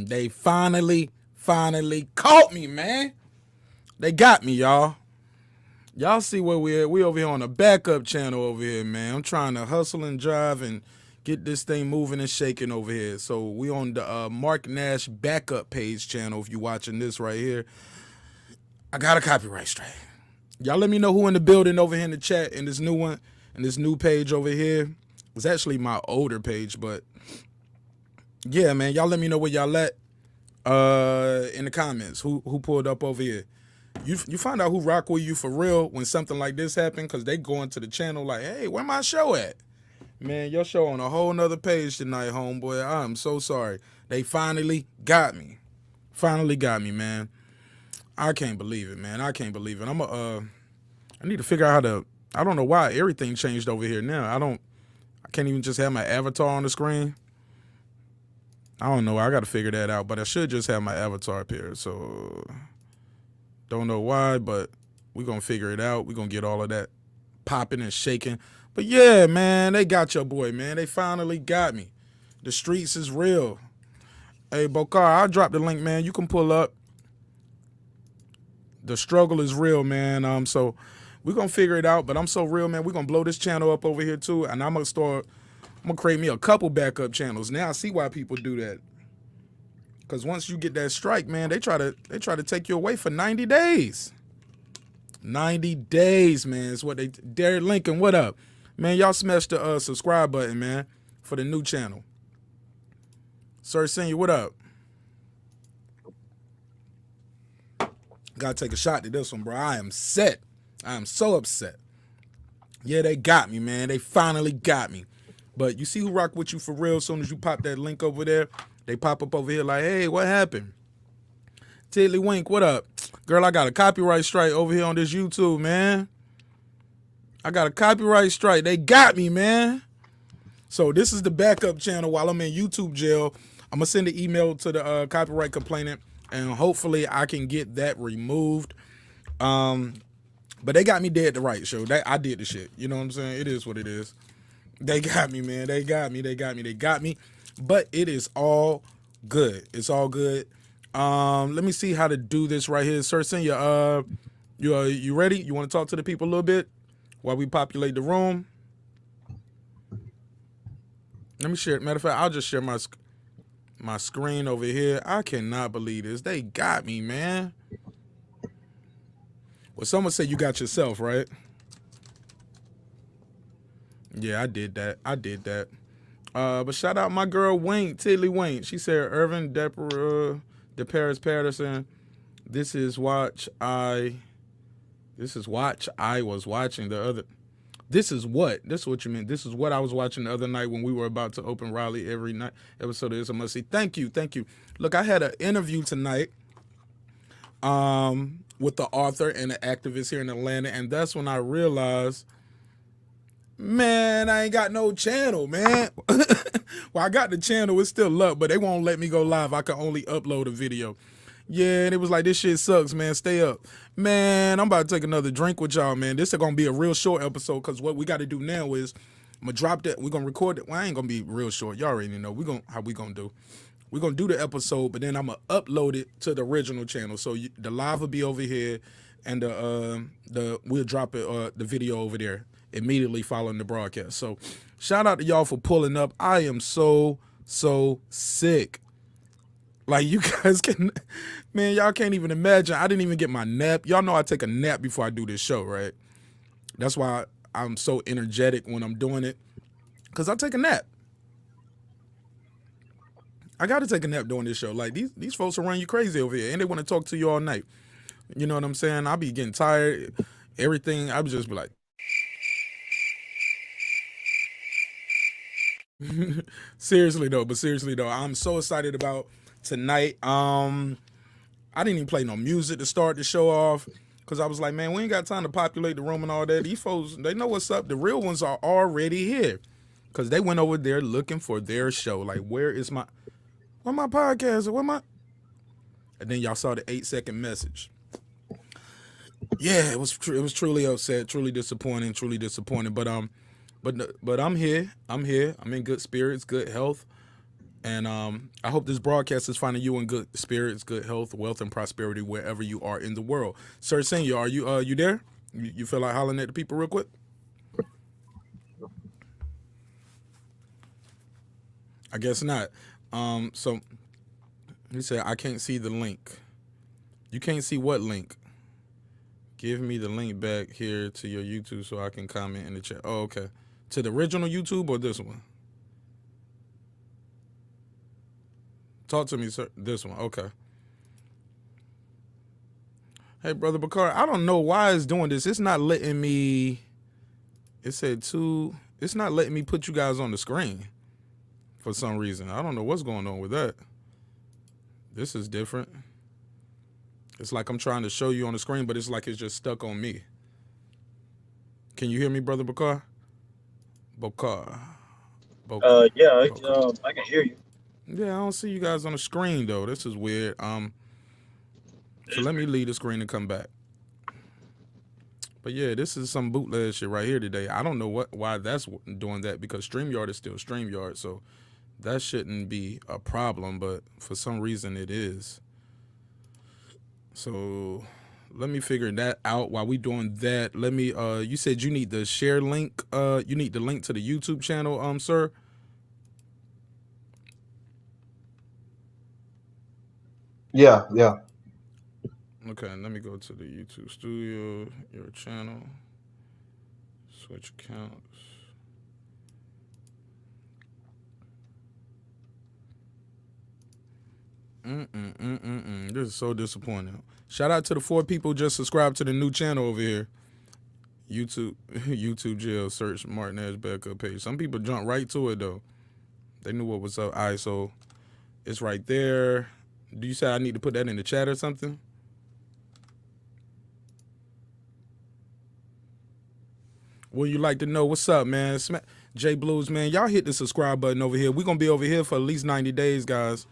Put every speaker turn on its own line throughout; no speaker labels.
They finally caught me, man. They got me, y'all. Y'all see where we at? We over here on a backup channel over here, man. I'm trying to hustle and drive and get this thing moving and shaking over here. So we on the Marq Nash backup page channel. If you watching this right here, I got a copyright strike. Y'all let me know who in the building over here in the chat in this new one and this new page over here. It's actually my older page, but yeah, man. Y'all let me know where y'all at in the comments. Who pulled up over here? You find out who rock with you for real when something like this happen, because they go into the channel like, hey, where my show at? Man, your show on a whole nother page tonight, homeboy. I'm so sorry. They finally got me. Finally got me, man. I can't believe it, man. I can't believe it. I need to figure out how to, I don't know why everything changed over here now. I can't even just have my avatar on the screen. I don't know. I got to figure that out, but I should just have my avatar up here. So don't know why, but we're going to figure it out. We're going to get all of that popping and shaking. But yeah, man, they got your boy, man. They finally got me. The streets is real. Hey, Bokar, I'll drop the link, man. You can pull up. The struggle is real, man. So we're going to figure it out, but I'm so real, man. We're going to blow this channel up over here too, and I'm going to create me a couple backup channels. Now I see why people do that. Because once you get that strike, man, they try to take you away for 90 days. 90 days, man, is what they... Derek Lincoln, what up? Man, y'all smash the subscribe button, man, for the new channel. Cer Sr, what up? Gotta take a shot to this one, bro. I am set. I am so upset. Yeah, they got me, man. They finally got me. But you see who rock with you for real as soon as you pop that link over there? They pop up over here like, hey, what happened? Tiddly Wink, what up? Girl, I got a copyright strike over here on this YouTube, man. I got a copyright strike. They got me, man. So this is the backup channel while I'm in YouTube jail. I'm going to send an email to the copyright complainant, and hopefully I can get that removed. But they got me dead to right show. I did the shit. You know what I'm saying? It is what it is. They got me, man. They got me. But it is all good. It's all good. Let me see how to do this right here. Cer Sr, you ready? You want to talk to the people a little bit while we populate the room? Let me share. Matter of fact, I'll just share my screen over here. I cannot believe this. They got me, man. Well, someone said you got yourself, right? Yeah, I did that. But shout out my girl Wayne, Tiddly Wayne. She said, Irvin DeParis Patterson, this is what I was watching the other. This is what you meant. This is what I was watching the other night when we were about to open Raleigh every night episode of this. I must say, thank you. Look, I had an interview tonight with the author and the activist here in Atlanta, and that's when I realized, man, I ain't got no channel, man. Well, I got the channel, it's still up, but they won't let me go live. I can only upload a video. Yeah, and it was like, this shit sucks, man. Stay up. Man, I'm about to take another drink with y'all, man. This is going to be a real short episode, because what we got to do now is I'm going to drop that. We're going to record it. Well, I ain't going to be real short. Y'all already know. How we going to do. We're going to do the episode, but then I'm going to upload it to the original channel. So the live will be over here, and we'll drop it, the video over there immediately following the broadcast. So shout out to y'all for pulling up. I am so sick. Like, you guys can, man, y'all can't even imagine. I didn't even get my nap. Y'all know I take a nap before I do this show, right? That's why I'm so energetic when I'm doing it, because I take a nap. I got to take a nap doing this show. Like, these folks will run you crazy over here, and they want to talk to you all night. You know what I'm saying? I'll be getting tired. Everything, I would just be like, seriously though, I'm so excited about tonight. I didn't even play no music to start the show off, because I was like, man, we ain't got time to populate the room and all that. These folks, they know what's up. The real ones are already here, because they went over there looking for their show. Like, where my podcast? And then y'all saw the 8-second message. Yeah, it was truly upset, truly disappointing. But I'm here. I'm in good spirits, good health. And I hope this broadcast is finding you in good spirits, good health, wealth, and prosperity wherever you are in the world. Cer Sr, are you there? You feel like hollering at the people real quick? I guess not. So he said, I can't see the link. You can't see what link? Give me the link back here to your YouTube so I can comment in the chat. Oh, okay. To the original YouTube or this one? Talk to me, sir. This one. Okay. Hey, brother Bakar, I don't know why it's doing this. It's not letting me. It said two. It's not letting me put you guys on the screen for some reason. I don't know what's going on with that. This is different. It's like I'm trying to show you on the screen, but it's like it's just stuck on me. Can you hear me, brother Bakar? Bakar.
Yeah,
Bakar.
I can hear you.
Yeah, I don't see you guys on the screen though. This is weird.
It
So
is
let me
weird.
leave the screen and come back. But yeah, this is some bootleg shit right here today. I don't know why that's doing that because StreamYard is still StreamYard, so that shouldn't be a problem, but for some reason it is. So let me figure that out while we doing that. Let me you said you need the share link, you need the link to the YouTube channel, sir.
Yeah, yeah.
Okay, let me go to the YouTube studio, your channel, switch accounts. This is so disappointing. Shout out to the 4 people just subscribed to the new channel over here. YouTube, YouTube jail, search Marq Nash backup page. Some people jump right to it though. They knew what was up. All right, so it's right there. Do you say I need to put that in the chat or something? Well, you like to know what's up, man? J Blues, man. Y'all hit the subscribe button over here. We're gonna be over here for at least 90 days, guys.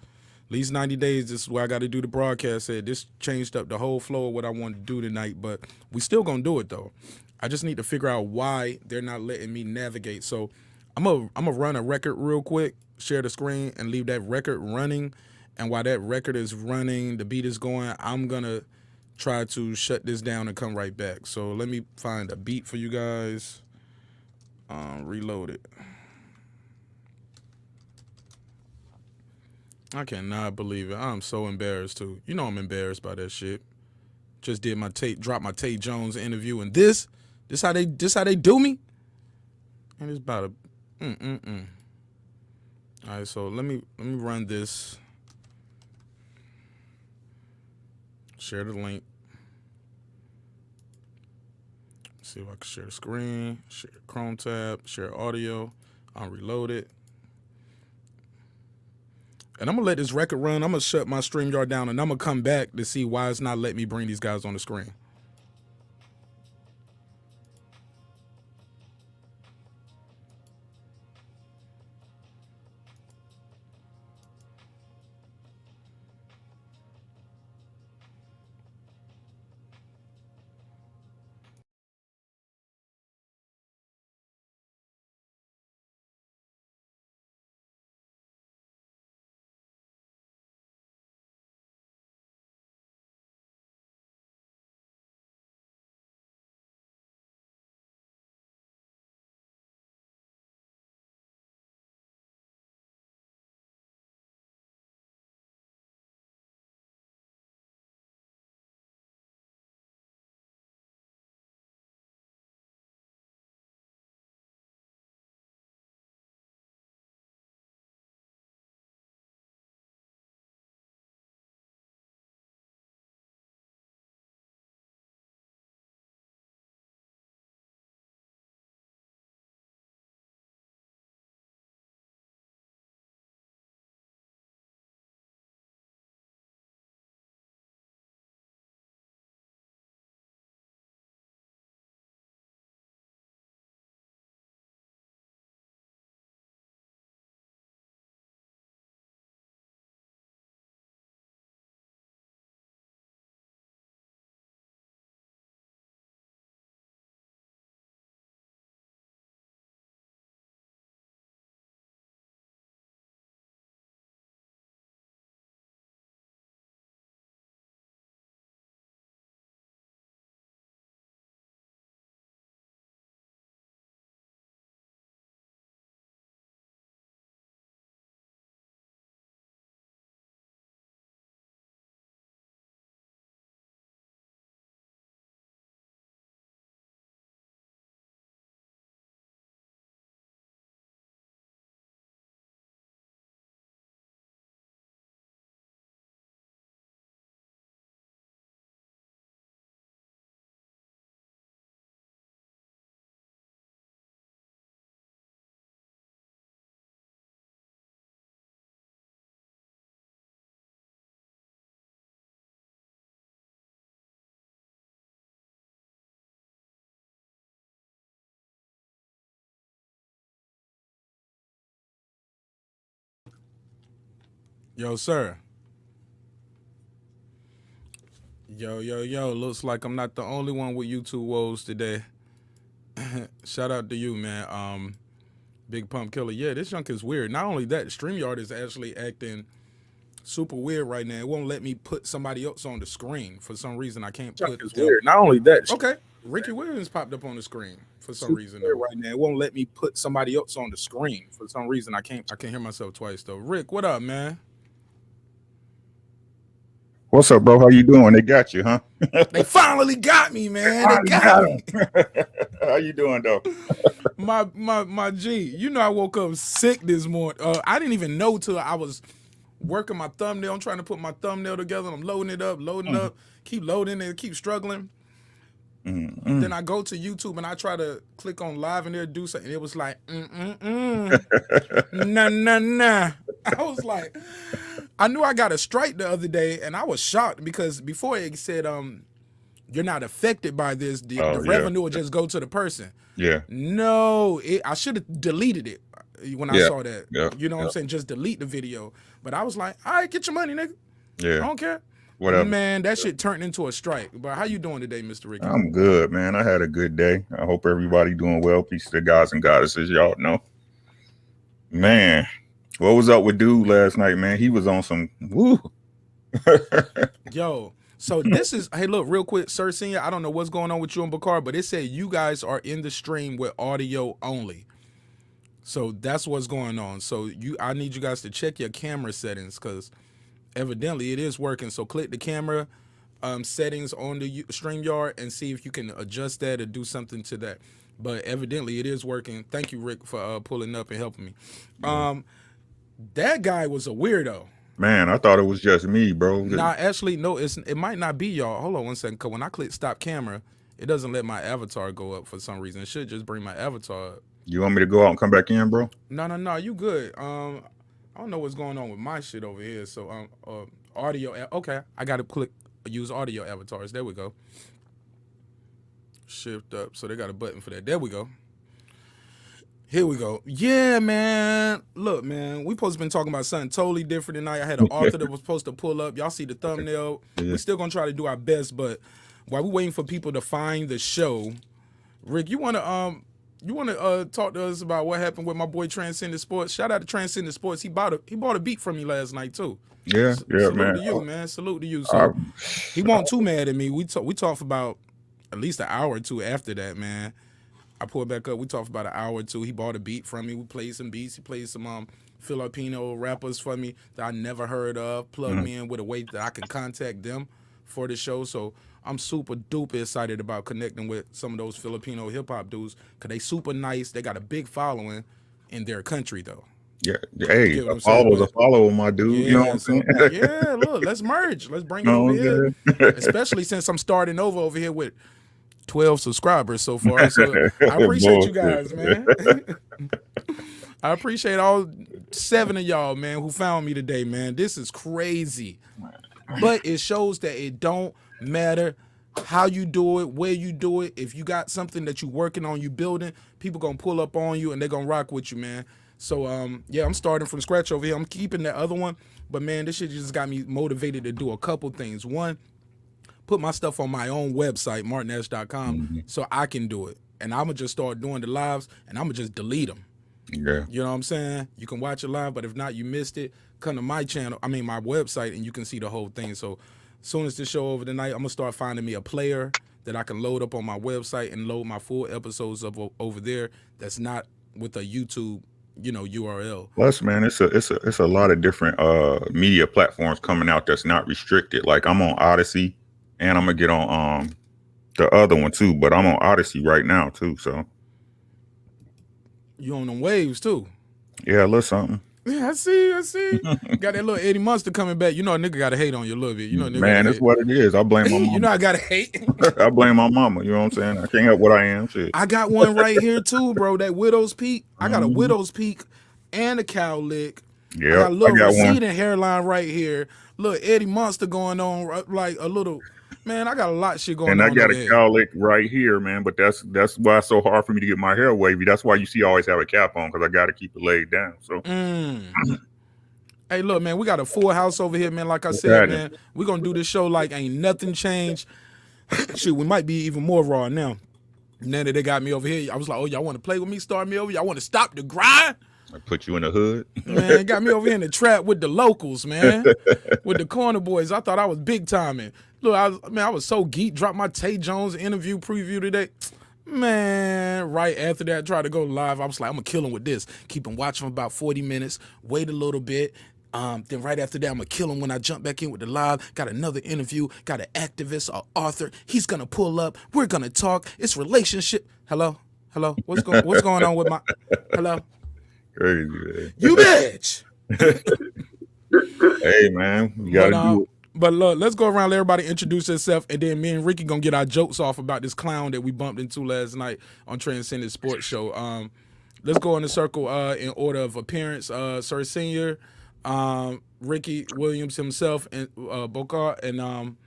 At least 90 days. This is where I got to do the broadcast at. This changed up the whole flow of what I wanted to do tonight, but we still gonna do it though. I just need to figure out why they're not letting me navigate. So I'm gonna run a record real quick, share the screen, and leave that record running. And while that record is running, the beat is going, I'm gonna try to shut this down and come right back. So let me find a beat for you guys. Reload it. I cannot believe it. I'm so embarrassed too. You know I'm embarrassed by that shit. Just did my dropped my Tate Jones interview, and this how they do me. And it's about a. All right, so let me run this. Share the link. See if I can share the screen. Share Chrome tab. Share audio. I'll reload it. And I'm gonna let this record run. I'm gonna shut my StreamYard down, and I'm gonna come back to see why it's not letting me bring these guys on the screen. Yo, sir. Yo. Looks like I'm not the only one with YouTube woes today. Shout out to you, man. Big Pump Killer. Yeah, this junk is weird. Not only that, StreamYard is actually acting super weird right now. It won't let me put somebody else on the screen. For some reason, I can't put them.
Weird. Not only that.
Okay. Ricky Williams popped up on the screen for some reason right now. It won't let me put somebody else on the screen. For some reason, I can't hear myself twice though. Rick, what up, man?
What's up, bro? How you doing? They got you, huh?
They finally got me, man. They got me.
How you doing, though?
my G. You know I woke up sick this morning. I didn't even know till I was working my thumbnail. I'm trying to put my thumbnail together. I'm loading it up, keep loading it, keep struggling. Then I go to YouTube and I try to click on live and there do something. It was like, nah. I was like, I knew I got a strike the other day and I was shocked because before it said, you're not affected by this. The revenue will just go to the person.
Yeah.
No, I should have deleted it when I saw that.
Yeah.
You know what I'm saying? Just delete the video. But I was like, all right, get your money, nigga.
Yeah.
I don't care.
Whatever.
Man, that shit turned into a strike. But how you doing today, Mr. Ricky?
I'm good, man. I had a good day. I hope everybody doing well. Peace to the guys and goddesses, y'all know. Man, what was up with dude last night, man? He was on some woo.
Yo, so this is, hey, look, real quick, Cer Sr., I don't know what's going on with you and Bakar, but it said you guys are in the stream with audio only. So that's what's going on. So I need you guys to check your camera settings because evidently it is working. So click the camera settings on the StreamYard and see if you can adjust that or do something to that. But evidently it is working. Thank you, Rick, for pulling up and helping me. That guy was a weirdo.
Man, I thought it was just me, bro.
Nah, actually, no, it might not be y'all. Hold on one second, because when I click stop camera, it doesn't let my avatar go up for some reason. It should just bring my avatar up.
You want me to go out and come back in, bro?
No, you good. I don't know what's going on with my shit over here. So audio, okay, I got to use audio avatars. There we go. Shift up. So they got a button for that. There we go. Here we go. Yeah, man. Look, man, we supposed to been talking about something totally different tonight. I had an author that was supposed to pull up. Y'all see the thumbnail. Yeah. We're still going to try to do our best, but while we're waiting for people to find the show, Rick, you want to talk to us about what happened with my boy Transcendent Sports? Shout out to Transcendent Sports. He bought a beat from me last night, too.
Yeah,
Salute
man.
to you, man. Salute to you. So he wasn't too mad at me. We talked for about at least an hour or two after that, man. I pulled back up. We talked about an hour or two. He bought a beat from me. We played some beats. He played some Filipino rappers for me that I never heard of. Plugged me in with a way that I can contact them for the show. So I'm super duper excited about connecting with some of those Filipino hip hop dudes because they super nice. They got a big following in their country though.
Yeah, hey, a follow, my dude.
Yeah,
you know what I'm saying?
Yeah, look, let's merge. Let's bring it over here. Especially since I'm starting over here with 12 subscribers so far. So I appreciate you guys, man. I appreciate all 7 of y'all, man, who found me today, man. This is crazy. But it shows that it don't matter how you do it, where you do it. If you got something that you working on, you building, people gonna pull up on you and they're gonna rock with you, man. So yeah, I'm starting from scratch over here. I'm keeping that other one, but man, this shit just got me motivated to do a couple things. One, put my stuff on my own website, marqnash.com, so I can do it. And I'm going to just start doing the lives, and I'm going to just delete them.
Yeah.
You know what I'm saying? You can watch it live, but if not, you missed it, come to my channel, my website, and you can see the whole thing. So as soon as this show over tonight, I'm going to start finding me a player that I can load up on my website and load my full episodes up over there that's not with a YouTube URL.
Plus, man, it's a lot of different media platforms coming out that's not restricted. Like I'm on Odyssey. And I'm gonna get on the other one too, but I'm on Odyssey right now too. So
you on them waves too?
Yeah, a little something.
Yeah, I see. Got that little Eddie Munster coming back. You know a nigga gotta hate on you a little bit. You know,
man, that's what it is. I blame my mama.
You know I gotta hate.
I blame my mama. You know what I'm saying? I can't help what I am. Shit.
I got one right here too, bro. That Widow's Peak. I got a Widow's Peak and a cow lick.
Yeah,
I got a little receding hairline right here. Little Eddie Munster going on, like a little. Man, I got a lot of shit going on.
And I got a cowlick right here, man. But that's why it's so hard for me to get my hair wavy. That's why you see I always have a cap on because I got to keep it laid down. So
Hey, look, man, we got a full house over here, man. Like I said, man, we're going to do this show like ain't nothing changed. Shoot, we might be even more raw now. Now that they got me over here, I was like, oh, y'all want to play with me, start me over? Y'all want to stop the grind?
I put you in the hood.
Man, got me over here in the trap with the locals, man. With the corner boys. I thought I was big timing. Look, I was so geeked. Dropped my Tay Jones interview preview today. Man, right after that, I tried to go live. I was like, I'm going to kill him with this. Keep him watching for about 40 minutes. Wait a little bit. Then right after that, I'm going to kill him when I jump back in with the live. Got another interview. Got an activist, an author. He's going to pull up. We're going to talk. It's relationship. Hello? What's going on with my... Hello?
Crazy, man.
You bitch!
Hey, man. You got to do it.
But look, let's go around, let everybody introduce themselves, and then me and Ricky going to get our jokes off about this clown that we bumped into last night on Transcendent Sports Show. Let's go in the circle in order of appearance. Cer Sr., Ricky Williams himself, and Bokar, and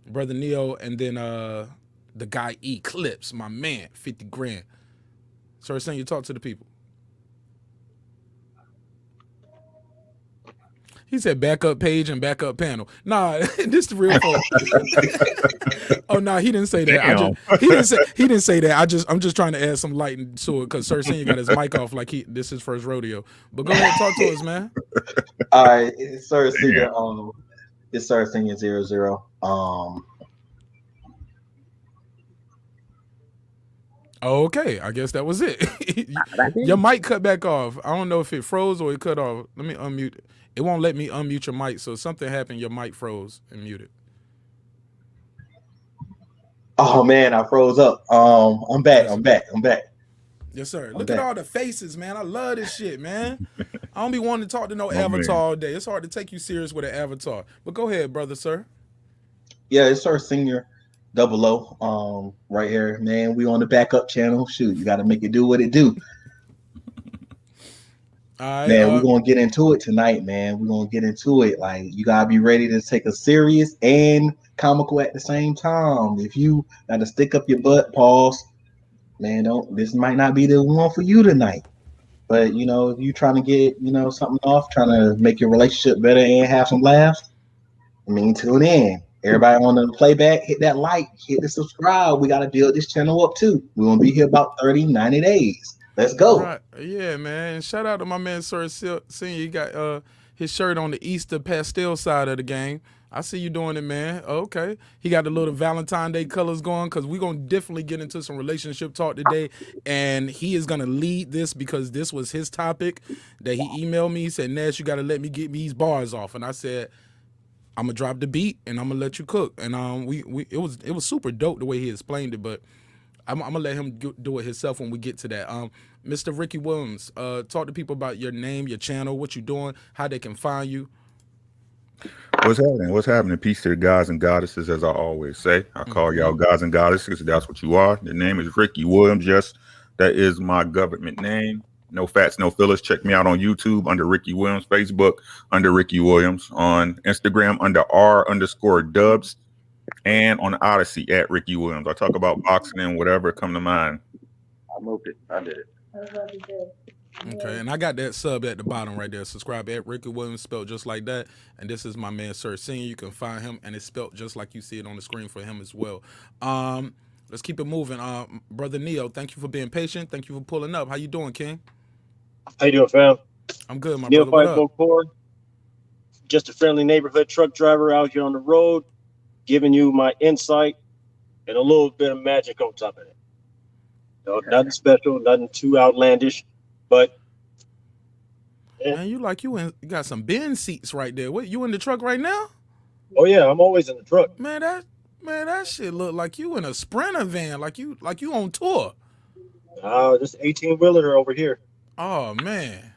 Brother Neo, and then the guy Eclipse, my man, 50 grand. Cer Sr., talk to the people. He said backup page and backup panel. Nah, this the real folks. Oh no, he didn't say that. He didn't say that. I'm just trying to add some light into it because Cer Sr. got his mic off like this is his first rodeo. But go ahead, talk to us, man.
All right, it's Cer Sr. It's Cer Sr. 00.
Okay, I guess that was it. Your mic cut back off. I don't know if it froze or it cut off. Let me unmute it. It won't let me unmute your mic, so something happened. Your mic froze and muted.
Oh man, I froze up. I'm back.
Yes, sir. Look at all the faces, man. I love this shit, man. I don't be wanting to talk to no avatar all day. It's hard to take you serious with an avatar. But go ahead, brother, sir.
Yeah, it's Cer Sr. 00. Right here, man. We on the backup channel. Shoot, you got to make it do what it do.
Right,
man, we're gonna get into it tonight, man. We're gonna get into it. Like, you gotta be ready to take a serious and comical at the same time. If you gotta stick up your butt, pause, man. This might not be the one for you tonight. But you know, if you trying to get something off, trying to make your relationship better and have some laughs, I mean, tune in. Everybody on the playback, hit that like, hit the subscribe. We gotta build this channel up too. We're gonna be here about 90 days. Let's go.
Right. Yeah, man. And shout out to my man, Cer Sr. He got his shirt on the Easter pastel side of the game. I see you doing it, man. Okay. He got the little Valentine's Day colors going because we're going to definitely get into some relationship talk today. And he is going to lead this because this was his topic that he emailed me. He said, Nash, you got to let me get these bars off. And I said, I'm going to drop the beat and I'm going to let you cook. And it was super dope the way he explained it, but I'm gonna let him do it himself when we get to that. Mr. Ricky Williams, talk to people about your name, your channel, what you're doing, how they can find you.
What's happening? What's happening? Peace to the gods and goddesses, as I always say. I call y'all gods and goddesses. That's what you are. The name is Ricky Williams. Yes, that is my government name. No fats, no fillers. Check me out on YouTube under Ricky Williams, Facebook under Ricky Williams, on Instagram under R_dubs. And on Odyssey at Ricky Williams. I talk about boxing and whatever come to mind.
I moved it. I did it.
Okay, and I got that sub at the bottom right there. Subscribe at Ricky Williams, spelled just like that. And this is my man, Cer Sr. You can find him, and it's spelled just like you see it on the screen for him as well. Let's keep it moving. Brother Neo, thank you for being patient. Thank you for pulling up. How you doing, King?
How you doing, fam?
I'm good, my
Neo
brother. What up?
Just a friendly neighborhood truck driver out here on the road, giving you my insight and a little bit of magic on top of it. Nothing special, nothing too outlandish, but
man, you got some bin seats right there. What, you in the truck right now?
Oh yeah, I'm always in the truck.
Man, that shit look like you in a Sprinter van, like you on tour.
Just 18-wheeler over here.
Oh man.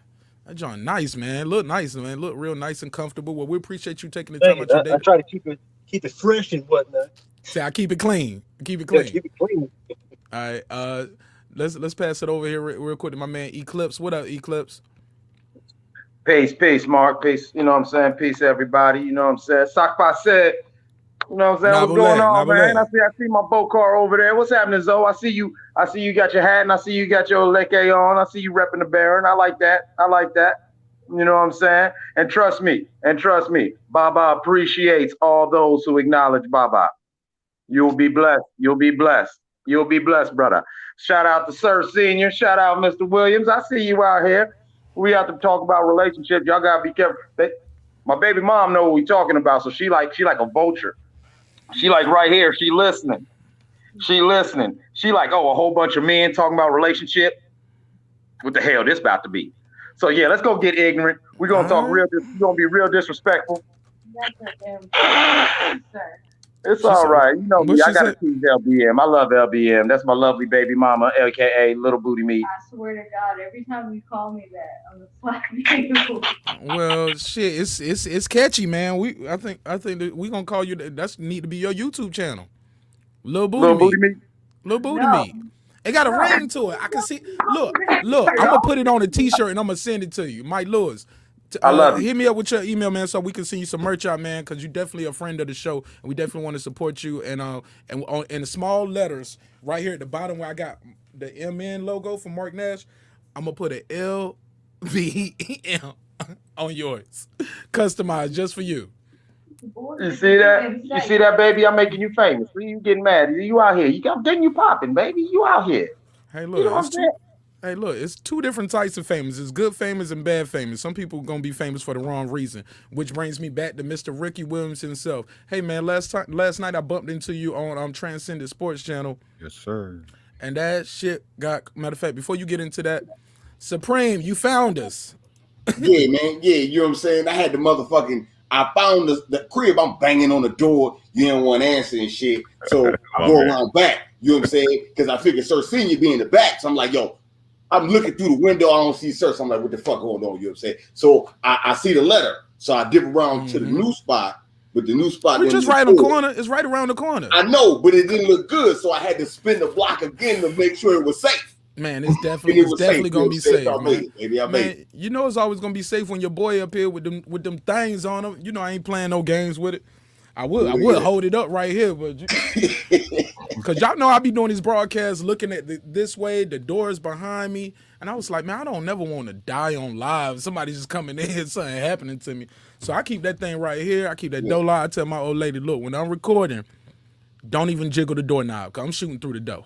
That joint nice, man. Look nice, man. Look real nice and comfortable. Well, we appreciate you taking the time out your day.
I try to keep it fresh and whatnot.
Say I keep it clean. Keep it
Yeah,
clean.
keep it clean.
All right. Let's pass it over here real quick to my man Eclipse. What up, Eclipse?
Peace, Mark. Peace. You know what I'm saying? Peace, everybody. You know what I'm saying? Sakpa said. You know what I'm saying? What's going on, man? I see my boat car over there. What's happening, Zoe? I see you got your hat and I see you got your leke on. I see you repping the Baron. I like that. You know what I'm saying? And trust me, Baba appreciates all those who acknowledge Baba. You'll be blessed. You'll be blessed. You'll be blessed, brother. Shout out to Cer Sr. Shout out Mr. Williams. I see you out here. We have to talk about relationships. Y'all gotta be careful. My baby mom know what we talking about, so she like a vulture. She like right here. She listening. She listening. She like, oh, a whole bunch of men talking about relationship. What the hell this about to be? So yeah, let's go get ignorant. We're gonna talk real. We're gonna be real disrespectful. It's all right. You know me. I gotta tease LBM. I love LBM. That's my lovely baby mama, aka Little Booty Meat.
I swear to God, every time you call me that, I'm gonna slap you.
Well, shit, it's catchy, man. I think that we gonna call you. That's need to be your YouTube channel. Little Booty Meat. Little Booty Meat. It got a ring to it. I can see. Look. I'm gonna put it on a T-shirt and I'm gonna send it to you, Mike Lewis.
I love you.
Hit me up with your email, man, so we can send you some merch out, man, because you're definitely a friend of the show, and we definitely want to support you. And in small letters right here at the bottom where I got the MN logo for Marq Nash, I'm gonna put an LVM on yours, customized just for you.
You see that? You see that, baby? I'm making you famous. You getting mad? You out here? Then you popping, baby? You out here?
Hey, look, it's two different types of famous. It's good famous and bad famous. Some people gonna be famous for the wrong reason, which brings me back to Mr. Ricky Williams himself. Hey, man, last night I bumped into you on Transcendent Sports Channel.
Yes, sir.
And that shit got. Matter of fact, before you get into that, Supreme, you found us.
Yeah, man. Yeah, you know what I'm saying. I had the motherfucking. I found the crib. I'm banging on the door. You don't want to answer and shit. So I go around back. You know what I'm saying? Because I figured Cer Sr. be in the back. So I'm like, yo. I'm looking through the window. I don't see Cer. So I'm like, what the fuck going on? You know what I'm saying? So I see the letter. So I dip around to the new spot. But the new spot.
We're just right on the corner. It's right around the corner.
I know, but it didn't look good. So I had to spin the block again to make sure it was safe.
Man, it's definitely gonna be safe, man. Man, you know it's always gonna be safe when your boy up here with them things on him. You know I ain't playing no games with it. I would hold it up right here, but because y'all know I be doing these broadcasts looking at this way, the doors behind me, and I was like, man, I don't never want to die on live. Somebody's just coming in, something happening to me. So I keep that thing right here. I keep that door locked. I tell my old lady, look, when I'm recording, don't even jiggle the doorknob because I'm shooting through the door.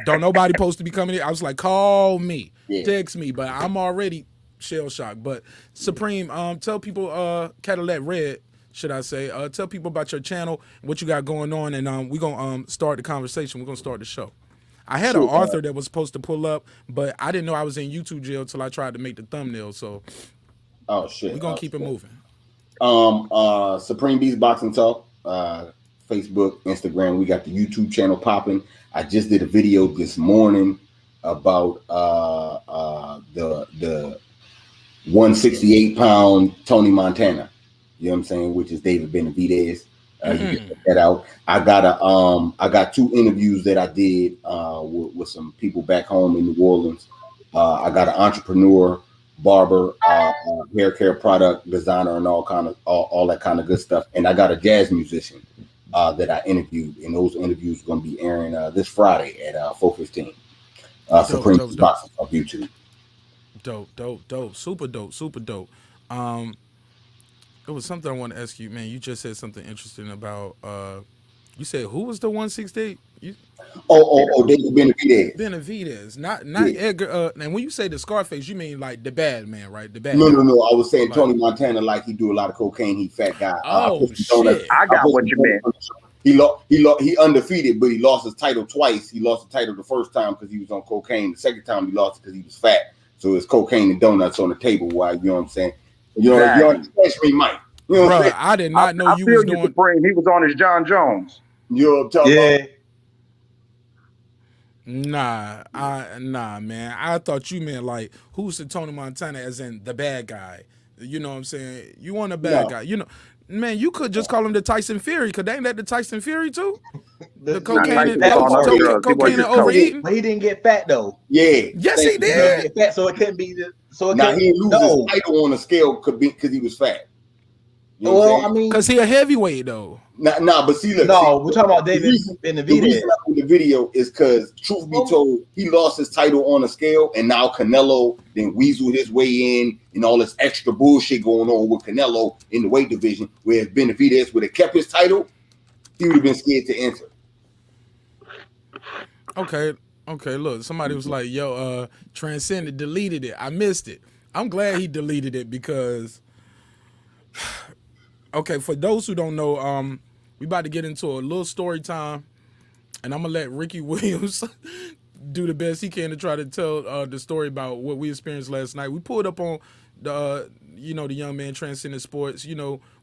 Don't nobody supposed to be coming in. I was like, call me, text me, but I'm already shell shocked. But Supreme, tell people, Cadillac Red, should I say, tell people about your channel, what you got going on, and we're going to start the conversation. We're going to start the show. I had an author that was supposed to pull up, but I didn't know I was in YouTube jail till I tried to make the thumbnail, so
we're
going to keep it moving.
Supreme Beast Boxing Talk, Facebook, Instagram. We got the YouTube channel popping. I just did a video this morning about the 168-pound Tony Montana. You know what I'm saying? Which is David Benavidez. You can check that out. I got 2 interviews that I did with some people back home in New Orleans. I got an entrepreneur, barber, hair care product designer, and all that kind of good stuff. And I got a jazz musician that I interviewed, and those interviews are going to be airing this Friday at 4:15. Supreme Boxing on YouTube.
Dope, super dope. It was something I want to ask you, man. You just said something interesting about. You said who was the 168? David
Benavidez.
Benavidez, not Edgar. And when you say the Scarface, you mean like the bad man, right? The bad.
No. I was saying Tony Montana, like he do a lot of cocaine. He fat guy.
Shit!
I got what you meant.
He undefeated, but he lost his title twice. He lost the title the first time because he was on cocaine. The second time he lost it because he was fat. So it's cocaine and donuts on the table. While you know what I'm saying. You understand me, Mike? You know what I'm saying?
I did not know you was doing.
He was on his John Jones.
You know what I'm talking about?
Nah, man. I thought you meant like who's the Tony Montana, as in the bad guy. You know what I'm saying? You want a bad guy. You know, man. You could just call him the Tyson Fury. Cause ain't that the Tyson Fury too? The cocaine and overeating.
But he didn't get fat though.
Yeah.
Yes, he did.
Get fat, so it couldn't be.
He didn't lose his title on the scale because he was fat. You know what I'm
Well,
saying?
I mean,
Cause he a heavyweight though.
Nah, but see, look.
no, we're talking about
The
David
reason, the
Benavidez.
reason I put the video is because, truth be told, he lost his title on the scale, and now Canelo then weaseled his way in, and all this extra bullshit going on with Canelo in the weight division. Whereas Benavidez would have kept his title, he would have been scared to enter.
Okay, look, somebody was like, yo, Transcendent deleted it. I missed it. I'm glad he deleted it because, okay, for those who don't know, we about to get into a little story time, and I'm going to let Ricky Williams do the best he can to try to tell the story about what we experienced last night. We pulled up on the, the young man Transcendent Sports.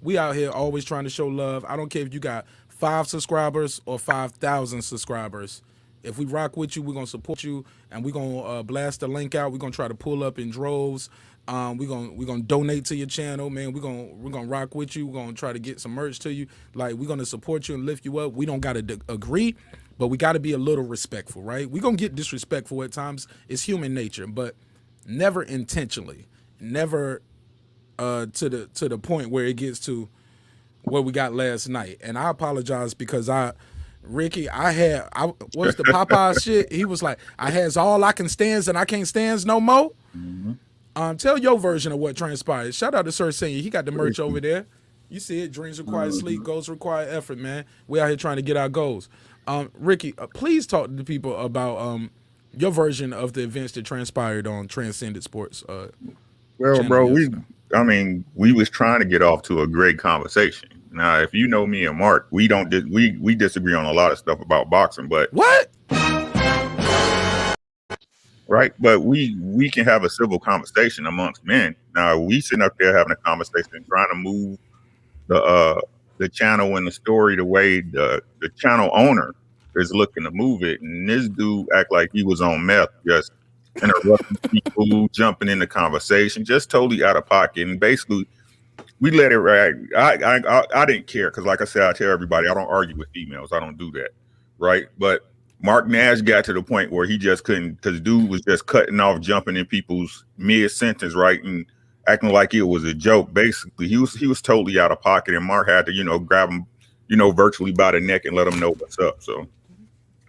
We out here always trying to show love. I don't care if you got 5 subscribers or 5,000 subscribers. If we rock with you, we're going to support you, and we're going to blast the link out. We're going to try to pull up in droves. We're gonna donate to your channel, man. We're gonna rock with you. We're gonna try to get some merch to you. Like, we're gonna support you and lift you up. We don't gotta agree, but we gotta be a little respectful, right? We're gonna get disrespectful at times. It's human nature, but never intentionally. Never to the point where it gets to what we got last night. And I apologize because Ricky, what's the Popeye shit? He was like, I has all I can stands and I can't stands no more.
Mm-hmm.
Tell your version of what transpired. Shout out to Cer Sr. He got the merch over there. You see it. Dreams require sleep. Goals require effort, man. We out here trying to get our goals. Ricky, please talk to the people about your version of the events that transpired on Transcendent Sports.
Well, bro, we was trying to get off to a great conversation. Now, if you know me and Mark, we disagree on a lot of stuff about boxing, but
what?
Right, but we can have a civil conversation amongst men. Now, we sitting up there having a conversation, trying to move the channel and the story the way the channel owner is looking to move it, and this dude act like he was on meth, just interrupting people, jumping in the conversation, just totally out of pocket. And basically, we let it ride. I didn't care because, like I said, I tell everybody I don't argue with females. I don't do that, right? But Marq Nash got to the point where he just couldn't, because dude was just cutting off, jumping in people's mid sentence, right, and acting like it was a joke. Basically, he was totally out of pocket, and Mark had to grab him, virtually by the neck and let him know what's up. So.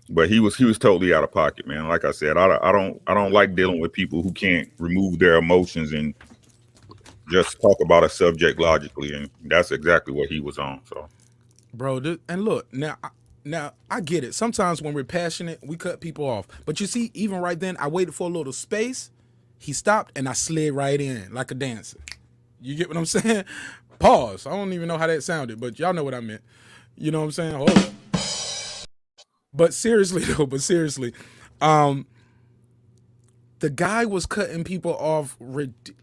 But he was totally out of pocket, man. Like I said, I don't like dealing with people who can't remove their emotions and just talk about a subject logically, and that's exactly what he was on. So,
bro, and look now I get it. Sometimes when we're passionate, we cut people off. But you see, even right then, I waited for a little space. He stopped, and I slid right in like a dancer. You get what I'm saying? Pause. I don't even know how that sounded, but y'all know what I meant. You know what I'm saying? Hold up. But seriously, the guy was cutting people off.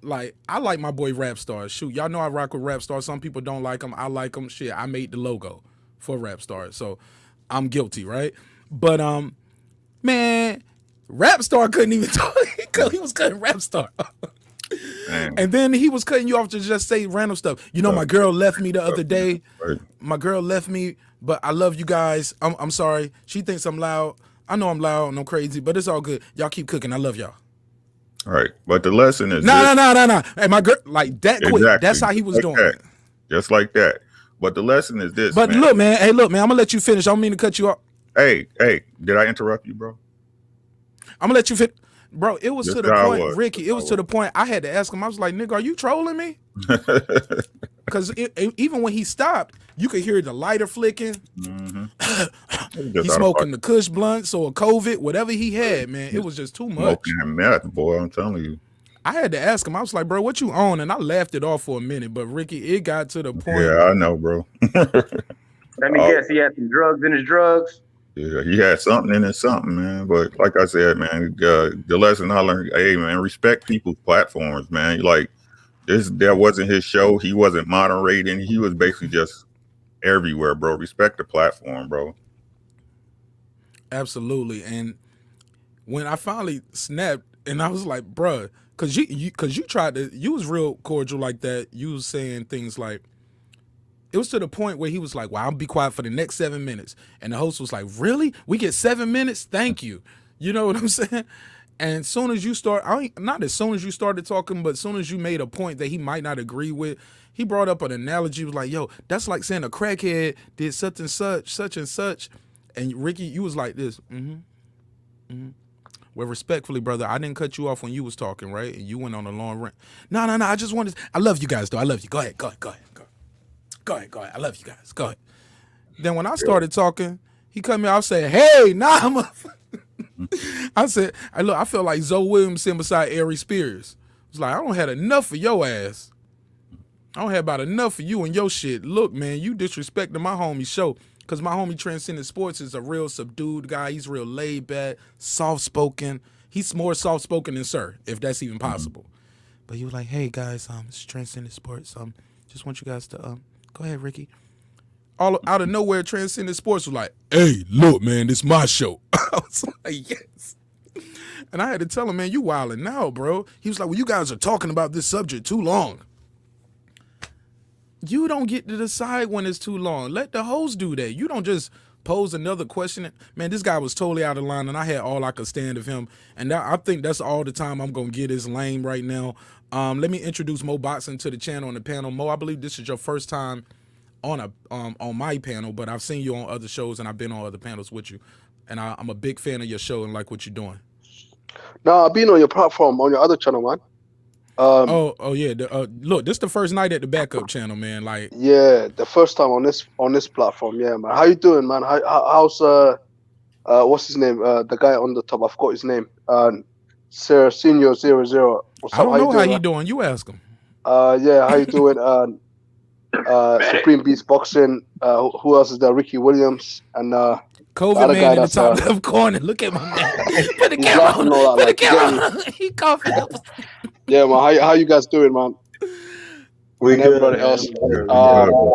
Like, I like my boy Rap Star. Shoot, y'all know I rock with Rap Star. Some people don't like him. I like him. Shit, I made the logo for Rap Star, so I'm guilty, right? But man, Rap Star couldn't even talk. He was cutting Rap Star. And then he was cutting you off to just say random stuff. My girl left me the other day. My girl left me, but I love you guys. I'm sorry. She thinks I'm loud. I know I'm loud and I'm crazy, but it's all good. Y'all keep cooking. I love y'all.
All right. But the lesson is
No. Hey, my girl, like that quick.
Exactly.
That's how he was doing it.
Just like that. But the lesson is this.
But man. Look, man. Hey, look, man. I'm gonna let you finish. I don't mean to cut you off.
Hey, did I interrupt you, bro?
I'm gonna let you finish. Bro, it was to the point, Ricky, it was to the point I had to ask him. I was like, nigga, are you trolling me? Because even when he stopped, you could hear the lighter flicking. Mm-hmm. He's smoking the Kush blunts or COVID, whatever he had, man. It was just too much.
Smoking meth, boy, I'm telling you.
I had to ask him. I was like, bro, what you on? And I laughed it off for a minute. But, Ricky, it got to the point.
Yeah, I know, bro.
Let me guess, he had some drugs in his drugs?
Yeah, he had something in it, something, man. But like I said, man, the lesson I learned, hey, man, respect people's platforms, man. Like, that wasn't his show. He wasn't moderating. He was basically just everywhere, bro. Respect the platform, bro.
Absolutely. And when I finally snapped, and I was like, bruh, because you tried to, you was real cordial like that. You was saying things like, it was to the point where he was like, well, I'll be quiet for the next 7 minutes. And the host was like, really? We get 7 minutes? Thank you. You know what I'm saying? And as soon as you not as soon as you started talking, but as soon as you made a point that he might not agree with, he brought up an analogy. He was like, yo, that's like saying a crackhead did such and such. And Ricky, you was like this. Well, respectfully, brother, I didn't cut you off when you was talking, right? And you went on a long rant. No. I just wanted. I love you guys, though. I love you. Go ahead. I love you guys. Go ahead. Then when I started talking, he cut me off saying, hey, nah, I said, look, I felt like Zoe Williams sitting beside Ari Spears. It's like, I don't had enough of your ass. I don't have about enough of you and your shit. Look, man, you disrespecting my homie show. Because my homie Transcendent Sports is a real subdued guy. He's real laid back, soft-spoken. He's more soft-spoken than Cer, if that's even possible. But he was like, hey, guys, it's Transcendent Sports. Just want you guys to, go ahead, Ricky. All out of nowhere, Transcendent Sports was like, hey, look, man, this my show. I was like, yes. And I had to tell him, man, you wilding now, bro. He was like, well, you guys are talking about this subject too long. You don't get to decide when it's too long. Let the host do that. You don't just pose another question. Man, this guy was totally out of line, and I had all I could stand of him. And I think that's all the time I'm going to get is lame right now. Let me introduce Mo Boxing to the channel on the panel. Mo, I believe this is your first time on my panel, but I've seen you on other shows, and I've been on other panels with you. And I'm a big fan of your show and like what you're doing.
No, I've been on your platform, on your other channel, man.
Yeah. Look, this is the first night at the backup channel, man. Like,
yeah, the first time on this platform, yeah, man. How you doing, man? How's what's his name? The guy on the top, I forgot his name. Cer Sr. 00. What's
I
up?
don't know how he
man?
doing. You ask him.
Yeah, how you doing? Supreme Beast Boxing. Who else is there? Ricky Williams and
COVID man in the top left corner. Look at my man. Put the camera on. Put the camera on. He coughing up.
Yeah, man. How you guys doing, man?
We
and
good,
everybody
man.
else.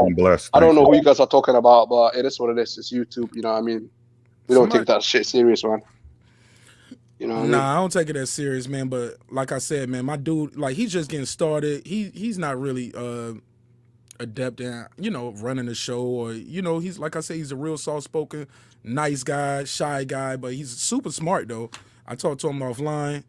I'm blessed.
I don't know who you guys are talking about, but it is what it is. It's YouTube. You know what I mean? We don't take that shit serious, man. You know what I mean?
I don't take it as serious, man. But like I said, man, my dude, like he's just getting started. He's not really adept at, running a show, or, he's, like I say, he's a real soft-spoken, nice guy, shy guy, but he's super smart, though. I talked to him offline.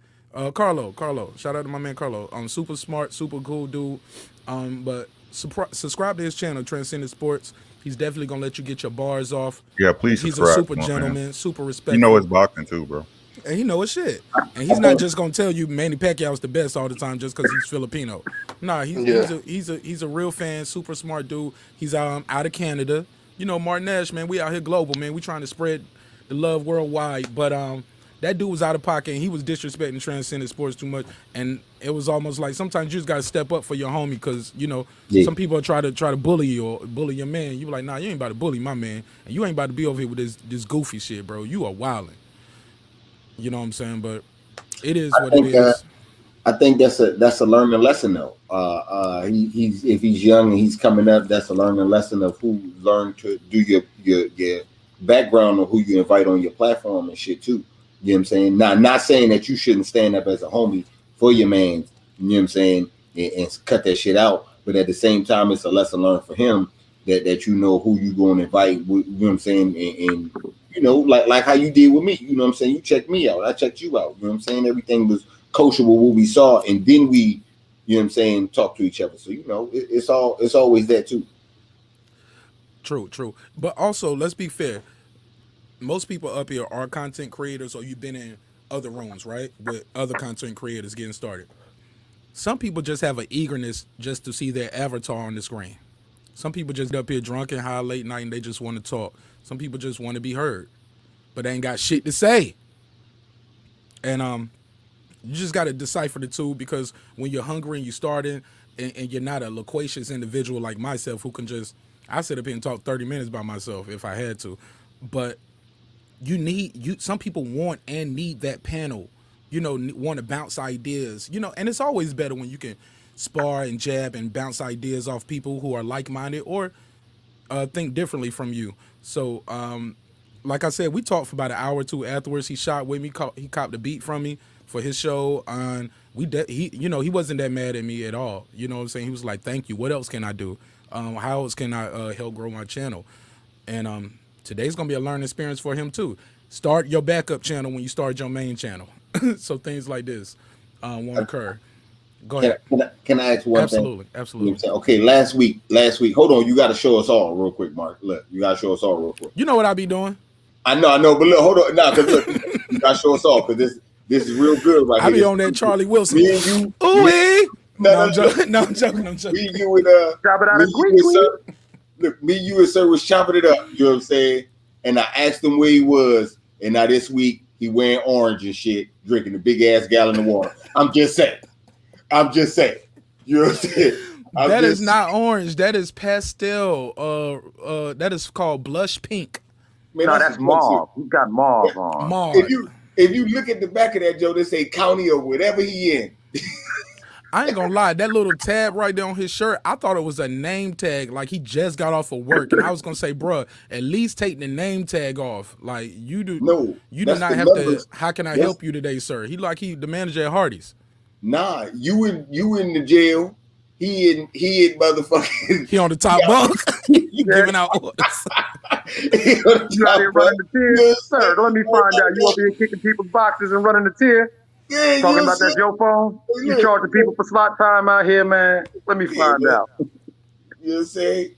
Carlo, shout out to my man Carlo. Super smart, super cool dude. But subscribe to his channel, Transcendent Sports. He's definitely gonna let you get your bars off.
Yeah, please
He's
subscribe.
a super gentleman, super respectful.
You know his boxing too, bro.
And he know his shit. And he's not just gonna tell you Manny Pacquiao's the best all the time just because he's Filipino. Nah, he's a real fan, super smart dude. He's out of Canada. Marq Nash, man, we out here global, man. We trying to spread the love worldwide. But that dude was out of pocket, and he was disrespecting Transcendent Sports too much. And it was almost like sometimes you just gotta step up for your homie, because some people try to bully you or bully your man. You be like, nah, you ain't about to bully my man, and you ain't about to be over here with this goofy shit, bro. You are wilding. You know what I'm saying? But it is what it is.
I think that's a learning lesson, though. He's if he's young and he's coming up, that's a learning lesson of who learn to do your background or who you invite on your platform and shit too. You know what I'm saying? Not saying that you shouldn't stand up as a homie for your man. You know what I'm saying? And cut that shit out. But at the same time, it's a lesson learned for him that you know who you going to invite. You know what I'm saying? And like how you did with me. You know what I'm saying? You checked me out. I checked you out. You know what I'm saying? Everything was coachable what we saw, and then we, you know what I'm saying, talk to each other. So it's always that too.
True. But also, let's be fair. Most people up here are content creators, or you've been in other rooms, right, with other content creators getting started. Some people just have an eagerness just to see their avatar on the screen. Some people just get up here drunk and high late night and they just want to talk. Some people just want to be heard, but they ain't got shit to say. And you just got to decipher the two, because when you're hungry and you starting and you're not a loquacious individual like myself who can I sit up here and talk 30 minutes by myself if I had to. But some people want and need that panel, want to bounce ideas, and it's always better when you can spar and jab and bounce ideas off people who are like-minded or think differently from you. So, like I said, we talked for about an hour or two afterwards. He shot with me, he copped a beat from me for his show, and he wasn't that mad at me at all. You know what I'm saying? He was like, "Thank you. What else can I do? How else can I help grow my channel?" And today's gonna be a learning experience for him too. Start your backup channel when you start your main channel. So things like this won't occur. Go ahead.
Can I ask one thing?
Absolutely, absolutely.
Okay, last week. Hold on, you got to show us all real quick, Mark. Look, you got to show us all real quick.
You know what I be doing?
I know, but look, hold on, nah, because look, you got to show us all because this is real good right here.
I be on that Charlie Wilson.
Me and you.
Ooh, no, I'm joking. No, I'm joking. I'm joking.
Me, you, and Sir. Look, me, you, and Sir was chopping it up. You know what I'm saying? And I asked him where he was, and now this week he wearing orange and shit, drinking a big ass gallon of water. I'm just saying. You know what I'm saying?
That is not orange. That is pastel. That is called blush pink.
Man,
no, that's mauve. He got mauve on.
Mauve.
If you look at the back of that, Joe, they say county or whatever he in.
I ain't gonna lie, that little tab right there on his shirt, I thought it was a name tag, like he just got off of work. And I was gonna say, bruh, at least take the name tag off. Like you do not have to. How can I help you today, sir? He the manager at Hardee's.
Nah, you in the jail. He in motherfucking.
He on the top bunk. You giving out orders.
You out here running the tier, sir? Let me find out. You over here kicking people's boxes and running the tier.
Yeah,
talking about that's your phone. You charging people for slot time out here, man. Let me find out.
You know what I'm saying?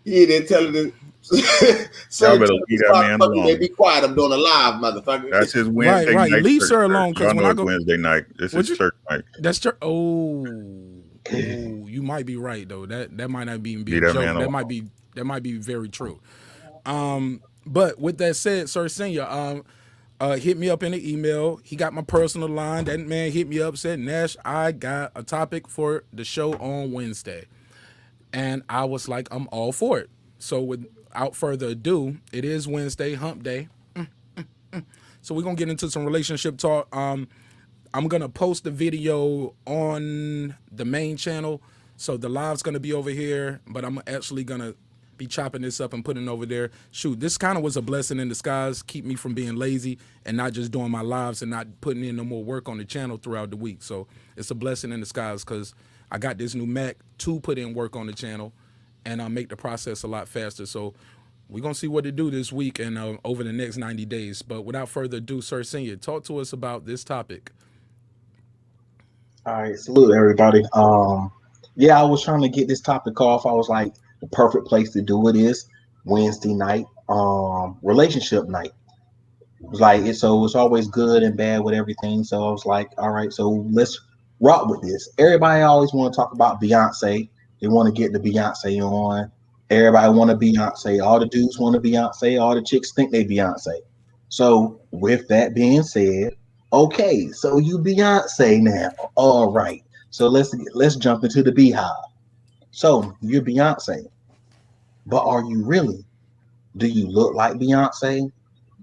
He didn't tell the.
Y'all better leave that man alone.
They be quiet. I'm doing a live, motherfucker.
That's his Wednesday night.
Right. Leave Sir alone because when I go
Wednesday night, this is church night.
That's church. Oh, you might be right though. That might not be a joke. That might be very true. But with that said, Cer Sr, hit me up in the email. He got my personal line. That man hit me up, said, Nash, I got a topic for the show on Wednesday. And I was like, I'm all for it. So without further ado, it is Wednesday, hump day. So we're going to get into some relationship talk. I'm going to post the video on the main channel. So the live's going to be over here, but I'm actually going to be chopping this up and putting it over there. Shoot, this kind of was a blessing in disguise. Keep me from being lazy and not just doing my lives and not putting in no more work on the channel throughout the week. So it's a blessing in disguise because I got this new Mac to put in work on the channel and I'll make the process a lot faster. So we're going to see what to do this week and over the next 90 days. But without further ado, Cer Sr, talk to us about this topic.
All right, salute everybody. Yeah, I was trying to get this topic off. I was like, the perfect place to do it is Wednesday night, relationship night. It was like so it's always good and bad with everything. So I was like, all right, so let's rock with this. Everybody always want to talk about Beyonce. They want to get the Beyonce on. Everybody want to Beyonce. All the dudes want to Beyonce. All the chicks think they Beyonce. So with that being said, okay, so you Beyonce now. All right. So let's jump into the Beehive. So you're Beyonce, but are you really? Do you look like Beyonce?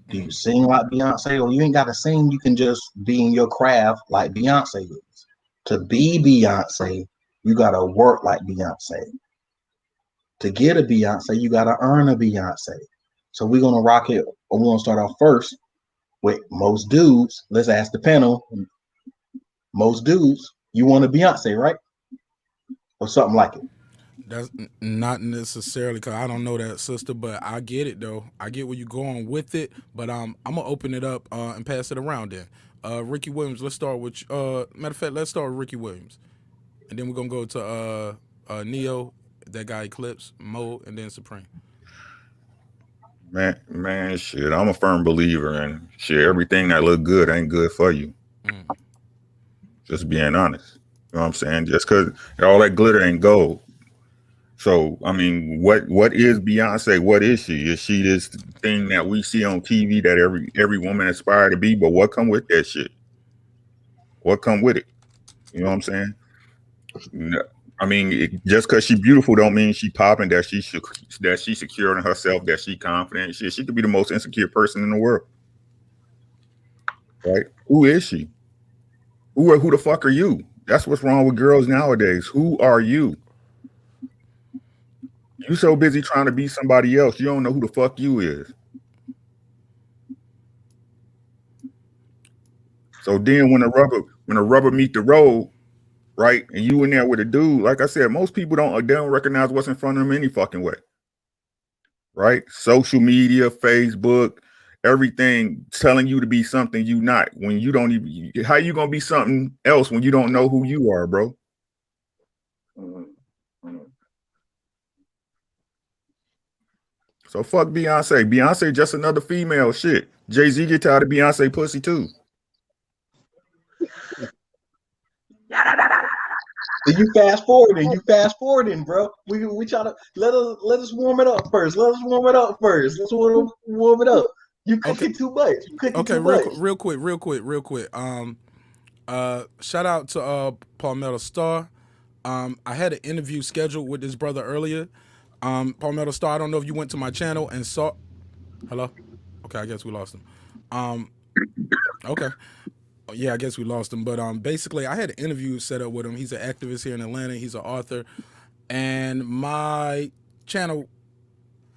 Do you sing like Beyonce? Or you ain't got to sing, you can just be in your craft like Beyonce is. To be Beyonce, you got to work like Beyonce. To get a Beyonce, you got to earn a Beyonce. So we're going to rock it. We're going to start off first with most dudes. Let's ask the panel. Most dudes, you want a Beyonce, right? Or something like it.
That's not necessarily because I don't know that, sister, but I get it though. I get where you're going with it, but I'm gonna open it up and pass it around then. Ricky Williams, let's start with matter of fact, let's start with Ricky Williams. And then we're gonna go to Neo, that guy Eclipse, Mo, and then Supreme.
Man, shit. I'm a firm believer in shit. Everything that look good ain't good for you. Just being honest. You know what I'm saying? Just because all that glitter ain't gold. So, I mean, what is Beyonce? What is she? Is she this thing that we see on TV that every woman aspire to be? But what come with that shit? What come with it? You know what I'm saying? I mean, just because she beautiful don't mean she popping, that she secure in herself, that she confident. She could be the most insecure person in the world. Right? Who is she? Who the fuck are you? That's what's wrong with girls nowadays. Who are you? You so busy trying to be somebody else, you don't know who the fuck you is. So then when the rubber meet the road, right, and you in there with a dude, like I said, most people don't recognize what's in front of them any fucking way. Right? Social media, Facebook, everything telling you to be something you not when you don't even. How you gonna be something else when you don't know who you are, bro? So fuck Beyonce. Beyonce just another female. Shit. Jay-Z get tired of Beyonce pussy too.
Then you fast forwarding, bro. We try to let us warm it up first. Let's warm it up. You cooking too much.
Okay, real quick. Shout out to Palmetto Star. I had an interview scheduled with this brother earlier. Palmetto Star, I don't know if you went to my channel and saw. Hello? Okay, I guess we lost him. Okay. Yeah, I guess we lost him. But basically, I had an interview set up with him. He's an activist here in Atlanta. He's an author. And my channel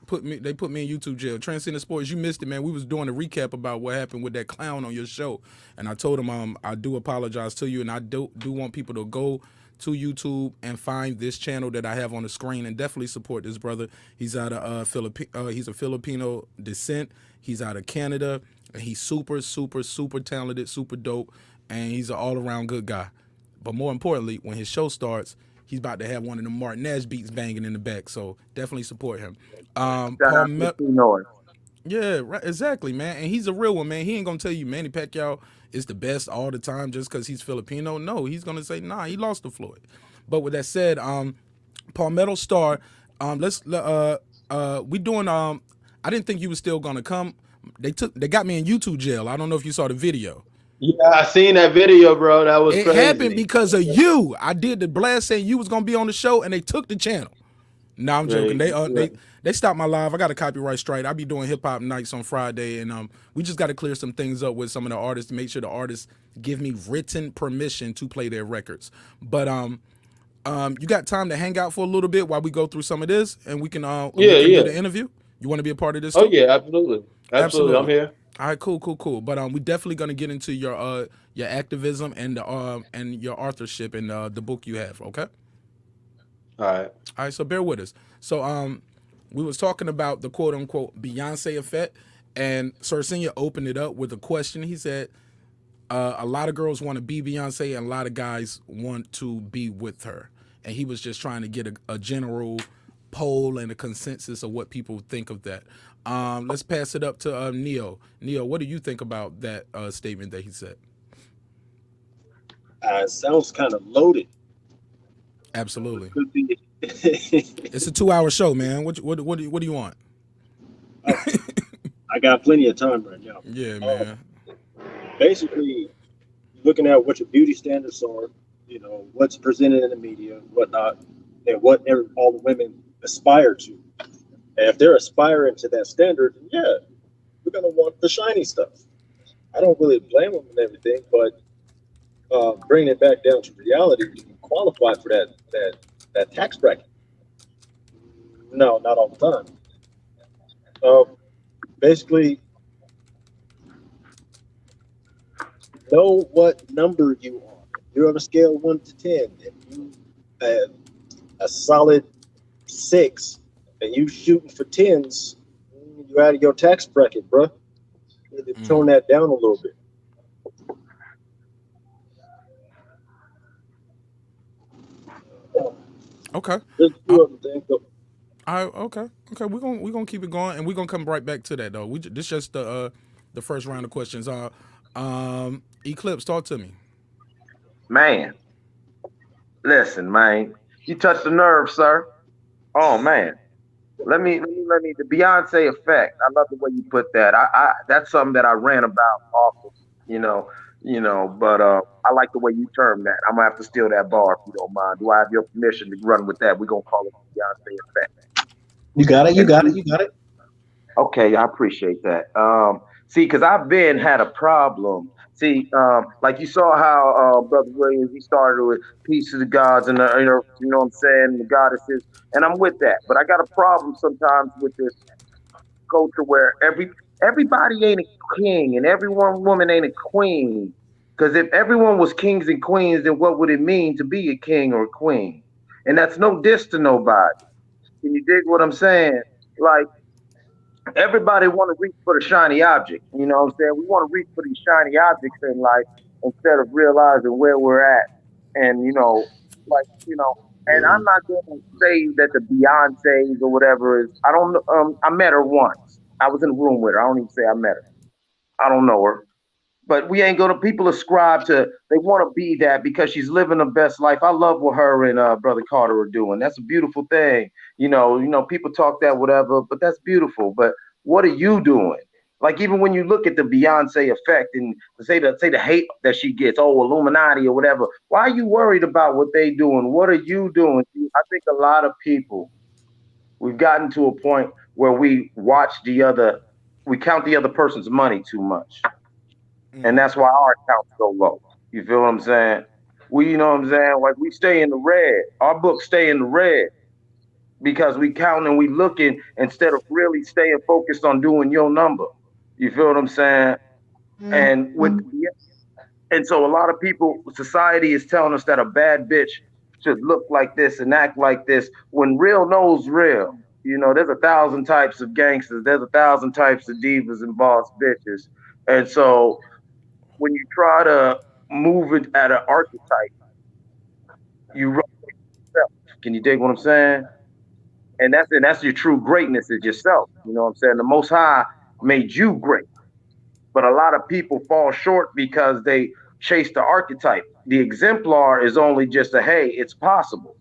put me in YouTube jail. Transcendent Sports, you missed it, man. We was doing a recap about what happened with that clown on your show. And I told him I do apologize to you, and I do want people to go to YouTube and find this channel that I have on the screen and definitely support this brother. He's out of he's a Filipino descent. He's out of Canada. And he's super talented, super dope, and he's an all-around good guy. But more importantly, when his show starts, he's about to have one of the Marq Nash beats banging in the back. So definitely support him. Yeah, right, exactly, man. And he's a real one, man. He ain't gonna tell you Manny Pacquiao is the best all the time just because he's Filipino. No, he's gonna say, nah, he lost to Floyd. But with that said, Palmetto Star, we doing I didn't think you was still gonna come. They got me in YouTube jail. I don't know if you saw the video.
Yeah, I seen that video, bro. That was crazy.
It happened because of you. I did the blast saying you was gonna be on the show, and they took the channel. No, I'm joking. They stopped my live. I got a copyright strike. I be doing hip hop nights on Friday, and we just got to clear some things up with some of the artists to make sure the artists give me written permission to play their records. But you got time to hang out for a little bit while we go through some of this, and we can do the interview. You want to be a part of this?
Oh
too?
yeah, absolutely. I'm here.
All right, cool. But we definitely gonna get into your activism and your authorship and the book you have. Okay. All right. So bear with us. So we was talking about the quote unquote Beyonce effect, and Cer Sr. opened it up with a question. He said, a lot of girls want to be Beyonce, and a lot of guys want to be with her. And he was just trying to get a general poll and a consensus of what people think of that. Let's pass it up to Neo. Neo, what do you think about that statement that he said?
It sounds kind of loaded.
Absolutely.
Could be.
It's a 2-hour show, man. What do you want?
I got plenty of time right now.
Yeah, man.
Basically, looking at what your beauty standards are, what's presented in the media, whatnot, and what all the women aspire to. And if they're aspiring to that standard, then yeah, we're gonna want the shiny stuff. I don't really blame them and everything, but bringing it back down to reality, you qualify for that tax bracket. No, not all the time. Basically, know what number you are. If you're on a scale of 1 to 10, and you have a solid 6, and you shooting for 10s, you're out of your tax bracket, bro. You need to tone that down a little bit.
Okay.
Just do everything.
Okay. We're gonna keep it going, and we're gonna come right back to that though. This just the first round of questions. Eclipse, talk to me.
Man, listen, man, you touched the nerve, sir. Oh man, let me the Beyonce effect. I love the way you put that. I that's something that I ran about often, but I like the way you term that. I'm gonna have to steal that bar if you don't mind. Do I have your permission to run with that? We're gonna call it the Beyonce effect.
You got it.
Okay, I appreciate that. See, because I've had a problem. See, like you saw how Brother Williams, he started with peace to the gods and you know what I'm saying, the goddesses, and I'm with that. But I got a problem sometimes with this culture where everybody ain't a king and every one woman ain't a queen. Because if everyone was kings and queens, then what would it mean to be a king or a queen? And that's no diss to nobody. Can you dig what I'm saying? Like, Everybody want to reach for the shiny object. You know what I'm saying? We want to reach for these shiny objects in life instead of realizing where we're at. And like and I'm not going to say that the Beyonce's or whatever is. I don't know. I met her once. I was in a room with her. I don't even say I met her. I don't know her. But we ain't gonna. People ascribe to. They want to be that because she's living the best life. I love what her and brother Carter are doing. That's a beautiful thing. People talk that whatever, but that's beautiful. But what are you doing? Like even when you look at the Beyonce effect and say the hate that she gets, oh Illuminati or whatever. Why are you worried about what they doing? What are you doing? I think a lot of people we've gotten to a point where we count the other person's money too much. And that's why our account's so low. You feel what I'm saying? You know what I'm saying? Like we stay in the red. Our books stay in the red because we count and we looking instead of really staying focused on doing your number. You feel what I'm saying? And so a lot of people, society is telling us that a bad bitch should look like this and act like this when real knows real. There's 1,000 types of gangsters. There's 1,000 types of divas and boss bitches. And so when you try to move it at an archetype, you run yourself. Can you dig what I'm saying? And that's your true greatness is yourself. You know what I'm saying? The Most High made you great, but a lot of people fall short because they chase the archetype. The exemplar is only just a hey, it's possible.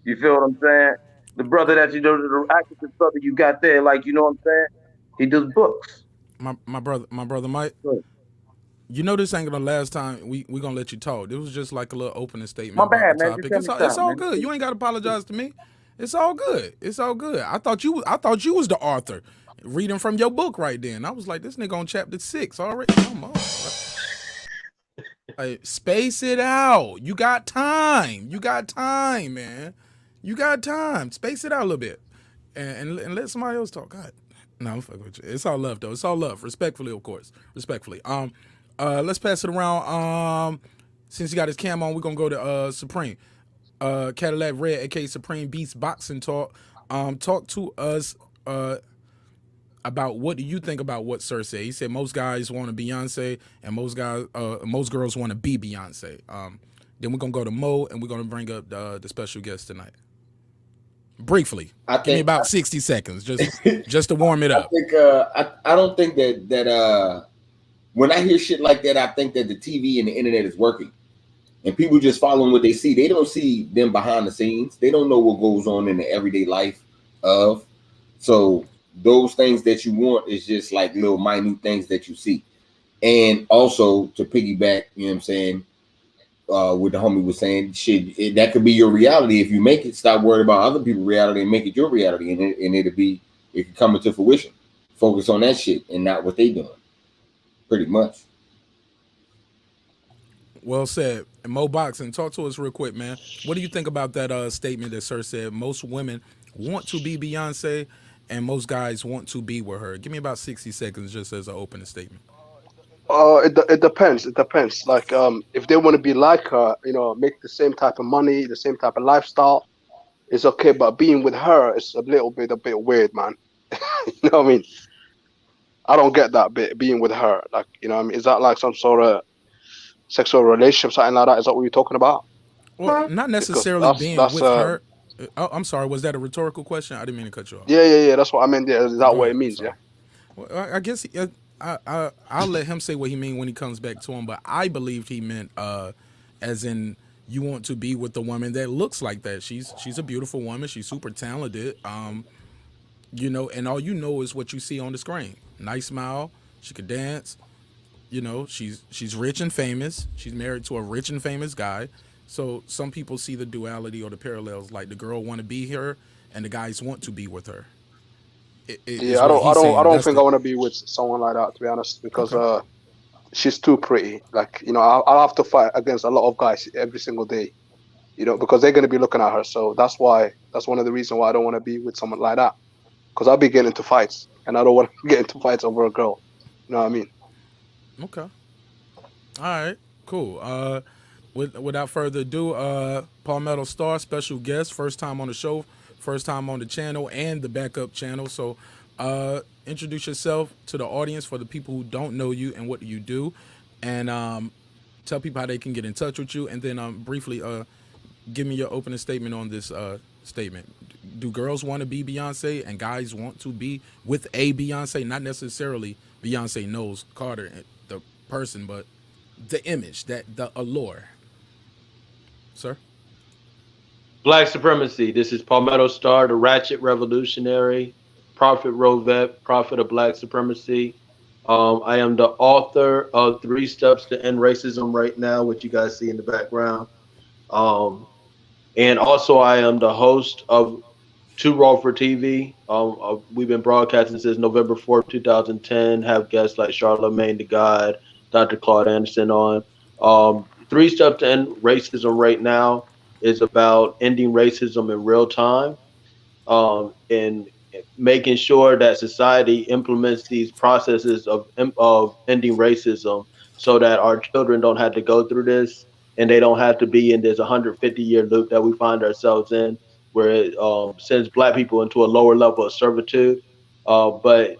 You feel what I'm saying? The brother that the activist brother you got there, like you know what I'm saying? He does books.
My brother Mike. You know this ain't gonna last time we gonna let you talk. It was just like a little opening statement
My
about
bad,
the
man.
topic. It's all good. You ain't gotta apologize to me. It's all good. It's all good. I thought you was the author, reading from your book right then. I was like, this nigga on chapter 6 already. Come on, bro. Like, space it out. You got time. You got time, man. You got time. Space it out a little bit, and let somebody else talk. God, no, I'm fucking with you. It's all love though. It's all love. Respectfully, of course. Respectfully. Let's pass it around. Since he got his cam on, we're gonna go to Supreme. Cadillac Red, aka Supreme Beats Boxing Talk. Talk to us about what do you think about what Cer said. He said most guys want to Beyonce and most girls want to be Beyonce. Then we're gonna go to Mo and we're gonna bring up the special guest tonight. Briefly, give me about 60 seconds, just to warm it up.
I don't think that when I hear shit like that, I think that the TV and the internet is working, and people just following what they see. They don't see them behind the scenes. They don't know what goes on in the everyday life of. So those things that you want is just like little minute things that you see. And also to piggyback, you know what I'm saying, what the homie was saying, that could be your reality if you make it. Stop worrying about other people's reality and make it your reality, and it can come into fruition. Focus on that shit and not what they doing. Pretty much.
Well said. And Mo Boxing, talk to us real quick, man. What do you think about that statement that Cer said? Most women want to be Beyonce, and most guys want to be with her. Give me about 60 seconds just as an opening statement.
It depends. It depends. Like, if they want to be like her, make the same type of money, the same type of lifestyle, it's okay. But being with her is a bit weird, man. You know what I mean? I don't get that bit. Being with her, like, what I mean, is that like some sort of sexual relationship, something like that? Is that what you're talking about?
Well, not necessarily being with her. Oh, I'm sorry. Was that a rhetorical question? I didn't mean to cut you off.
Yeah. That's what I meant. Yeah, is that what it means? Yeah.
Well, I guess I'll let him say what he mean when he comes back to him. But I believed he meant as in you want to be with the woman that looks like that. She's a beautiful woman. She's super talented. And all you know is what you see on the screen. Nice smile. She could dance. She's rich and famous. She's married to a rich and famous guy. So some people see the duality or the parallels, like the girl want to be her and the guys want to be with her.
I don't think I want to be with someone like that, to be honest, because she's too pretty. Like, I'll have to fight against a lot of guys every single day, because they're going to be looking at her. So that's one of the reasons why I don't want to be with someone like that, because I'll be getting into fights, and I don't want to get into fights over a girl. You know what I mean?
Okay. All right. Cool. Without further ado, Palmetto Star, special guest, first time on the show, first time on the channel and the backup channel. So, Introduce yourself to the audience for the people who don't know you and what you do, and tell people how they can get in touch with you, and then briefly give me your opening statement on this statement. Do girls want to be Beyonce and guys want to be with a Beyonce? Not necessarily Beyonce knows Carter, the person, but the image, that the allure. Sir?
Black supremacy. This is Palmetto Star, the Ratchet Revolutionary, Prophet Rovet, Prophet of Black Supremacy. I am the author of 3 Steps to End Racism right now, which you guys see in the background. And also I am the host of Too Raw for TV. We've been broadcasting since November 4th, 2010. Have guests like Charlamagne the God, Dr. Claude Anderson on. 3 Steps to End Racism right now is about ending racism in real time, and making sure that society implements these processes of ending racism so that our children don't have to go through this, and they don't have to be in this 150-year loop that we find ourselves in, where it sends Black people into a lower level of servitude. But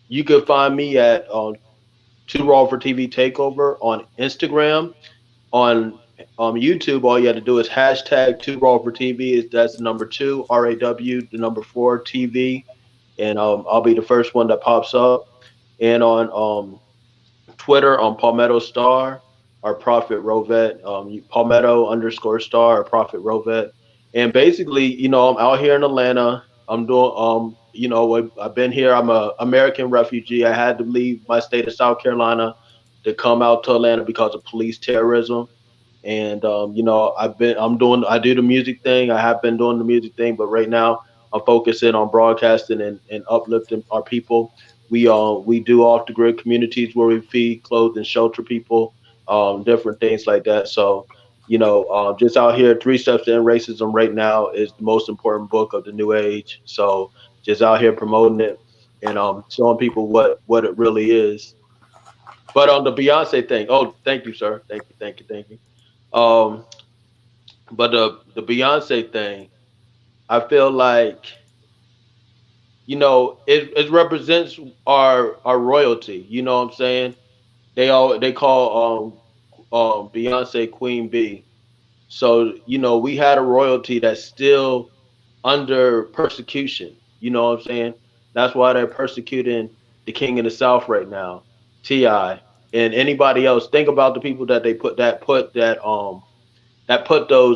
you could find me at Too Raw for TV Takeover on Instagram. On YouTube, all you have to do is hashtag 2 Raw for TV. That's the number 2 RAW, the number 4 TV, and I'll be the first one that pops up. And on Twitter, on Palmetto Star or Prophet Rovet, Palmetto_Star or Prophet Rovet. And basically, I'm out here in Atlanta. I'm doing I've been here. I'm a American refugee. I had to leave my state of South Carolina to come out to Atlanta because of police terrorism. And I do the music thing. I have been doing the music thing, but right now I'm focusing on broadcasting and uplifting our people. We do off the grid communities where we feed, clothe, and shelter people, different things like that. So, just out here, 3 Steps to End Racism right now is the most important book of the new age. So just out here promoting it and showing people what it really is. But on the Beyonce thing, oh, thank you, sir. Thank you. But the Beyonce thing, I feel like, it represents our royalty. You know what I'm saying? They call Beyonce Queen B. So, we had a royalty that's still under persecution. You know what I'm saying? That's why they're persecuting the King of the South right now, T.I. and anybody else. Think about the people that they put those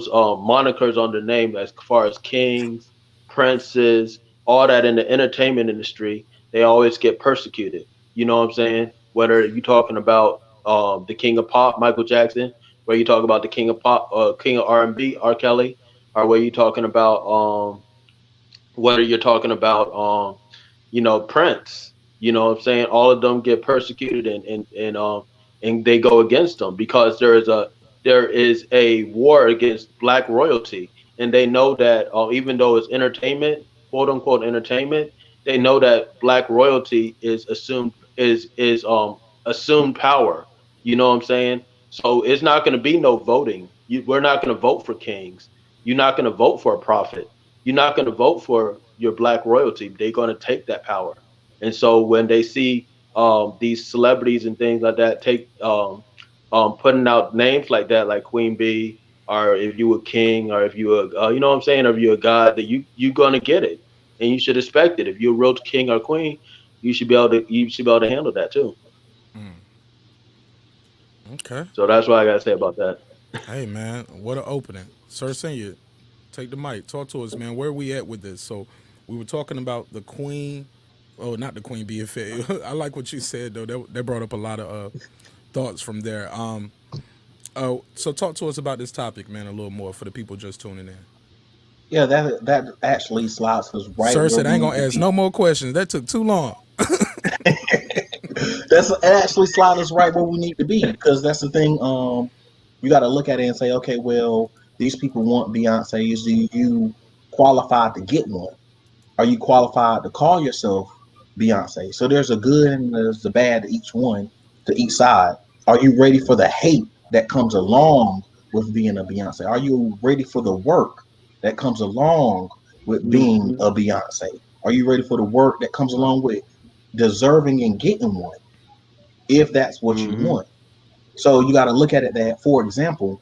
monikers on their name, as far as kings, princes, all that in the entertainment industry. They always get persecuted. You know what I'm saying? Whether you're talking about the King of Pop, Michael Jackson, where you talk about the King of Pop, King of R&B, R. Kelly, or where you talking about whether you're talking about Prince. You know what I'm saying? All of them get persecuted and they go against them because there is a war against Black royalty, and they know that even though it's entertainment, quote unquote entertainment, they know that Black royalty is assumed power. You know what I'm saying? So it's not going to be no voting. We're not going to vote for kings. You're not going to vote for a prophet. You're not going to vote for your Black royalty. They're going to take that power. And so when they see these celebrities and things like that putting out names like that, like Queen B, or if you a king, or if you you know what I'm saying, or if you're a god, that you're gonna get it, and you should expect it. If you're a real king or queen, you should be able to handle that too.
Okay.
So that's what I gotta say about that.
Hey man, what an opening. Cer Sr, take the mic. Talk to us, man. Where we at with this? So we were talking about the Queen. Oh, not the Queen B. I like what you said though. That brought up a lot of thoughts from there. So talk to us about this topic, man, a little more for the people just tuning in.
Yeah, that actually slides us right.
Sir said I ain't gonna ask no more questions. That took too long.
It actually slides us right where we need to be, because that's the thing. You got to look at it and say, okay, well, these people want Beyonce's. Do you qualify to get one? Are you qualified to call yourself Beyonce? So there's a good and there's the bad to each side. Are you ready for the hate that comes along with being a Beyonce? Are you ready for the work that comes along with being a Beyonce? Are you ready for the work that comes along with deserving and getting one, if that's what you want? So you got to look at it that, for example,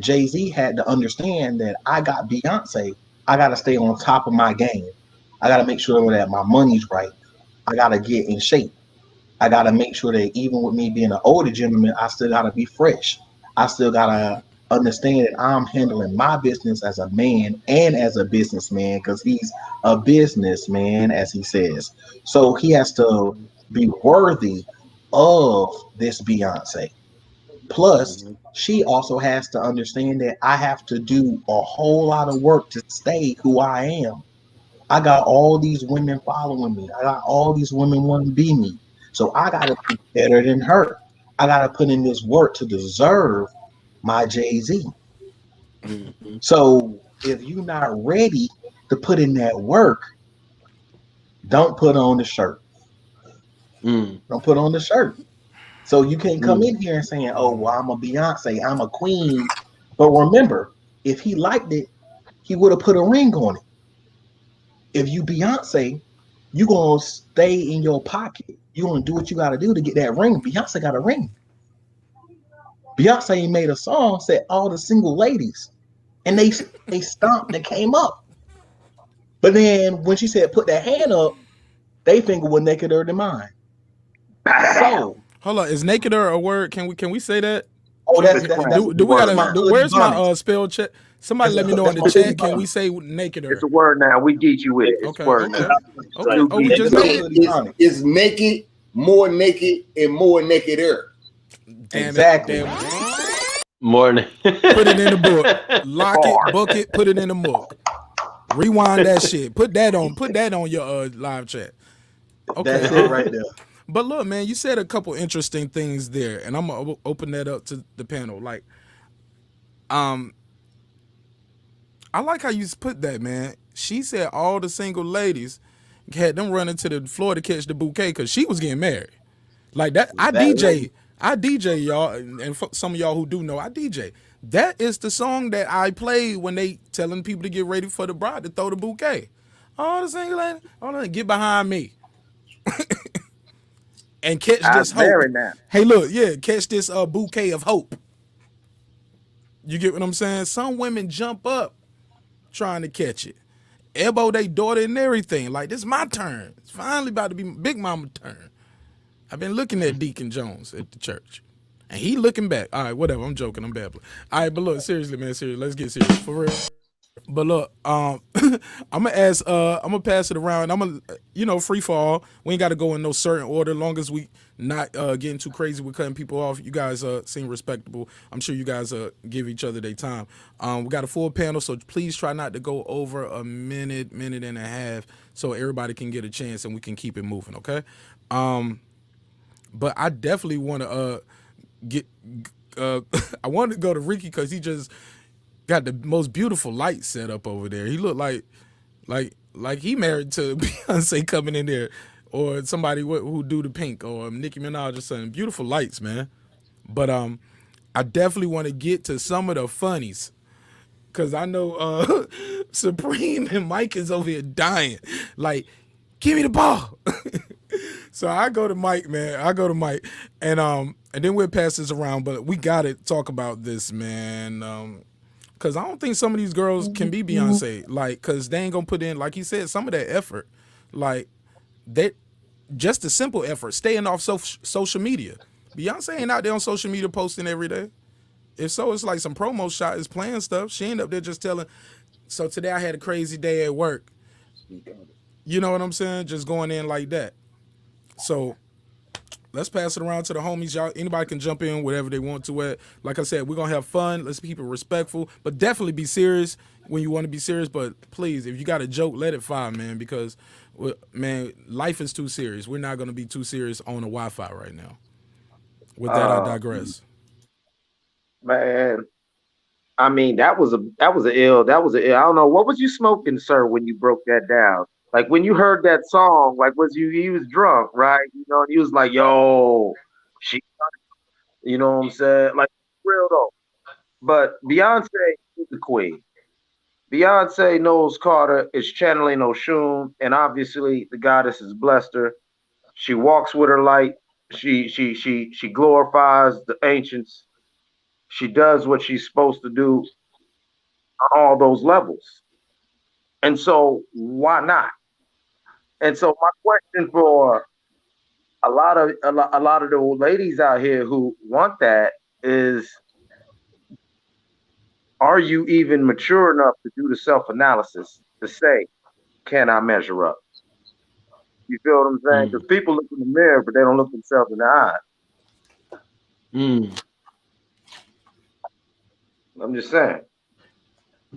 Jay-Z had to understand that I got Beyonce. I got to stay on top of my game. I got to make sure that my money's right. I got to get in shape. I got to make sure that even with me being an older gentleman, I still got to be fresh. I still got to understand that I'm handling my business as a man and as a businessman, because he's a businessman, as he says. So he has to be worthy of this Beyonce. Plus, she also has to understand that I have to do a whole lot of work to stay who I am. I got all these women following me. I got all these women wanting to be me. So I got to be better than her. I got to put in this work to deserve my Jay-Z. So if you're not ready to put in that work, don't put on the shirt. Don't put on the shirt. So you can't come in here and saying, oh, well, I'm a Beyonce, I'm a queen. But remember, if he liked it, he would have put a ring on it. If you Beyonce, you gonna stay in your pocket. You gonna do what you gotta do to get that ring. Beyonce got a ring. Beyonce made a song, said all the single ladies, and they stomped and came up. But then when she said put that hand up, they finger was nakeder than mine. So
hold on, is nakeder a word? Can we say that?
oh, that's
do we gotta?
my
Where's my
Ebonics.
spell check? Somebody let me know in the
my
chat.
hoodie
Can we
Ebonics.
say nakeder?
It's a word now. We get you with it. It's
Okay,
a word
okay,
now.
okay. Oh, we just made it.
It's naked, more naked, and more nakeder.
Damn
Exactly.
it! Damn.
Morning.
Put it in the book. Lock it, book it, put it in the book. Rewind that shit. Put that on your live chat. Okay.
That's it right there.
But look, man, you said a couple interesting things there, and I'm gonna open that up to the panel. Like, I like how you put that, man. She said all the single ladies had them running to the floor to catch the bouquet because she was getting married. Like that, I DJ y'all, and for some of y'all who do know, I DJ. That is the song that I play when they telling people to get ready for the bride to throw the bouquet. All the single ladies, all the get behind me. And catch this hope. Hey, look, yeah, catch this bouquet of hope. You get what I'm saying? Some women jump up trying to catch it. Elbow they daughter and everything. Like, this is my turn. It's finally about to be Big Mama's turn. I've been looking at Deacon Jones at the church. And he looking back. All right, whatever. I'm joking. I'm babbling. All right, but look, seriously, man, seriously. Let's get serious. For real. But look, I'm gonna pass it around. I'm gonna, free fall. We ain't got to go in no certain order. Long as we not getting too crazy with cutting people off. You guys seem respectable. I'm sure you guys give each other their time. We got a full panel, so please try not to go over a minute and a half, so everybody can get a chance and we can keep it moving. Okay. But I definitely want to get. I want to go to Ricky because he just got the most beautiful light set up over there. He looked like he married to Beyonce coming in there, or somebody who do the pink, or Nicki Minaj or something. Beautiful lights, man. But I definitely want to get to some of the funnies, cause I know Supreme and Mike is over here dying. Like, give me the ball. So I go to Mike, man. And then we'll pass this around. But we gotta talk about this, man. Cause I don't think some of these girls can be Beyonce, like, cause they ain't gonna put in, like he said, some of that effort, like they just a simple effort, staying off social media. Beyonce ain't out there on social media posting every day. If so, it's like some promo shot is playing stuff. She ain't up there just telling. So today I had a crazy day at work. You know what I'm saying? Just going in like that. So let's pass it around to the homies. Y'all, anybody can jump in whatever they want to. Like I said, we're going to have fun. Let's keep it respectful, but definitely be serious when you want to be serious. But please, if you got a joke, let it fire, man, because, man, life is too serious. We're not going to be too serious on the Wi-Fi right now. With that, I digress.
Man, I mean, that was a ill. I don't know. What was you smoking, sir, when you broke that down? Like, when you heard that song, like, he was drunk, right? You know, and he was like, yo, she, you know what I'm saying? Like, real though. But Beyonce is the queen. Beyonce knows Carter is channeling Oshun, and obviously the goddess has blessed her. She walks with her light. She glorifies the ancients. She does what she's supposed to do on all those levels. And so why not? And so my question for a lot of the ladies out here who want that is, are you even mature enough to do the self-analysis to say, can I measure up? You feel what I'm saying? Because people look in the mirror, but they don't look themselves in the eye. I'm just saying.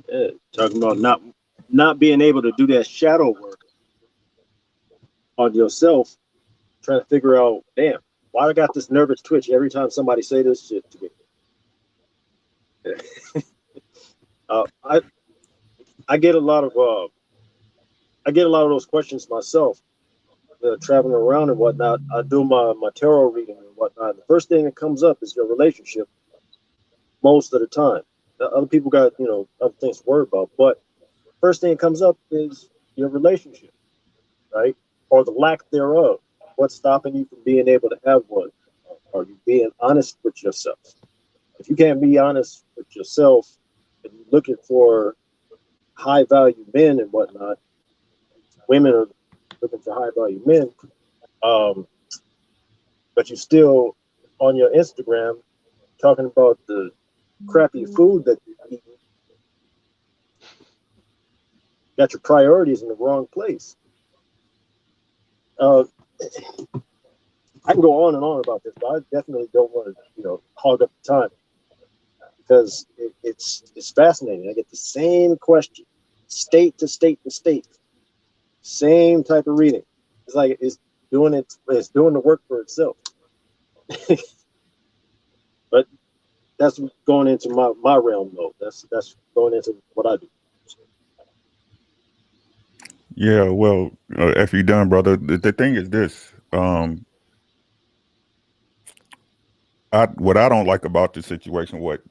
Yeah, talking about not being able to do that shadow work on yourself, trying to figure out, damn, why I got this nervous twitch every time somebody say this shit to me. I get a lot of those questions myself, traveling around and whatnot. I do my tarot reading and whatnot. The first thing that comes up is your relationship most of the time. Other people got, other things to worry about, but first thing that comes up is your relationship, right? Or the lack thereof. What's stopping you from being able to have one? Are you being honest with yourself? If you can't be honest with yourself and you're looking for high value men and whatnot, women are looking for high value men, but you're still on your Instagram talking about the crappy food that you're eating. Got your priorities in the wrong place. I can go on and on about this, but I definitely don't want to, hog up the time, because it's fascinating. I get the same question, state to state to state, same type of reading. It's like it's doing the work for itself. But that's going into my realm, though. That's going into what I do.
Yeah, well, if you're done, brother, the thing is this. What I don't like about this situation, what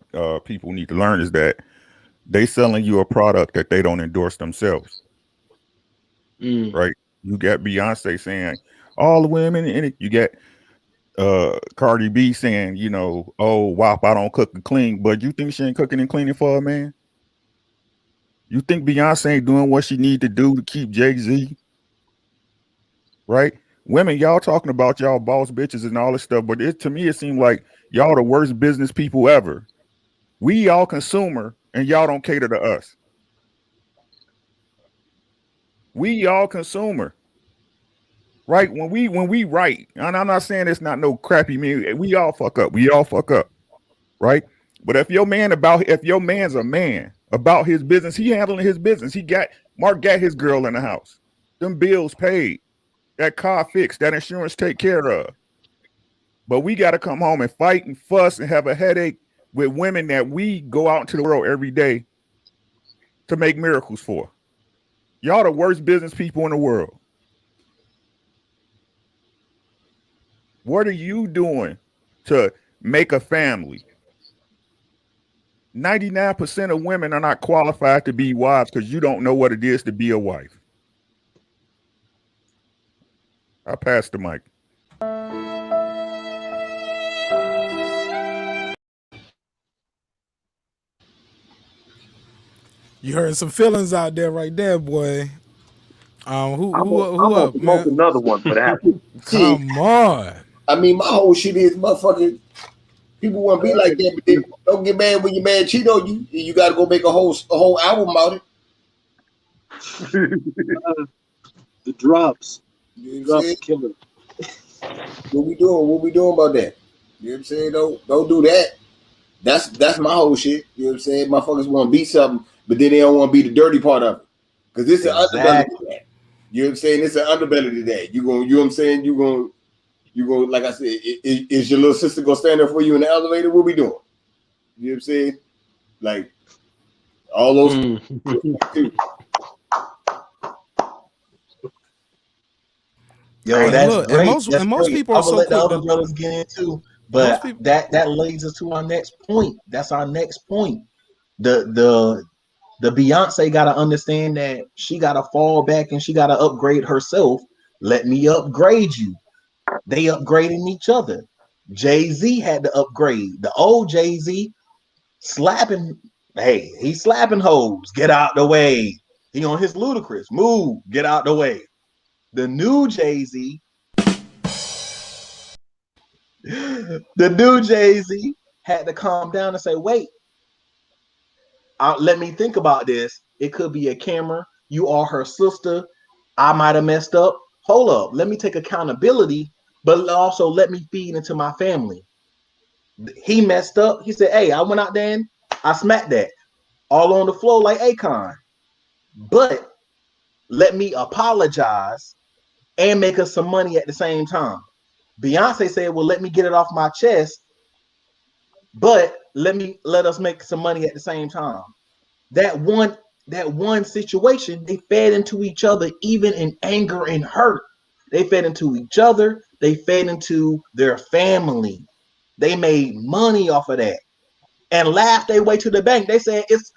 people need to learn is that they selling you a product that they don't endorse themselves. Right? You got Beyonce saying all the women in it. You got Cardi B saying, oh, WAP, I don't cook and clean. But you think she ain't cooking and cleaning for a man? You think Beyonce ain't doing what she need to do to keep Jay-Z? Right? Women, y'all talking about y'all boss bitches and all this stuff, but to me, it seemed like y'all the worst business people ever. We all consumer, and y'all don't cater to us. We all consumer, right? When we write, and I'm not saying it's not no crappy man. We all fuck up. We all fuck up, right? But if your man's a man about his business, he handling his business. Mark got his girl in the house, them bills paid, that car fixed, that insurance take care of. But we got to come home and fight and fuss and have a headache with women that we go out into the world every day to make miracles for. Y'all the worst business people in the world. What are you doing to make a family? 99% of women are not qualified to be wives because you don't know what it is to be a wife. I pass the mic.
You heard some feelings out there right there, boy. Who up, man?
Another one for that.
Come on.
I mean, my whole shit is, motherfucker, people want to be like that, but they don't get mad when your man cheat on you. You got to go make a whole album out of it.
The drops.
You know what I'm saying?
Killer.
What we doing? What we doing about that? You know what I'm saying? Don't do that. That's my whole shit. You know what I'm saying? Motherfuckers want to be something, but then they don't want to be the dirty part of it. Because it's an underbelly to that. You know what I'm saying? It's an underbelly to that. You know what I'm saying? You go, like I said, is your little sister gonna stand there for you in the elevator? What we doing? You know what I'm saying? Like all those
Yo, that's
look,
great.
and most people are
I'm gonna
so
let the
quick
other
to-
brothers get into, but that leads us to our next point. That's our next point. The The Beyonce got to understand that she got to fall back and she got to upgrade herself. Let me upgrade you. They upgrading each other. Jay-Z had to upgrade. The old Jay-Z slapping, hey, he's slapping hoes. Get out the way. He on his Ludacris. Move. Get out the way. The new Jay-Z, had to calm down and say, wait, let me think about this. It could be a camera. You are her sister. I might have messed up. Hold up. Let me take accountability, but also let me feed into my family. He messed up. He said, hey, I went out there and I smacked that all on the floor like Akon. But let me apologize and make us some money at the same time. Beyonce said, well, let me get it off my chest, but let us make some money at the same time. That one situation, they fed into each other, even in anger and hurt. They fed into each other. They fed into their family. They made money off of that and laughed their way to the bank. They said it's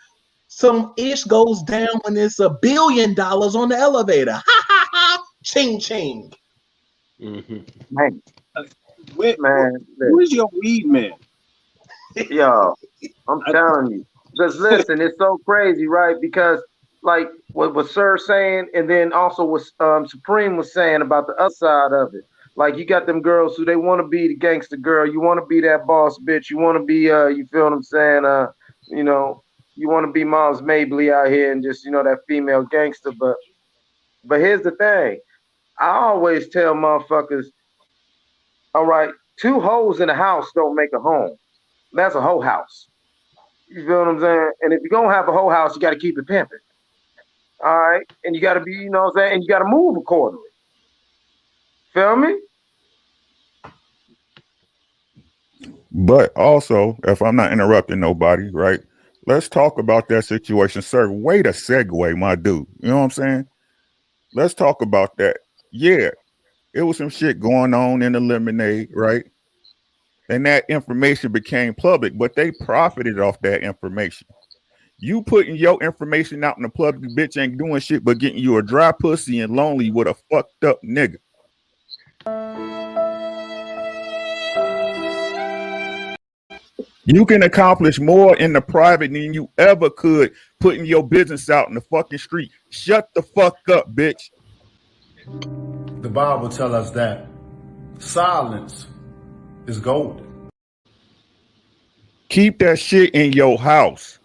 some ish goes down when it's $1 billion on the elevator. Ha ha ha! Ching ching.
Mm-hmm.
Man, man,
Where's your weed man?
yo, I'm telling you. Because listen, it's so crazy, right? Because like what Cer saying, and then also what Supreme was saying about the other side of it. Like you got them girls who they want to be the gangster girl, you want to be that boss bitch, you want to be you feel what I'm saying? You know, you want to be Mom's Mabley out here and just, you know, that female gangster. But here's the thing. I always tell motherfuckers, all right, 2 hoes in a house don't make a home. That's a whole house. You feel what I'm saying? And if you're gonna have a whole house, you gotta keep it pimping. All right. And you gotta be, you know what I'm saying, and you gotta move accordingly. Feel me?
But also, if I'm not interrupting nobody, right? Let's talk about that situation, sir. Way to segue, my dude. You know what I'm saying? Let's talk about that. Yeah, it was some shit going on in the lemonade, right? And that information became public, but they profited off that information. You putting your information out in the public, bitch ain't doing shit but getting you a dry pussy and lonely with a fucked up nigga. You can accomplish more in the private than you ever could putting your business out in the fucking street. Shut the fuck up, bitch.
The Bible tells us that silence is golden.
Keep that shit in your house.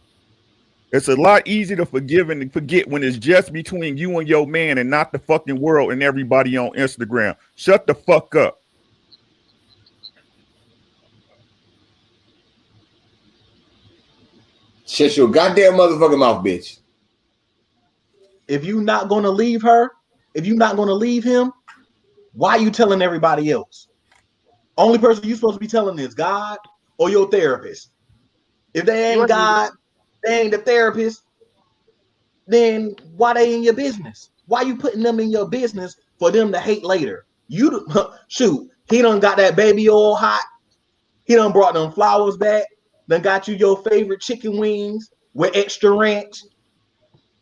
It's a lot easier to forgive and forget when it's just between you and your man and not the fucking world and everybody on Instagram. Shut the fuck up.
Shut your goddamn motherfucking mouth, bitch.
If you're not gonna leave her, if you're not gonna leave him, why are you telling everybody else? Only person you're supposed to be telling is God or your therapist. If they ain't God, they ain't the therapist, then why they in your business? Why you putting them in your business for them to hate later? You shoot, he done got that baby oil hot. He done brought them flowers back. Done got you your favorite chicken wings with extra ranch.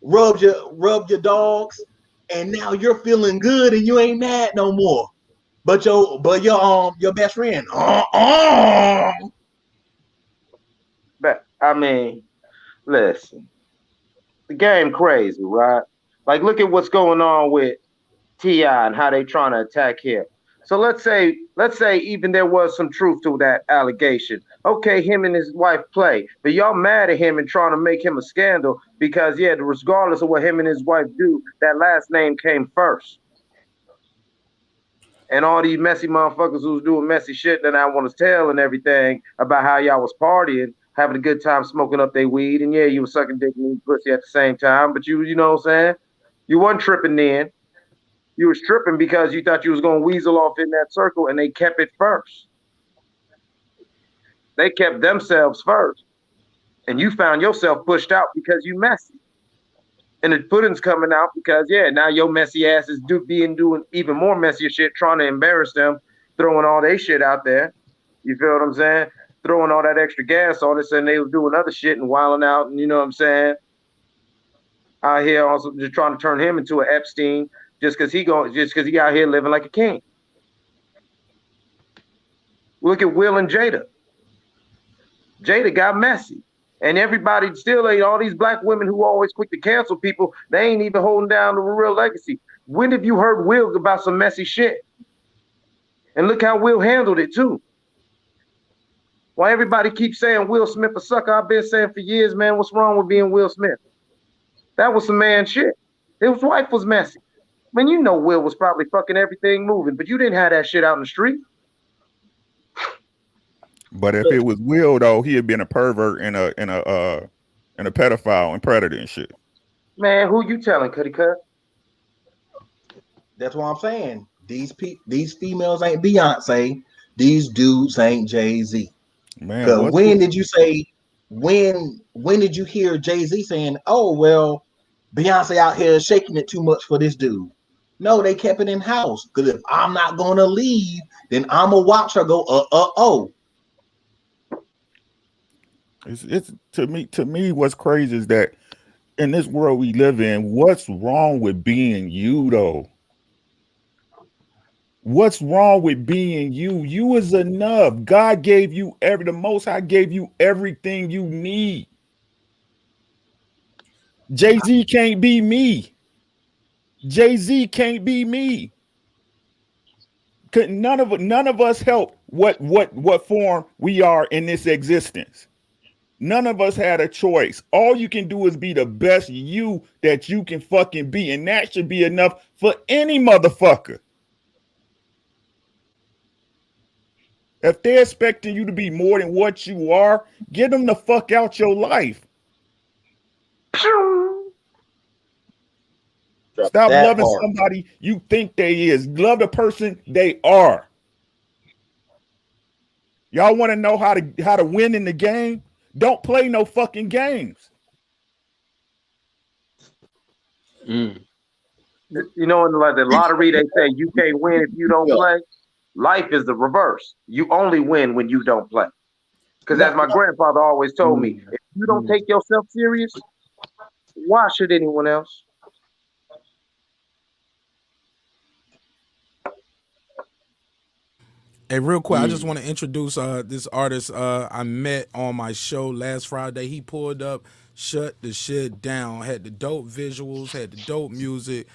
Rubbed your dogs, and now you're feeling good and you ain't mad no more. But your best friend.
But I mean, listen, the game crazy, right? Like look at what's going on with T.I. and how they trying to attack him. So let's say even there was some truth to that allegation. Okay, him and his wife play, but y'all mad at him and trying to make him a scandal because yeah, regardless of what him and his wife do, that last name came first. And all these messy motherfuckers who's doing messy shit that I want to tell and everything about how y'all was partying, having a good time smoking up their weed, and yeah, you was sucking dick and eating pussy at the same time, but you know what I'm saying? You wasn't tripping then. You was tripping because you thought you was gonna weasel off in that circle, and they kept it first. They kept themselves first, and you found yourself pushed out because you messy. And the pudding's coming out because yeah, now your messy ass is doing even more messier shit, trying to embarrass them, throwing all their shit out there. You feel what I'm saying? Throwing all that extra gas on it, and they was doing other shit and wilding out, and you know what I'm saying? out here also just trying to turn him into an Epstein just because he out here living like a king. Look at Will and Jada. Jada got messy. And everybody still ain't, all these black women who always quick to cancel people, they ain't even holding down the real legacy. When have you heard Will about some messy shit? And look how Will handled it too. Why everybody keeps saying Will Smith a sucker, I've been saying for years, man, what's wrong with being Will Smith? That was some man shit. His wife was messy. Man, you know Will was probably fucking everything moving, but you didn't have that shit out in the street.
But if it was Will though, he had been a pervert and a pedophile and predator and shit.
Man, who you telling, Cuddy Cut?
That's what I'm saying. These females ain't Beyonce. These dudes ain't Jay-Z.
Man,
when did you say? When did you hear Jay-Z saying, "Oh well, Beyonce out here shaking it too much for this dude"? No, they kept it in house. Because if I'm not gonna leave, then I'm gonna watch her go. Oh.
It's to me what's crazy is that in this world we live in, what's wrong with being you though? What's wrong with being you? You is enough. God gave you the Most High gave you everything you need. Jay-Z can't be me. Jay-Z can't be me. None of us help what form we are in this existence. None of us had a choice. All you can do is be the best you that you can fucking be. And that should be enough for any motherfucker. If they're expecting you to be more than what you are, get them the fuck out your life. Stop loving somebody you think they is. Love the person they are. Y'all want to know how to win in the game? Don't play no fucking games.
You know, in like the lottery, they say you can't win if you don't play. Life is the reverse. You only win when you don't play. Because as my grandfather always told me, if you don't take yourself serious, why should anyone else?
Hey, real quick, I just want to introduce this artist I met on my show last Friday. He pulled up, shut the shit down, had the dope visuals, had the dope music,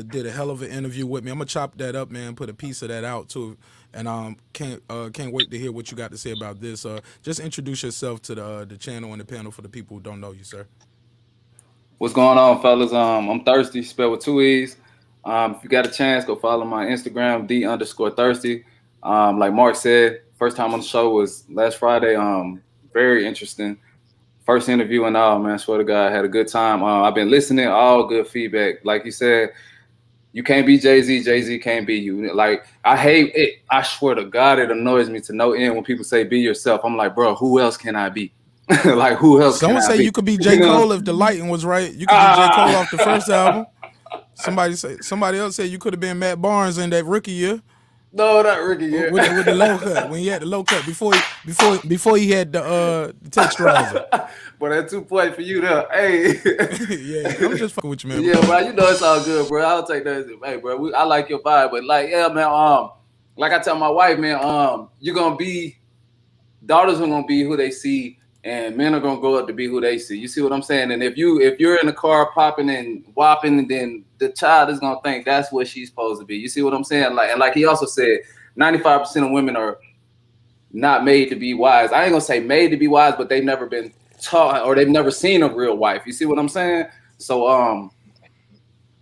did a hell of an interview with me. I'm gonna chop that up, man, put a piece of that out too, and can't wait to hear what you got to say about this. Just introduce yourself to the channel and the panel for the people who don't know you, sir.
What's going on, fellas? I'm Thirsty, spelled with 2 E's. If you got a chance, go follow my Instagram, D_Thirsty. Like Mark said, first time on the show was last Friday. Very interesting. First interview and all, man. Swear to God, had a good time. I've been listening, all good feedback. Like you said, you can't be Jay-Z, Jay-Z can't be you. Like, I hate it. I swear to God, it annoys me to no end when people say be yourself. I'm like, bro, who else can I be? Like, who else
Someone
can I
say
be?
you could be J. Cole if the lighting was right. You could be J. Cole off the first album. Somebody else said you could have been Matt Barnes in that rookie year.
No, not rookie year.
With the low cut, when he had the low cut before he had the texturizer.
But that 2 point for you there. Hey.
Yeah, I'm just fucking with you, man.
Yeah, bro, you know it's all good, bro. I'll take that. Hey, bro, I like your vibe, but like, yeah, man. Like I tell my wife, man, you're gonna be, daughters are gonna be who they see, and men are gonna grow up to be who they see. You see what I'm saying? And if you're in the car popping and whopping, then the child is gonna think that's what she's supposed to be. You see what I'm saying? Like he also said, 95% of women are not made to be wives. I ain't gonna say made to be wives, but they've never been taught or they've never seen a real wife. You see what I'm saying? So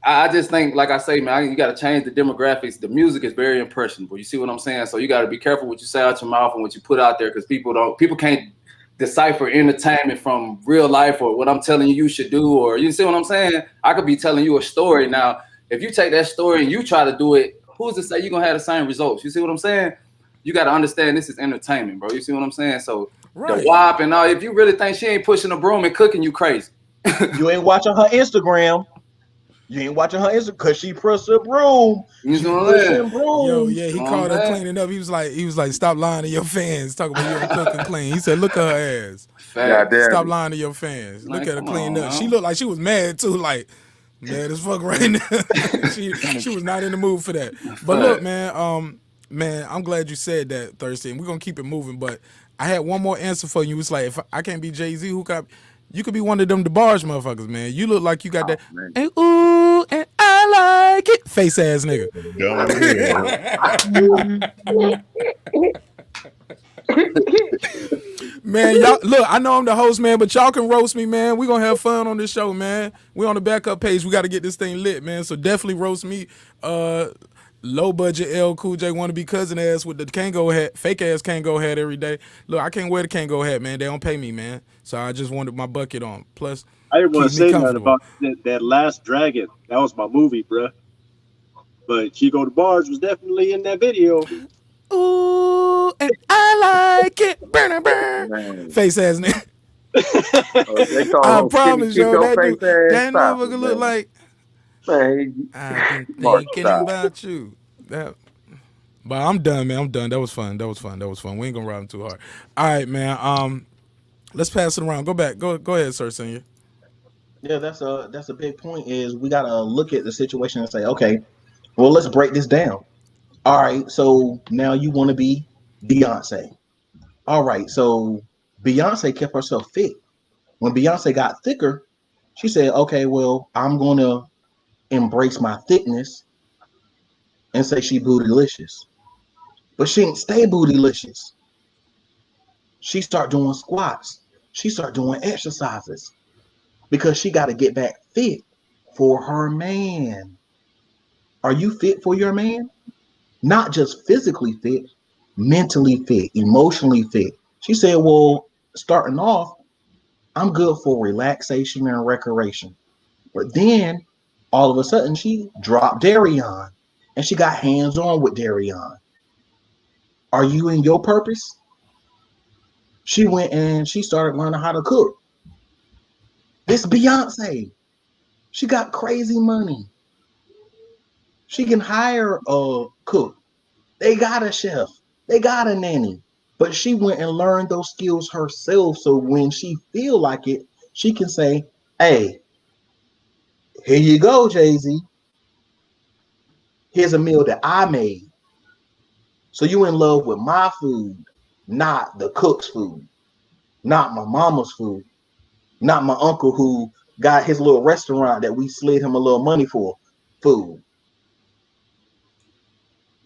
I just think, like I say, man, you got to change the demographics. The music is very impressionable. You see what I'm saying? So you got to be careful what you say out your mouth and what you put out there, because people can't decipher entertainment from real life or what I'm telling you should do. Or you see what I'm saying? I could be telling you a story. Now, if you take that story and you try to do it, who's to say you're gonna have the same results? You see what I'm saying? You got to understand this is entertainment, bro. You see what I'm saying? So the WAP and all, if you really think she ain't pushing a broom and cooking, you crazy.
You ain't watching her Instagram. You ain't watching her Instagram because she press up broom.
You
She
know that?
pushing
Yo,
brooms.
yeah, he
On
called her
that.
cleaning up. He was like, stop lying to your fans. Talk about you don't cook and clean. He said, look at her ass.
God
Facts.
damn
Stop
it.
lying to your fans. Look
Like,
at her
come
clean
on,
up. She
man.
looked like she was mad too, like mad as fuck right now. she was not in the mood for that. But look,
Facts.
man, I'm glad you said that Thursday, and we're gonna keep it moving. But I had one more answer for you. It's like if I can't be Jay-Z, who got you could be one of them DeBarge motherfuckers, man. You look like you got
Oh
that
man.
and ooh and I like it face ass nigga.
Dumb as hell.
Man, y'all look, I know I'm the host, man, but y'all can roast me, man. We gonna have fun on this show, man. We on the backup page. We gotta get this thing lit, man. So definitely roast me. Low budget L Cool J wanna be cousin ass with the Kango hat, fake ass Kango hat every day. Look, I can't wear the Kango hat, man. They don't pay me, man. So I just wanted my bucket on. Plus,
I didn't want
keep
to
me
say nothing
comfortable.
about that Last Dragon. That was my movie, bruh. But Chico DeBarge was definitely in that video.
Ooh, and I like it. Burn, burn.
Man.
Face ass nigga.
Oh, they call
I
old skinny
promise, yo,
Chico
that
face
dude,
ass.
that
Stop it,
motherfucker look
man.
like
Man,
I've been
Mark,
thinking
stop.
about you. That, but I'm done, man. I'm done. That was fun. We ain't gonna ride him too hard. All right, man. Let's pass it around. Go back. Go ahead, Cer Sr.
Yeah, that's a big point. Is we gotta look at the situation and say, okay, well, let's break this down. All right, so now you want to be Beyonce. All right, so Beyonce kept herself fit. When Beyonce got thicker, she said, okay, well, I'm gonna embrace my thickness and say she bootylicious. But she didn't stay bootylicious. She start doing squats. She start doing exercises because she got to get back fit for her man. Are you fit for your man? Not just physically fit, mentally fit, emotionally fit. She said, well, starting off, I'm good for relaxation and recreation. But then all of a sudden she dropped Darion and she got hands on with Darion. Are you in your purpose? She went and she started learning how to cook. This Beyonce, she got crazy money. She can hire a cook. They got a chef. They got a nanny. But she went and learned those skills herself. So when she feel like it, she can say, hey, here you go, Jay-Z. Here's a meal that I made. So you in love with my food, not the cook's food, not my mama's food, not my uncle who got his little restaurant that we slid him a little money for food.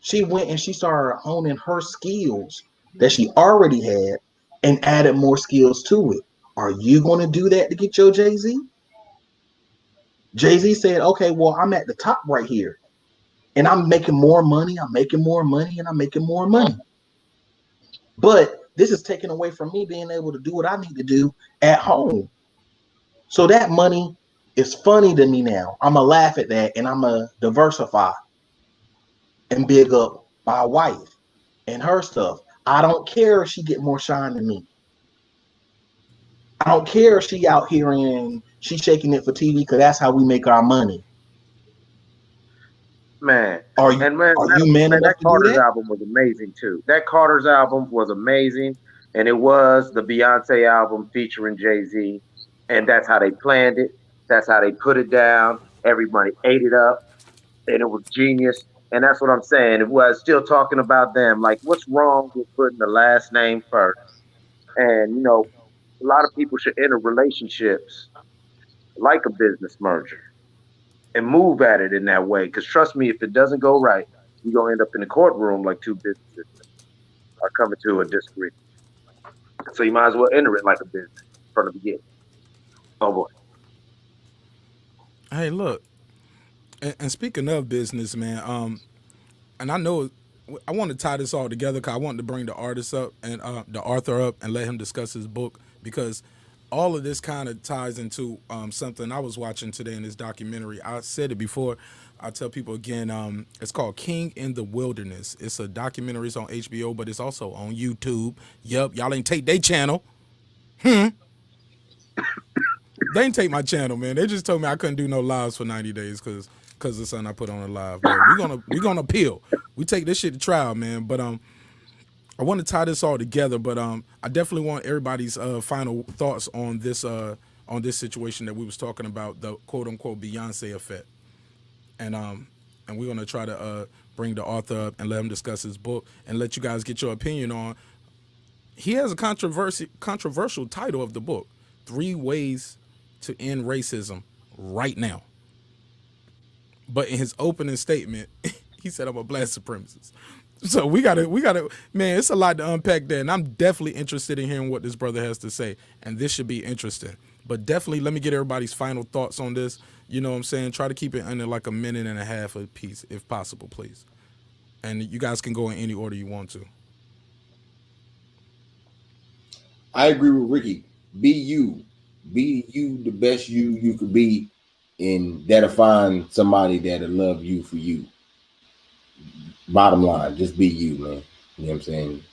She went and she started honing her skills that she already had and added more skills to it. Are you going to do that to get your Jay-Z? Jay-Z said, okay, well, I'm at the top right here and I'm making more money. I'm making more money and I'm making more money. But this is taken away from me being able to do what I need to do at home. So that money is funny to me now. I'm going to laugh at that and I'm going to diversify and big up my wife and her stuff. I don't care if she get more shine than me. I don't care if she out here and she shaking it for TV because that's how we make our money.
Man.
Are
And man,
you man
that
enough to do
Carter's
that?
album was amazing too. That Carter's album was amazing. And it was the Beyonce album featuring Jay-Z. And that's how they planned it. That's how they put it down. Everybody ate it up. And it was genius. And that's what I'm saying. If we're still talking about them, like what's wrong with putting the last name first? And a lot of people should enter relationships like a business merger and move at it in that way. Because trust me, if it doesn't go right, you're gonna end up in the courtroom like two businesses are coming to a disagreement. So you might as well enter it like a business from the beginning. Oh boy.
Hey, look, and speaking of business, man, and I know I want to tie this all together because I want to bring the artist up and the author up and let him discuss his book because all of this kind of ties into something I was watching today in this documentary. I said it before. I tell people again, it's called King in the Wilderness. It's a documentary. It's on HBO, but it's also on YouTube. Yup, y'all ain't take their channel. They didn't take my channel, man. They just told me I couldn't do no lives for 90 days because the son I put on a live. But we gonna appeal. We take this shit to trial, man. But I want to tie this all together. But I definitely want everybody's final thoughts on this situation that we was talking about, the quote unquote Beyonce effect. And we're gonna try to bring the author up and let him discuss his book and let you guys get your opinion on. He has a controversial title of the book: 3 Ways to End Racism Right Now. But in his opening statement, he said, "I'm a black supremacist." So we gotta, man, it's a lot to unpack there, and I'm definitely interested in hearing what this brother has to say, and this should be interesting. But definitely, let me get everybody's final thoughts on this. You know what I'm saying? Try to keep it under like a minute and a half a piece, if possible, please. And you guys can go in any order you want to.
I agree with Ricky. Be you. Be you the best you could be, and that'll find somebody that'll love you for you. Bottom line, just be you, man. You know what I'm saying?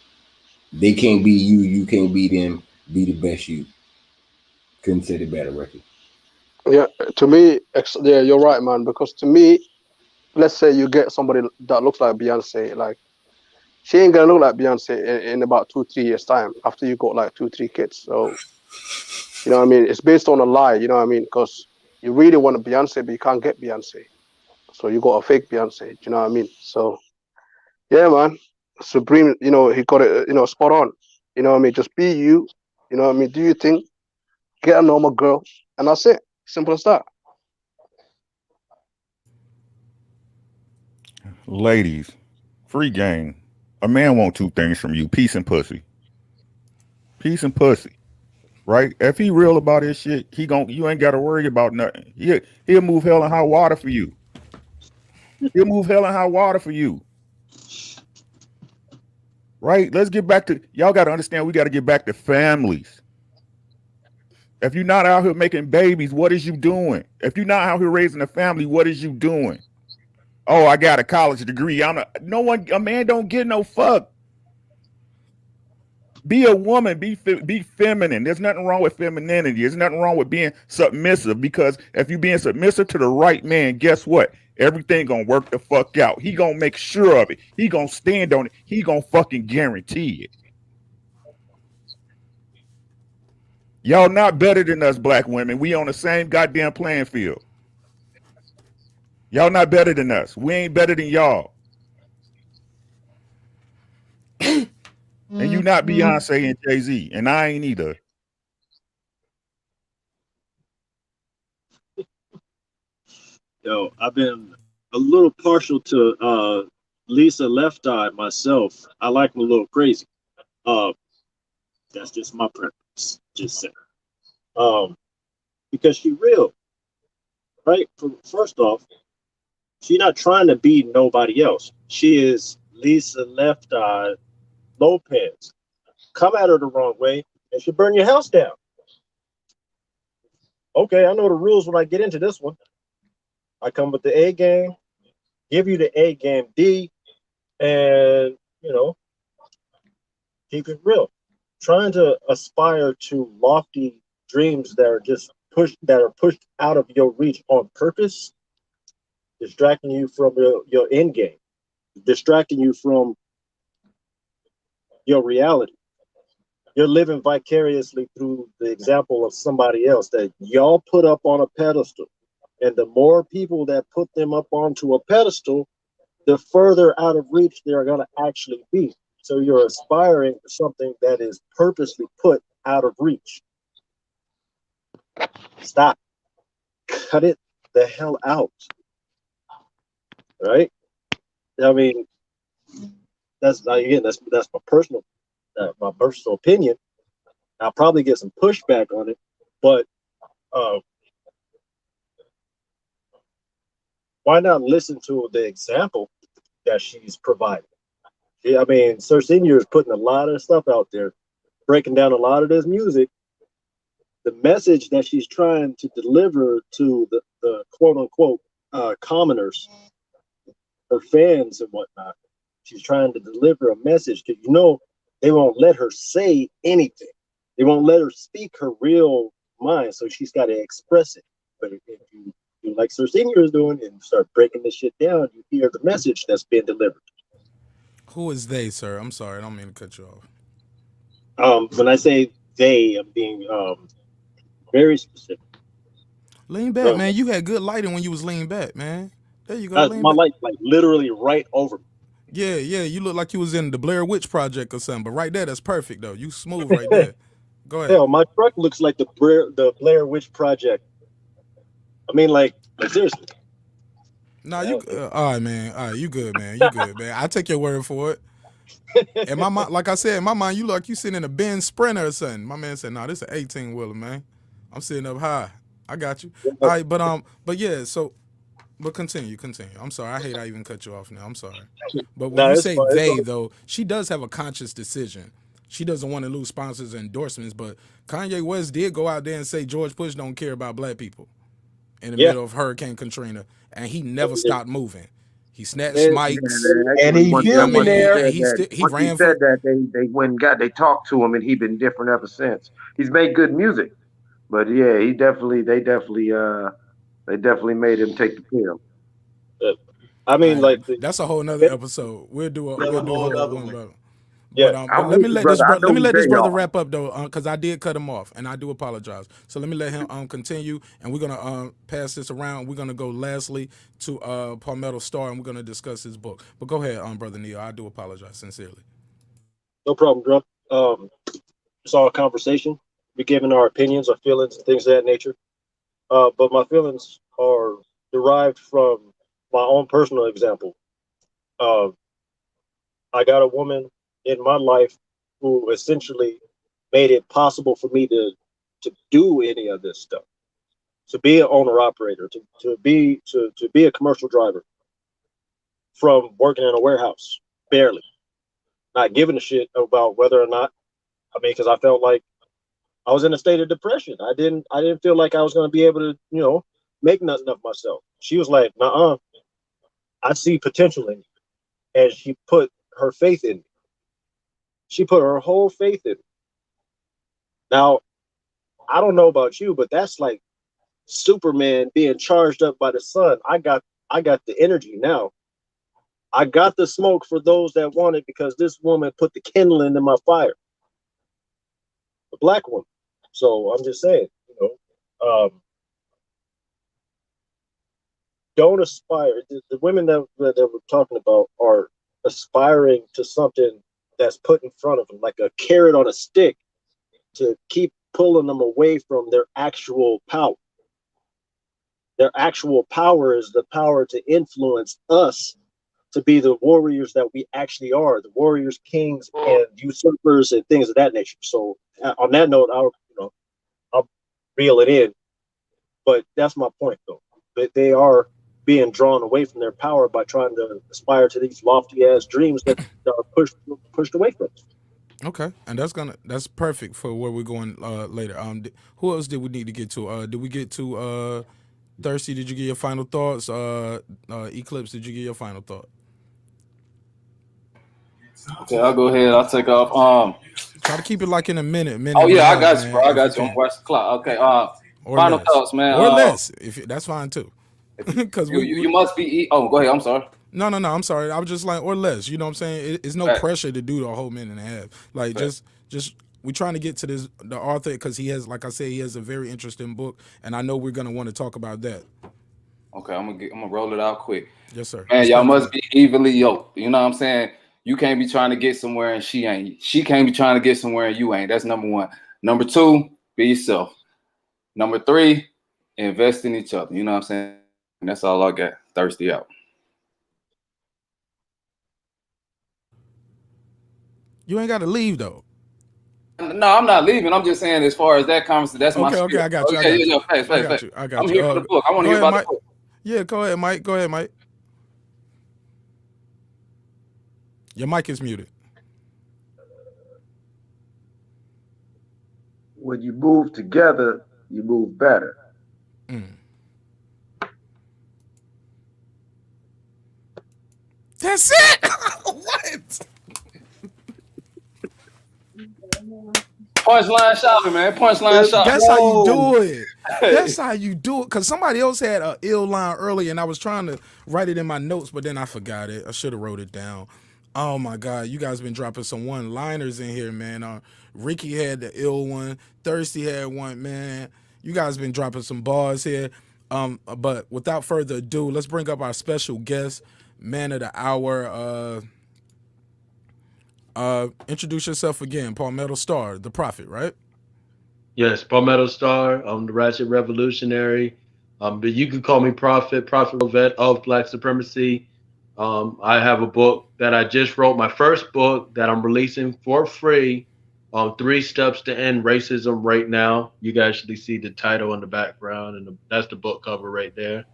They can't be you, you can't be them. Be the best you. Couldn't say it better, Ricky.
Yeah, to me, yeah, you're right, man. Because to me, let's say you get somebody that looks like Beyonce, like she ain't gonna look like Beyonce in about 2-3 years time after you got like 2-3 kids. So you know what I mean? It's based on a lie, you know what I mean? Because you really want a Beyonce, but you can't get Beyonce. So you got a fake Beyonce, you know what I mean? So yeah, man. Supreme, you know, he got it, you know, spot on. You know what I mean? Just be you, you know what I mean? Do your thing, get a normal girl, and that's it. Simple as that.
Ladies, free game. A man want 2 things from you: peace and pussy. Peace and pussy. Right? If he real about his shit, you ain't gotta worry about nothing. He'll move hell and high water for you. He'll move hell and high water for you. Right? Let's get back to, y'all gotta understand, we gotta get back to families. If you're not out here making babies, what is you doing? If you're not out here raising a family, what is you doing? Oh, I got a college degree. A man don't get no fuck. Be a woman, be feminine. There's nothing wrong with femininity. There's nothing wrong with being submissive, because if you're being submissive to the right man, guess what? Everything gonna work the fuck out. He gonna make sure of it. He gonna stand on it. He gonna fucking guarantee it. Y'all not better than us black women. We on the same goddamn playing field. Y'all not better than us. We ain't better than y'all. And you not Beyonce and Jay-Z, and I ain't either.
Yo, I've been a little partial to Lisa Left Eye myself. I like them a little crazy. That's just my preference. Just saying. Because she real, right? First off, she's not trying to be nobody else. She is Lisa Left Eye Lopez. Come at her the wrong way, and she'll burn your house down. Okay, I know the rules when I get into this one. I come with the A game, give you the A game D, and keep it real. Trying to aspire to lofty dreams that are pushed out of your reach on purpose, distracting you from your end game, distracting you from your reality. You're living vicariously through the example of somebody else that y'all put up on a pedestal. And the more people that put them up onto a pedestal, the further out of reach they're going to actually be. So you're aspiring to something that is purposely put out of reach. Stop. Cut it the hell out. Right? I mean, that's my personal opinion. I'll probably get some pushback on it, but why not listen to the example that she's providing? I mean, Cer Sr. is putting a lot of stuff out there, breaking down a lot of this music. The message that she's trying to deliver to the quote unquote commoners, her fans and whatnot, she's trying to deliver a message that, they won't let her say anything. They won't let her speak her real mind, so she's got to express it. But if you do like Cer Sr. is doing and start breaking this shit down, you hear the message that's being delivered.
Who is they, sir? I'm sorry, I don't mean to cut you off.
When I say they, I'm being very specific.
Lean back, man. You had good lighting when you was leaning back, man. There you go.
My
Lean back.
light, like literally right over me.
Yeah, yeah. You look like you was in the Blair Witch Project or something. But right there, that's perfect though. You smooth right there. Go ahead.
Hell, my truck looks like the Blair Witch Project. I mean, like seriously.
Nah, you all right, man. All right, you good, man. You good, man. I take your word for it. And my mind, like I said, in my mind, you look like you sitting in a Benz Sprinter or something. My man said, "Nah, this is an 18-wheeler, man. I'm sitting up high. I got you." All right, but yeah. So, but continue. I'm sorry. I hate I even cut you off now. I'm sorry. But when you say they, though, she does have a conscious decision. She doesn't want to lose sponsors and endorsements. But Kanye West did go out there and say George Bush don't care about black people in the middle of Hurricane Katrina, and he never stopped moving. He snatched mics,
and he filming there.
And
he ran
said that they went and they talked to him, and he's been different ever since. He's made good music, but yeah, they definitely made him take the pill.
I mean, like
that's a whole nother episode. We'll do a whole one about it.
Yeah,
but let me let this brother wrap up though, because I did cut him off, and I do apologize. So let me let him continue, and we're gonna pass this around. We're gonna go lastly to Palmetto Star, and we're gonna discuss his book. But go ahead, brother Neil. I do apologize sincerely.
No problem, bro. It's all a conversation. We're giving our opinions, our feelings, and things of that nature. But my feelings are derived from my own personal example. I got a woman in my life who essentially made it possible for me to do any of this stuff, to be an owner operator, to be a commercial driver, from working in a warehouse, barely, not giving a shit about whether or not, I mean, because I felt like I was in a state of depression. I didn't feel like I was going to be able to, make nothing of myself. She was like, "Nuh-uh, I see potential in you," and she put her faith in me. She put her whole faith in me. Now, I don't know about you, but that's like Superman being charged up by the sun. I got the energy now. I got the smoke for those that want it, because this woman put the kindling in my fire. A black woman. So I'm just saying, don't aspire. The women that we're talking about are aspiring to something that's put in front of them, like a carrot on a stick, to keep pulling them away from their actual power. Their actual power is the power to influence us to be the warriors that we actually are, the warriors, kings, and usurpers, and things of that nature. So on that note, I'll reel it in. But that's my point, though. That they are being drawn away from their power by trying to aspire to these lofty ass dreams that are pushed away from us.
Okay, and that's perfect for where we're going later. Who else did we need to get to? Did we get to Thirsty? Did you get your final thoughts? Eclipse, did you get your final thought?
Okay, I'll go ahead. I'll take off.
Try to keep it like in a minute.
Oh yeah, I got you, bro. I got you. I'm watching the clock. Okay. Final thoughts, man.
Or less, if that's fine too.
Because you must be. Oh, go ahead. I'm sorry.
No. I'm sorry. I was just like, or less. You know what I'm saying? It's no pressure to do the whole minute and a half. Like just we're trying to get to the author, because he has, like I said, he has a very interesting book, and I know we're gonna want to talk about that.
Okay, I'm gonna roll it out quick.
Yes, sir.
Man, y'all must be evenly yoked. You know what I'm saying? You can't be trying to get somewhere and she ain't. She can't be trying to get somewhere and you ain't. That's number one. Number two, be yourself. Number three, invest in each other. You know what I'm saying? And that's all I got. Thirsty out.
You ain't got to leave though.
No, I'm not leaving. I'm just saying, as far as that conversation, that's my
okay. I got you.
I got you. I'm here for the book. I want to hear about the book.
Yeah, go ahead, Mike. Your mic is muted.
When you move together, you move better.
That's it. What?
Punchline shopping, man. Punchline shopping.
That's how you do it. That's how you do it. Cause somebody else had an ill line earlier, and I was trying to write it in my notes, but then I forgot it. I should have wrote it down. Oh my God, you guys been dropping some one-liners in here, man. Ricky had the ill one. Thirsty had one, man. You guys been dropping some bars here. But without further ado, let's bring up our special guest, man of the hour. Introduce yourself again, Palmetto Star, the prophet, right?
Yes, Palmetto Star. I'm the Ratchet Revolutionary. But you can call me Prophet Vet of Black Supremacy. I have a book that I just wrote, my first book that I'm releasing for free, 3 Steps to End Racism right now. You can actually see the title in the background, and that's the book cover right there.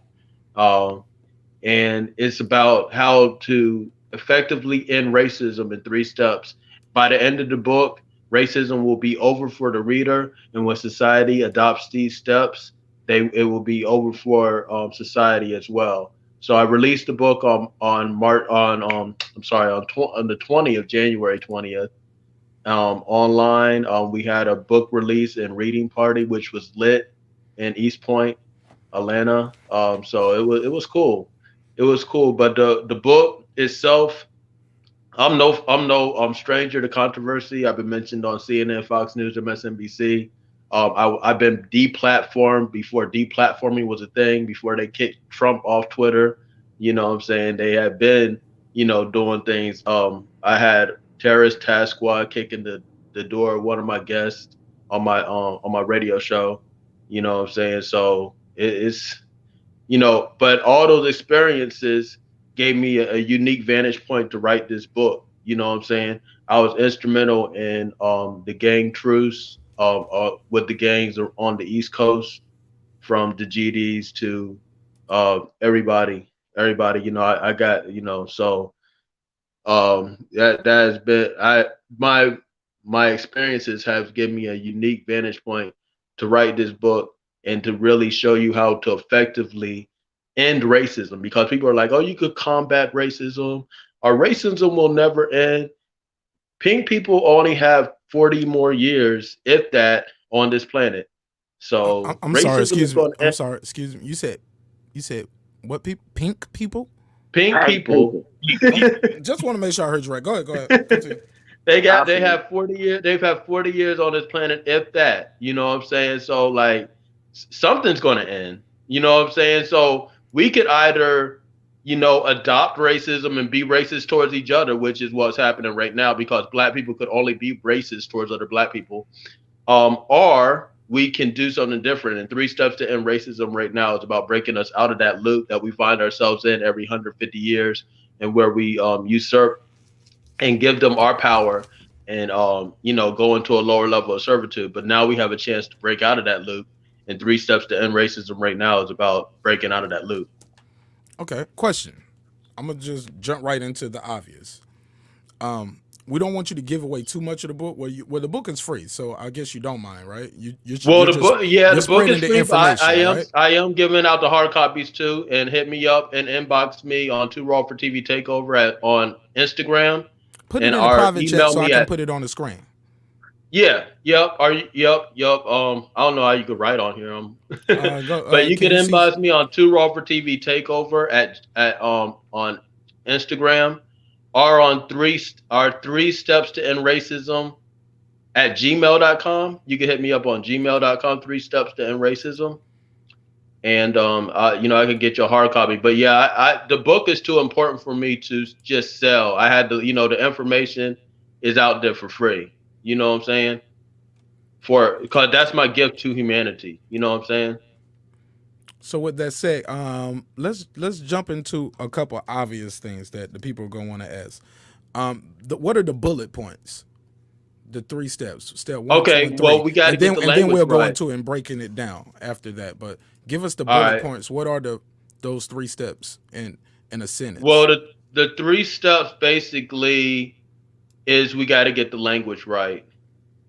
And it's about how to effectively end racism in 3 steps. By the end of the book, racism will be over for the reader, and when society adopts these steps, it will be over for society as well. So I released the book on the 20th, January 20th. Online, we had a book release and reading party, which was lit in East Point, Atlanta. So it was cool. It was cool. But the book itself, I'm no stranger to controversy. I've been mentioned on CNN, Fox News, MSNBC. I've been deplatformed before deplatforming was a thing, before they kicked Trump off Twitter. You know what I'm saying? They had been, doing things. I had terrorist task squad kicking the door of one of my guests on my radio show. You know what I'm saying? So it's, but all those experiences gave me a unique vantage point to write this book. You know what I'm saying? I was instrumental in the gang truce with the gangs on the East Coast, from the GDs to everybody. I got, so that has been my experiences have given me a unique vantage point to write this book and to really show you how to effectively end racism, because people are like, oh, you could combat racism. Our racism will never end. Pink people only have 40 more years, if that, on this planet. So
I'm sorry, excuse me. I'm sorry, excuse me. You said what people? Pink people?
Pink people.
Just want to make sure I heard you right. Go ahead. Continue.
They have 40 years. They've had 40 years on this planet, if that. You know what I'm saying? So like something's gonna end. You know what I'm saying? So we could either, adopt racism and be racist towards each other, which is what's happening right now, because Black people could only be racist towards other Black people, or we can do something different. And 3 Steps to End Racism right now is about breaking us out of that loop that we find ourselves in every 150 years, and where we usurp and give them our power and, go into a lower level of servitude. But now we have a chance to break out of that loop. And 3 Steps to End Racism right now is about breaking out of that loop.
Okay, question. I'm going to just jump right into the obvious. We don't want you to give away too much of the book. Well, the book is free, so I guess you don't mind, right? The book is
free. I am giving out the hard copies too, and hit me up and inbox me on Too Raw for TV Takeover on Instagram.
Put it in a private chat so I can put it on the screen.
Yeah. Yep. I don't know how you could write on here. But you can inbox me on Too Raw for TV Takeover on Instagram, or on 3 Steps to End Racism at gmail.com. You can hit me up on gmail.com, 3 Steps to End Racism. And I can get you a hard copy. But yeah, the book is too important for me to just sell. I had to, the information is out there for free. You know what I'm saying? Because that's my gift to humanity. You know what I'm saying?
So with that said, let's jump into a couple of obvious things that the people are gonna want to ask. What are the bullet points? The 3 steps. Step 1,
okay,
2, and 3.
Well, we got to get the
and then we'll go
right
into it and breaking it down after that. But give us the bullet points. What are those 3 steps in a sentence?
Well, the 3 steps basically is we got to get the language right.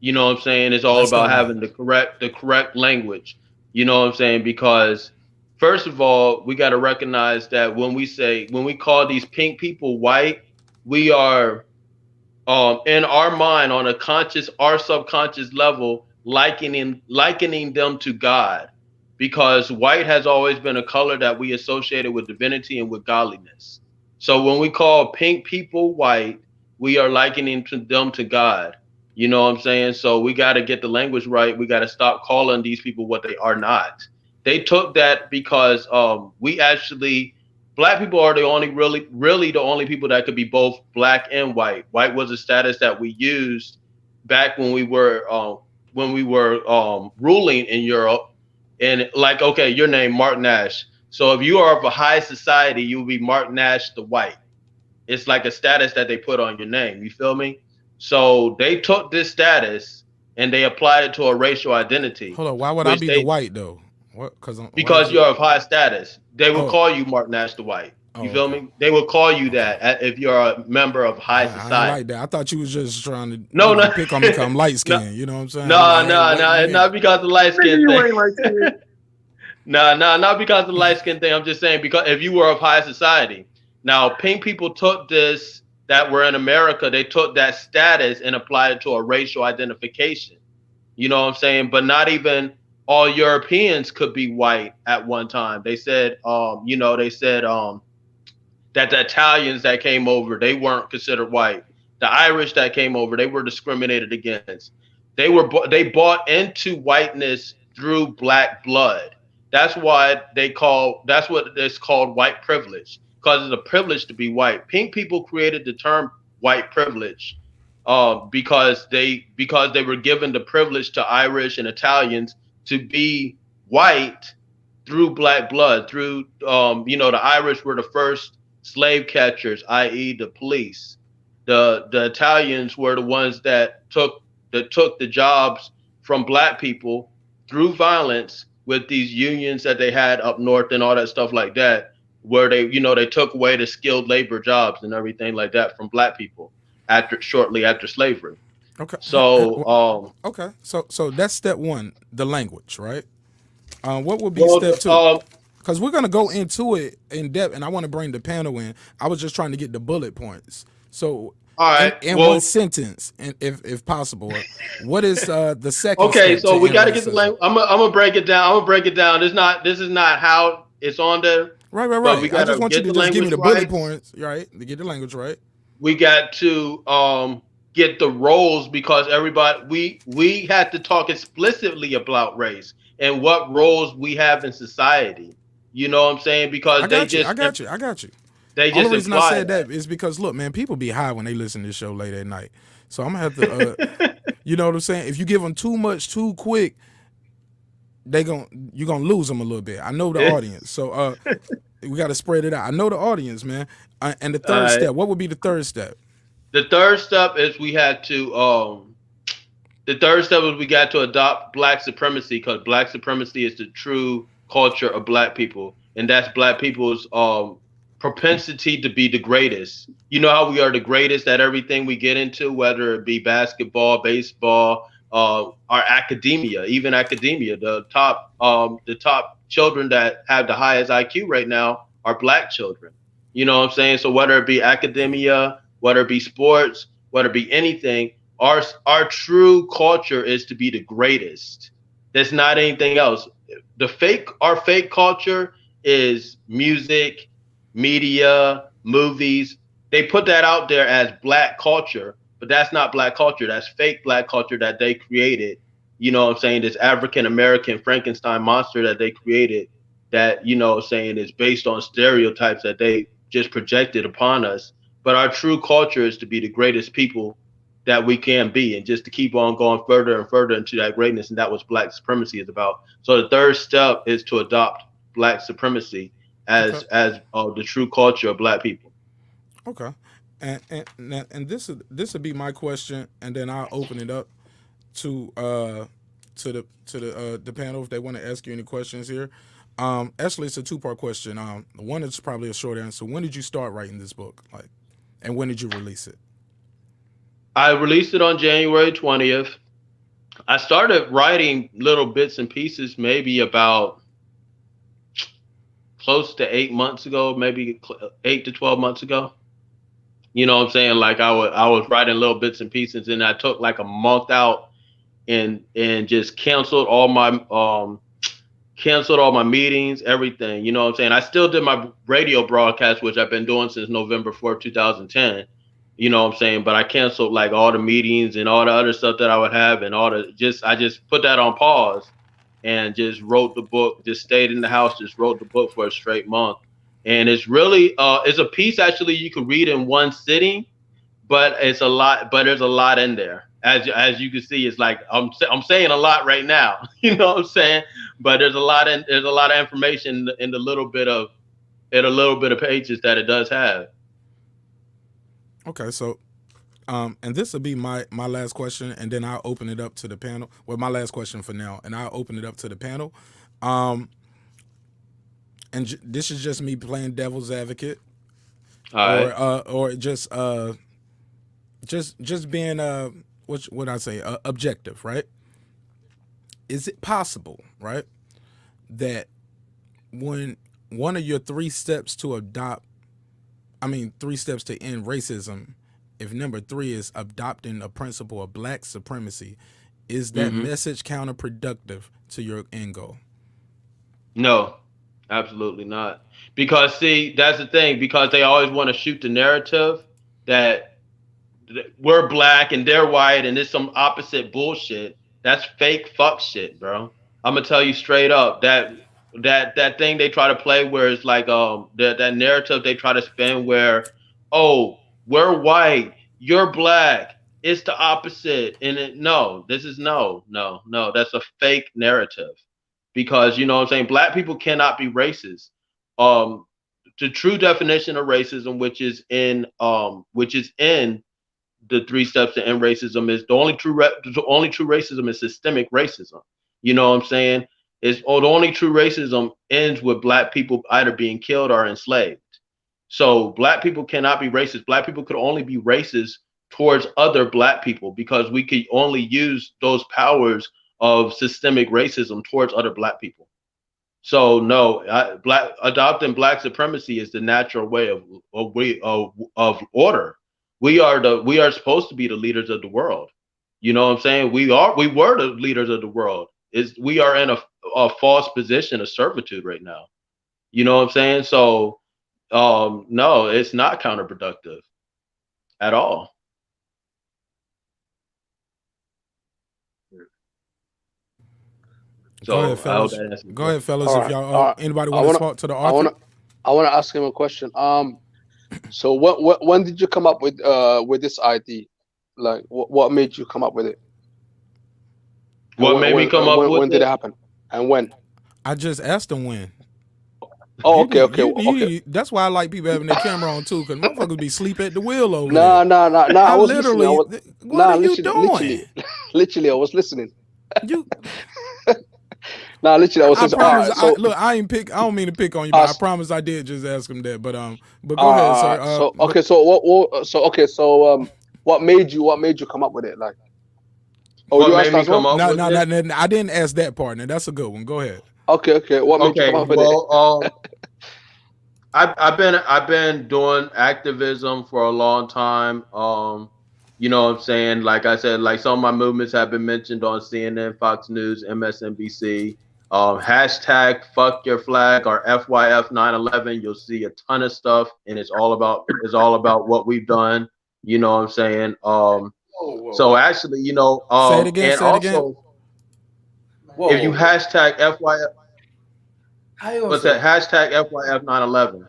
You know what I'm saying? It's all about having the correct language. You know what I'm saying? Because first of all, we got to recognize that when we call these pink people white, we are in our mind, on a conscious or subconscious level, likening them to God, because white has always been a color that we associated with divinity and with godliness. So when we call pink people white, we are likening them to God. You know what I'm saying? So we got to get the language right. We got to stop calling these people what they are not. They took that because we actually, black people are the only really the only people that could be both black and white. White was a status that we used back when we were ruling in Europe. And like, okay, your name Marq Nash. So if you are of a high society, you will be Marq Nash the white. It's like a status that they put on your name. You feel me? So they took this status and they applied it to a racial identity.
Hold on, why would I be the white though? What?
Because you're of high status. They would
Oh.
call you Marq Nash the white. You feel
okay.
me? They would call you that if you're a member of high society.
I like that. I thought you was just trying to
no.
pick on me because I'm light skinned. You know what I'm saying?
No. It's not because of the light skin thing. No, not because of the light skin thing. I'm just saying because if you were of high society. Now, pink people took this that were in America. They took that status and applied it to a racial identification. You know what I'm saying? But not even all Europeans could be white at one time. They said, that the Italians that came over, they weren't considered white. The Irish that came over, they were discriminated against. They bought into whiteness through black blood. That's what it's called white privilege, because it's a privilege to be white. Pink people created the term white privilege because they were given the privilege to Irish and Italians to be white through black blood. Through the Irish were the first slave catchers, i.e. the police. The Italians were the ones that took the jobs from black people through violence with these unions that they had up north and all that stuff like that, where they took away the skilled labor jobs and everything like that from black people shortly after slavery.
Okay.
So
okay. So that's step one, the language, right? What would be step two? Because we're gonna go into it in depth, and I want to bring the panel in. I was just trying to get the bullet points. So,
all right,
in one sentence, and if possible, what is the second?
Okay, so we got to get the language. I'm gonna break it down. This is not how it's on there.
Right. I just want you to just give me the bullet points, right? To get the language right.
We got to get the roles, because everybody we had to talk explicitly about race and what roles we have in society. You know what I'm saying? Because
I got you.
They
just the reason I said that is because look, man, people be high when they listen to this show late at night. So I'm gonna have to, you know what I'm saying? If you give them too much too quick, you're gonna lose them a little bit. I know the audience, so we got to spread it out. I know the audience, man. And the third step, what would be the third step?
The third step is we got to adopt black supremacy, because black supremacy is the true culture of black people, and that's black people's propensity to be the greatest. You know how we are the greatest at everything we get into, whether it be basketball, baseball, our academia, even academia. The top children that have the highest IQ right now are black children. You know what I'm saying? So whether it be academia, whether it be sports, whether it be anything, our true culture is to be the greatest. There's not anything else. Our fake culture is music, media, movies. They put that out there as black culture, but that's not black culture. That's fake black culture that they created. You know what I'm saying? This African American Frankenstein monster that they created, that, you know what I'm saying, is based on stereotypes that they just projected upon us. But our true culture is to be the greatest people that we can be, and just to keep on going further and further into that greatness. And that was black supremacy is about. So the third step is to adopt black supremacy as the true culture of black people.
Okay. And this would be my question, and then I'll open it up to the panel if they want to ask you any questions here. Actually, it's a two-part question. One is probably a short answer. When did you start writing this book? And when did you release it?
I released it on January 20th. I started writing little bits and pieces maybe about close to 8 months ago, maybe 8 to 12 months ago. You know what I'm saying? Like I was writing little bits and pieces, and I took like a month out and just canceled all my meetings, everything. You know what I'm saying? I still did my radio broadcast, which I've been doing since November 4th, 2010. You know what I'm saying? But I canceled like all the meetings and all the other stuff that I would have, and I just put that on pause and just wrote the book, just stayed in the house, just wrote the book for a straight month. And it's really it's a piece actually you could read in one sitting, but it's a lot, but there's a lot in there. As you can see, it's like I'm saying a lot right now. You know what I'm saying? But there's a lot of information in the little bit of pages that it does have.
Okay, so and this will be my last question, and then I'll open it up to the panel. Well, my last question for now, and I'll open it up to the panel. And this is just me playing devil's advocate, or just being what I say objective, right? Is it possible, right, that when one of your 3 steps to end racism, if number 3 is adopting a principle of black supremacy, is that message counterproductive to your end goal?
No, absolutely not. Because see, that's the thing. Because they always want to shoot the narrative that we're black and they're white and it's some opposite bullshit. That's fake fuck shit, bro. I'm gonna tell you straight up that thing they try to play where it's like that narrative they try to spin where, oh, we're white, you're black, it's the opposite. And this is no, that's a fake narrative. Because you know what I'm saying, black people cannot be racist. The true definition of racism, which is in the 3 steps to end racism, is the only true racism is systemic racism. You know what I'm saying? The only true racism ends with black people either being killed or enslaved. So black people cannot be racist. Black people could only be racist towards other black people because we could only use those powers of systemic racism towards other black people. So no, adopting black supremacy is the natural way of order. We are supposed to be the leaders of the world. You know what I'm saying? We were the leaders of the world. We are in a false position of servitude right now. You know what I'm saying? So no, it's not counterproductive at all. So
go ahead, fellas. If y'all anybody want to talk to the author?
I want to ask him a question. So when did you come up with this idea? Like what made you come up with it?
What made me come up with it?
When did it happen? And when?
I just asked him when.
Oh, okay.
That's why I like people having their camera on too, because motherfuckers be sleep at the wheel over
there. Nah. I was
literally. What are you doing?
Literally, I was listening. Nah, literally, I was listening.
I promise. Look, I don't mean to pick on you, but I promise I did just ask him that. But go ahead, sir.
So what made you come up with it? Like,
you asked us
No, I didn't ask that part. Now that's a good one. Go ahead.
Okay. What made you come up with it?
I've been doing activism for a long time. You know what I'm saying? Like I said, like some of my movements have been mentioned on CNN, Fox News, MSNBC. Hashtag fuck your flag or FYF 9/11. You'll see a ton of stuff, and it's all about what we've done. You know what I'm saying? So actually, you know,
say it again.
If you hashtag FYF, what's that? Hashtag FYF 9/11.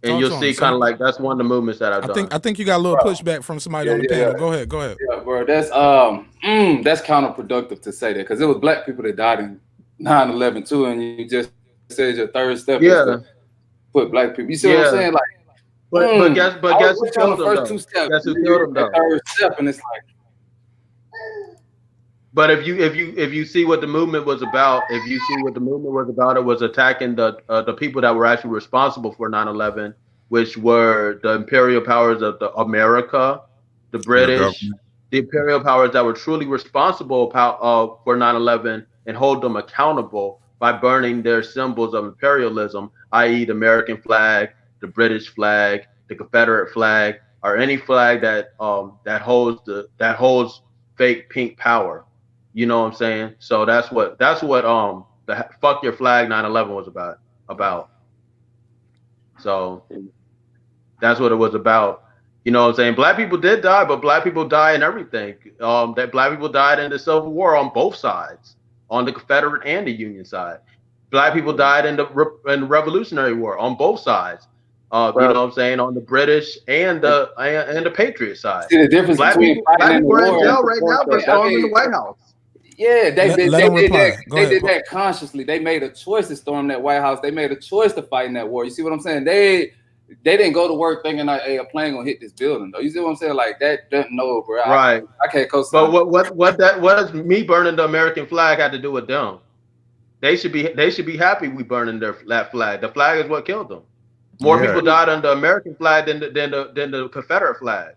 And you'll see kind of like that's one of the movements that I've done.
I think you got a little pushback from somebody on the panel. Go ahead.
Yeah, bro, that's counterproductive to say that because it was black people that died in 9/11 too, and you just said your 3rd step is to put black people. You see what I'm saying? Like,
but guess who killed them? Guess who killed them though?
3rd step, and it's like.
But if you see what the movement was about, it was attacking the people that were actually responsible for 9/11, which were the imperial powers of America, the British, the imperial powers that were truly responsible for 9/11, and hold them accountable by burning their symbols of imperialism, i.e. the American flag, the British flag, the Confederate flag, or any flag that that holds fake pink power. You know what I'm saying? So that's what the fuck your flag 9/11 was about. So that's what it was about. You know what I'm saying? Black people did die, but black people died in everything. That black people died in the Civil War on both sides, on the Confederate and the Union side. Black people died in the Revolutionary War on both sides. You know what I'm saying? On the British and the Patriot side.
See the difference between fighting in the
people are in
war.
jail right now for storming the White House.
Yeah, they
Let
did
him reply.
that.
Go
They
ahead.
did that consciously. They made a choice to storm that White House. They made a choice to fight in that war. You see what I'm saying? They didn't go to work thinking like, hey, a plane gonna hit this building though. You see what I'm saying? Like that doesn't know, bro.
Right.
I can't co-sign.
But what does me burning the American flag have to do with them? They should be happy we burning that flag. The flag is what killed them. More people died under the American flag than the Confederate flag.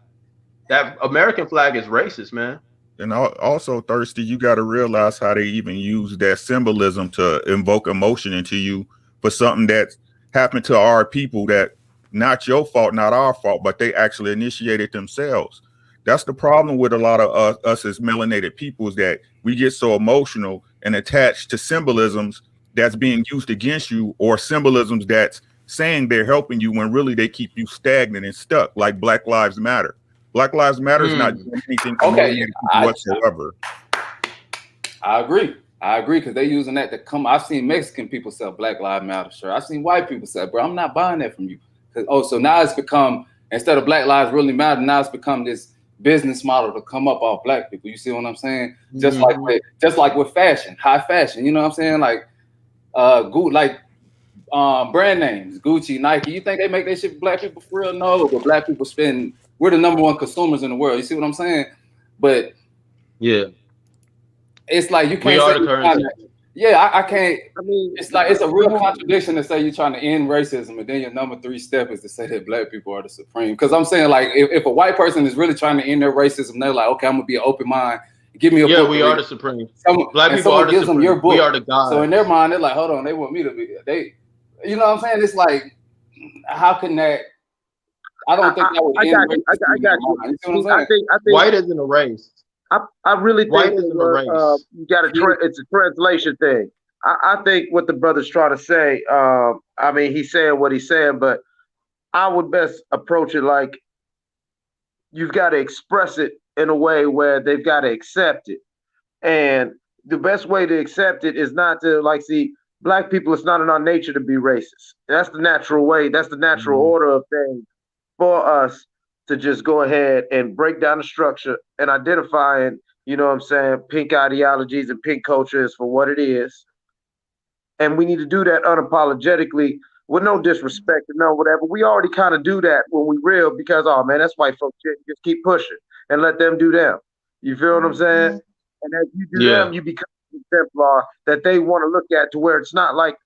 That American flag is racist, man.
And also, Thirsty, you got to realize how they even use that symbolism to invoke emotion into you for something that happened to our people that not your fault, not our fault, but they actually initiated themselves. That's the problem with a lot of us as melanated people, is that we get so emotional and attached to symbolisms that's being used against you, or symbolisms that's saying they're helping you when really they keep you stagnant and stuck, like Black Lives Matter. Black Lives Matter is not doing anything for melanated people whatsoever.
I agree, because they're using that to come. I've seen Mexican people sell Black Lives Matter shirt. I've seen white people say, bro, I'm not buying that from you. So now it's become, instead of Black Lives really matter, now it's become this business model to come up off black people. You see what I'm saying? Just like with fashion, high fashion. You know what I'm saying? Like brand names, Gucci, Nike. You think they make that shit for black people for real? No, but black people spend. We're the #1 consumers in the world. You see what I'm saying? But
yeah,
it's like you can't.
We are the currency.
I can't. I mean, it's like it's a real contradiction to say you're trying to end racism, and then your #3 step is to say that black people are the supreme. Because I'm saying, like, if a white person is really trying to end their racism, they're like, okay, I'm gonna be an open mind. Give me a book.
We are the supreme.
Black people are the gives supreme. Them your book.
We are the gods.
So in their mind, they're like, hold on, they want me to be. You know what I'm saying? It's like, how can that? I don't think that would end racism.
I got you.
You see what I'm saying?
I think
white isn't a race.
I really think
white isn't a race.
You got it's a translation thing. I think what the brother's trying to say. I mean, he's saying what he's saying, but I would best approach it like you've got to express it in a way where they've got to accept it, and the best way to accept it is not to see. Black people, it's not in our nature to be racist. That's the natural way. That's the natural order of things for us to just go ahead and break down the structure and identifying, you know what I'm saying, pink ideologies and pink cultures for what it is. And we need to do that unapologetically with no disrespect and no whatever. We already kind of do that when we real because, oh man, that's white folks shit. Just keep pushing and let them do them. You feel what I'm saying? And as you do them, you become exemplar that they want to look at, to where it's not like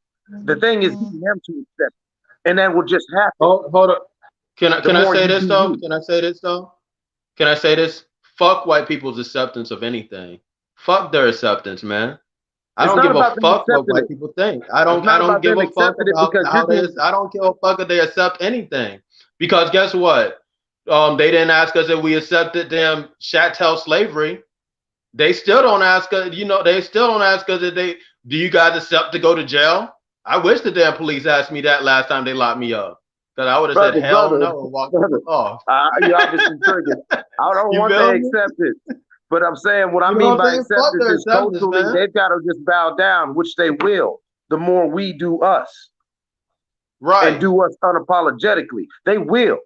the thing is getting them to accept it. And that will just happen.
Hold up. Can I say this though? Can I say this? Fuck white people's acceptance of anything. Fuck their acceptance, man. I don't give a fuck what white people think. I don't give a fuck about how this. I don't give a fuck if they accept anything. Because guess what? They didn't ask us if we accepted damn chattel slavery. They still don't ask us, they still don't ask us if do you guys accept to go to jail? I wish the damn police asked me that last time they locked me up. Because I would have said, hell no, and walked off.
You're obviously triggered. I don't want to accept it. But I'm saying what I mean by acceptance is culturally, they've got to just bow down, which they will, the more we do us.
Right.
And do us unapologetically. They will.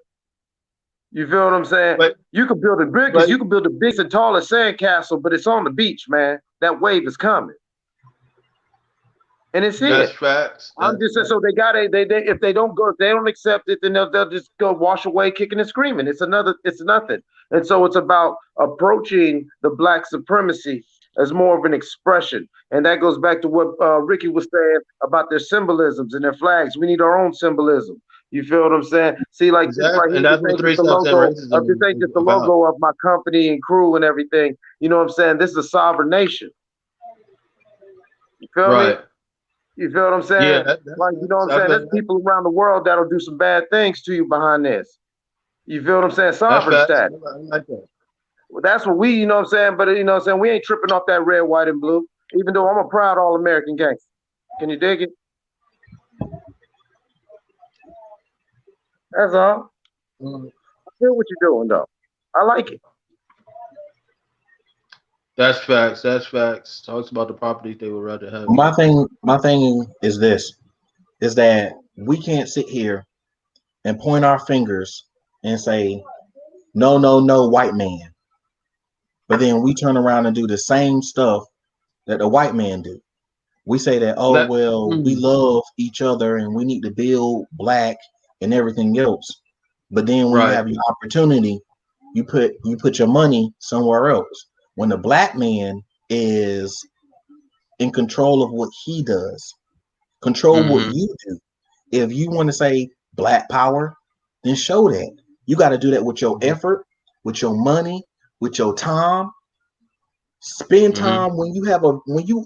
You feel what I'm saying? But you can build the biggest and tallest sandcastle, but it's on the beach, man. That wave is coming. And it's here.
That's facts.
I'm just saying, so they if they don't accept it, then they'll just go wash away kicking and screaming. It's nothing. And so it's about approaching the black supremacy as more of an expression. And that goes back to what Ricky was saying about their symbolisms and their flags. We need our own symbolism. You feel what I'm saying? See, like
exactly.
This,
and that's what 3 steps in racism.
This ain't just the logo of my company and crew and everything. You know what I'm saying? This is a sovereign nation. You feel me? You feel what I'm saying?
Yeah,
you know what I'm saying? There's people around the world that'll do some bad things to you behind this. You feel what I'm saying?
That's
Sovereign
facts.
status.
I like that.
Well, that's what we, you know what I'm saying? But you know what I'm saying? We ain't tripping off that red, white, and blue. Even though I'm a proud all-American gangster. Can you dig it? That's all.
Mm.
I feel what you're doing though. I like it.
That's facts. That's facts. Talks about the properties they would rather have.
My thing is this: is that we can't sit here and point our fingers and say, no, no, no, white man. But then we turn around and do the same stuff that the white man do. We say that, oh,
Let,
well, we love each other and we need to build black and everything else. But then when you
right.
have your opportunity, you put your money somewhere else. When the black man is in control of what he does, control what you do. If you want to say black power, then show that. You got to do that with your effort, with your money, with your time. Spend time when you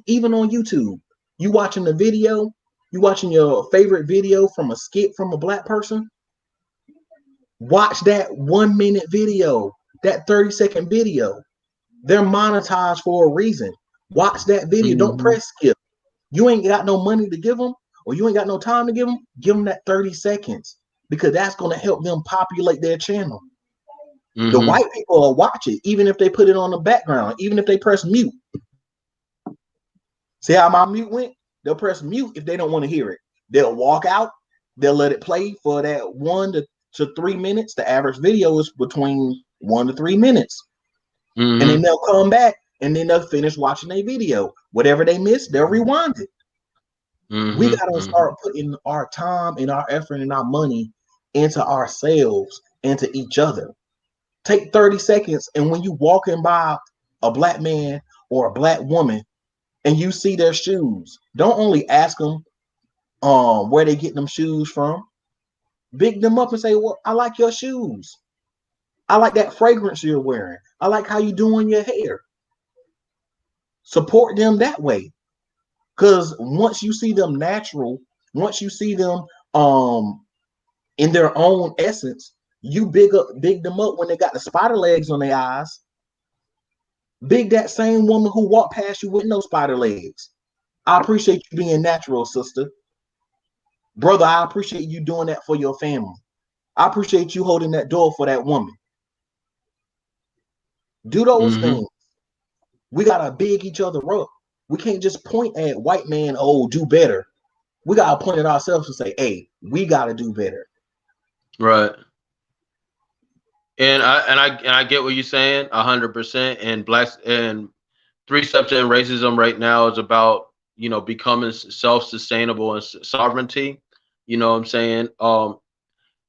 even on YouTube, you watching the video, you watching your favorite video from a skit from a black person. Watch that 1 minute video, that 30-second video. They're monetized for a reason. Watch that video. Don't press skip. You ain't got no money to give them, or you ain't got no time to give them that 30 seconds, because that's going to help them populate their channel. The white people will watch it, even if they put it on the background, even if they press mute. See how my mute went? They'll press mute if they don't want to hear it. They'll walk out. They'll let it play for that 1 to 3 minutes. The average video is between 1 to 3 minutes. And then they'll come back and then they'll finish watching a video. Whatever they missed, they'll rewind it. We got to start putting our time and our effort and our money into ourselves and to each other. Take 30 seconds, and when you walking by a black man or a black woman and you see their shoes, don't only ask them where they get them shoes from. Big them up and say, well, I like your shoes. I like that fragrance you're wearing. I like how you doing your hair. Support them that way. Because once you see them natural, once you see them in their own essence, you big them up when they got the spider legs on their eyes. Big that same woman who walked past you with no spider legs. I appreciate you being natural, sister. Brother, I appreciate you doing that for your family. I appreciate you holding that door for that woman. Do those things. We gotta big each other up. We can't just point at white man, oh, do better. We gotta point at ourselves and say, hey, we gotta do better.
Right. And I get what you're saying 100%. And blacks and 3 steps in racism right now is about, you know, becoming self-sustainable and sovereignty. You know what I'm saying?